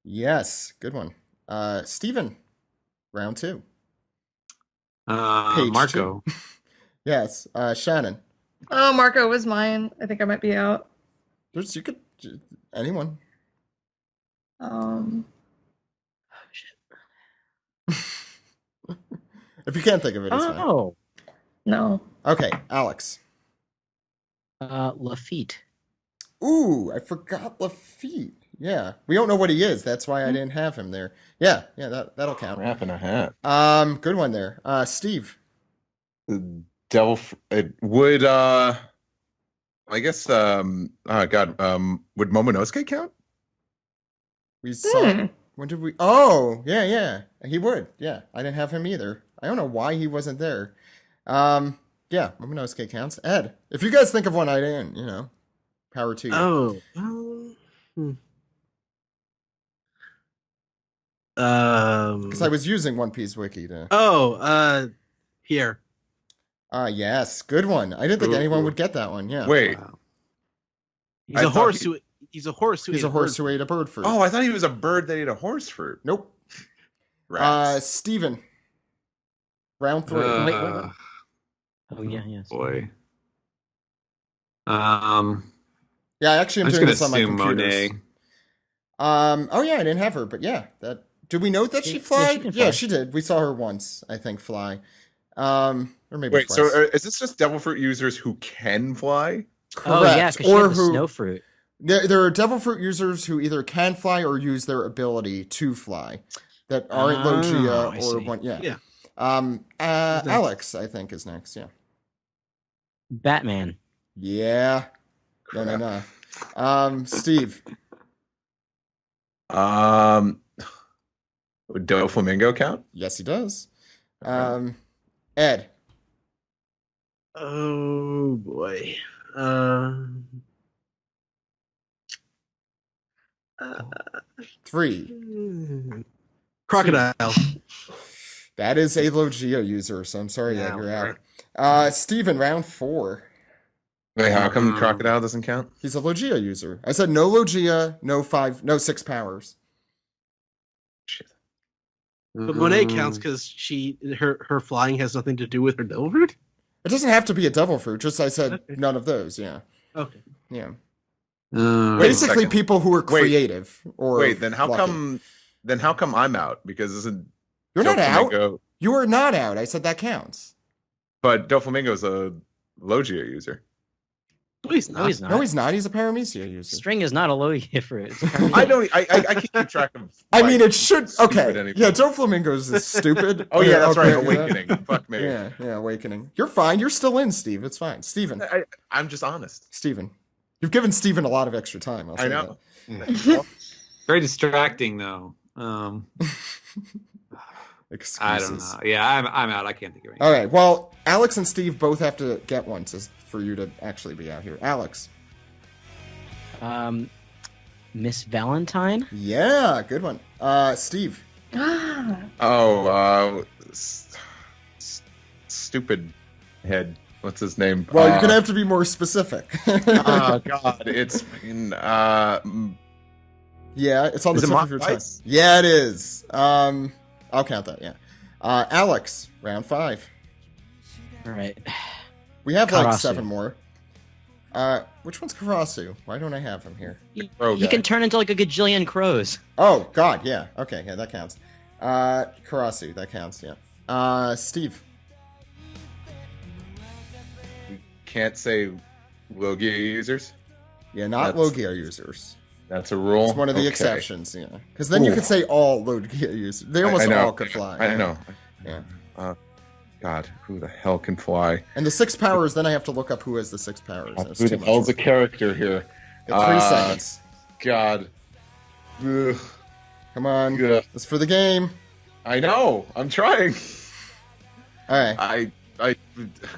Yes, good one. Steven. Round 2. Marco. 2. Yes. Shannon. Oh, Marco was mine. I think I might be out. Anyone. If you can't think of it, it's fine. Oh. No. Okay, Alex. Lafitte. Ooh, I forgot Lafitte. Yeah, we don't know what he is. That's why I didn't have him there. Yeah, that'll count. Crap in a hat. Good one there. Steve. Devil. It would. I guess. Oh God. Would Momonosuke count? We saw. When did we? Oh, yeah. He would. Yeah, I didn't have him either. I don't know why he wasn't there. Yeah, Momonosuke counts. Ed, if you guys think of one, I didn't. Power to you. Oh. Because I was using One Piece Wiki to. Pierre. Yes, good one. I didn't think anyone would get that one. Yeah. Wait. Wow. He's a horse who ate a bird fruit. Oh, I thought he was a bird that ate a horse fruit. Nope. Rats. Steven. Round 3. Wait. Oh yeah, yes. Boy. Yeah, actually, I'm doing this on my computers. Monet. Oh yeah, I didn't have her, but yeah, that. Did we note that she fly? Yeah, she did. We saw her once, I think, fly. Or maybe Wait, twice. so is this just devil fruit users who can fly? Correct. Oh yeah, because she had the snow fruit. There are devil fruit users who either can fly or use their ability to fly that aren't Logia or one. Yeah. Alex, I think, is next. Yeah. Batman. Yeah. No. Steve. Would Doflamingo count? Yes, he does. Okay. Ed. Oh boy. Uh, 3. Crocodile. That is a Logia user, so I'm sorry that you're out. Steven, round 4. Wait, how come Crocodile doesn't count? He's a Logia user. I said no Logia, no 6 powers. Shit. But Monet counts because her flying has nothing to do with her devil fruit? It doesn't have to be a devil fruit, just I said none of those, yeah. Okay. Yeah. Wait a Basically second. people who are creative or Wait, then how lucky. come I'm out? Because isn't You're not out. Doflamingo- You are not out. I said that counts. But Doflamingo's a Logia user. No, he's not. No, he's not. No, he's not. He's a Paramecia user. String is not a Logia fruit. I don't. I can't keep track of. I mean, it should. stupid Okay. anything. Yeah, Doflamingo's is stupid. Oh yeah, that's okay, right. yeah. Awakening. Fuck me. Yeah, Awakening. You're fine. You're still in, Steve. It's fine. Steven. I'm just honest. Steven. You've given Steven a lot of extra time. I'll say I know. that. Very distracting though. Excuses. I don't know. Yeah, I'm out. I can't think of anything. All right. Well, Alex and Steve both have to get one for you to actually be out here. Alex. Miss Valentine. Yeah, good one. Steve. Oh, stupid head. What's his name? Well, you're gonna have to be more specific. Oh God, it's yeah, it's on the Is it tip of your tongue. Monk-Ice? Yeah, it is. I'll count that. Yeah. Alex, round 5. All right. We have like Karasu. 7 more. Which one's Karasu? Why don't I have him here? Crow He guy. can turn into like a gajillion crows. Oh God, yeah. Okay, yeah, that counts. Karasu, that counts. Yeah. Steve. Can't say Logia users. Yeah, not That's- Logia users. That's a rule. It's one of the Okay. exceptions. Yeah, because then you Ooh. could say all Logia users. They almost I know. all could fly. I know. Yeah. God, who the hell can fly? And the 6 powers. Then I have to look up who has the 6 powers. That's Who too the much hell's the work. character here? Got 3 seconds. God. Ugh. Come on. Ugh. It's for the game. I know. I'm trying. All right. I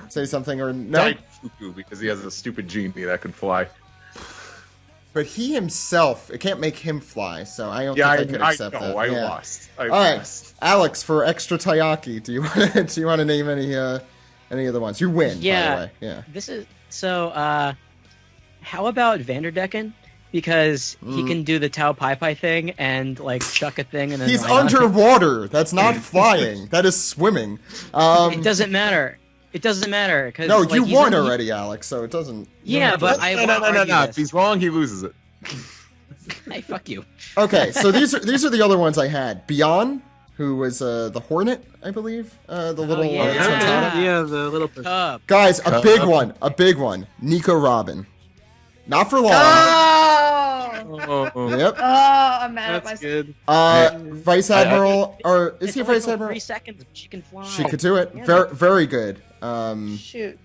Say something or no. died Fuku because he has a stupid genie that can fly. But he himself, it can't make him fly, so I don't Yeah, think I could I accept know. that. I Yeah. lost. All right, Alex, for extra Taiyaki, do you want to name any of the ones? You win, Yeah. by the way. Yeah. This is so. How about Vanderdecken? Because he can do the Tao Pai Pai thing and like chuck a thing and then He's ride on it. underwater. That's not flying. That is swimming. It doesn't matter. It doesn't matter. Cause, No, like, you he's won in- already, Alex. So it doesn't. Yeah, but I won't argue no. If this. he's wrong, he loses it. Hey, fuck you. Okay, so these are the other ones I had. Beyond, who was the Hornet, I believe, the little yeah. Tantana. Yeah, the little person. Cub. Guys, a big one. Nico Robin. Not for long. Oh, Yep. I'm mad at That's myself. good. Vice Admiral, or is It's he a only Vice for Admiral? 3 seconds. She can fly. She could do it. Yeah. Very, very good. Shoot.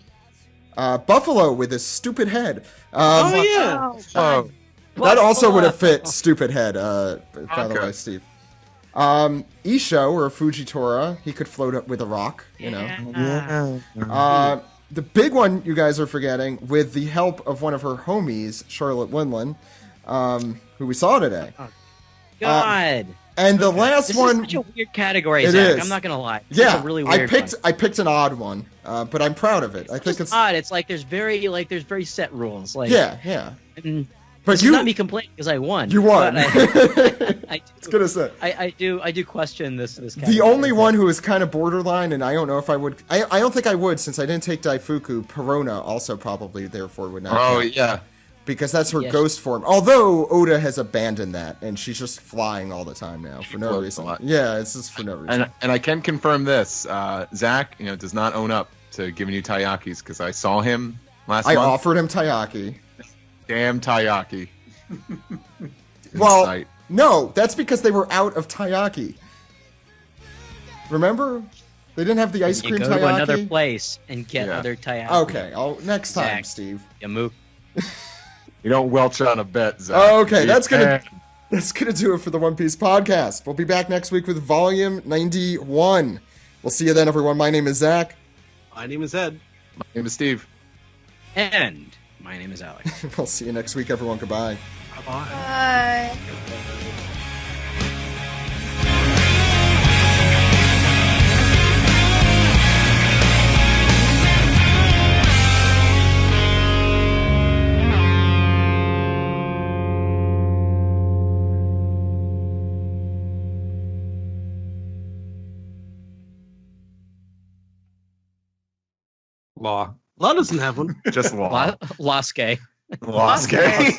Buffalo with his stupid head. Oh yeah. Oh, That also would have fit stupid head. By the Okay. way, Steve. Isho or Fujitora, he could float up with a rock. You know. Yeah. The big one you guys are forgetting, with the help of one of her homies, Charlotte Winland, who we saw today. God. And the last This one, is such a weird category, It Zach. is. I'm not gonna lie. It's yeah, a really I weird one. picked an odd one, but I'm proud of it. I think It's it's odd. It's like there's very set rules. Like yeah. and But this is not me complaining because I won. you won. But I It's gonna say. I do question this. The category. only one who is kind of borderline, and I don't know if I would. I don't think I would, since I didn't take Daifuku. Perona also probably therefore would not. oh count, yeah. because that's her Yes. ghost form. Although Oda has abandoned that, and she's just flying all the time now for no floats a reason. lot. Yeah, it's just for no reason. And I can confirm this. Zach, does not own up to giving you Taiyakis because I saw him last I month. offered him Taiyaki. Damn Taiyaki. Well, Sight. no, that's because they were out of Taiyaki. Remember, they didn't have the ice You cream go Taiyaki. to another place and get Yeah. other Taiyaki. Okay, next time, Zach. Steve. You move. You don't welch on a bet, Zach. Oh, okay, Be that's gonna- bad. That's going to do it for the One Piece podcast. We'll be back next week with volume 91. We'll see you then, everyone. My name is Zach. My name is Ed. My name is Steve. And my name is Alex. We'll see you next week, everyone. Goodbye. Bye-bye. Bye. Law. Law doesn't have one. Just law. Lasque. Lost gay.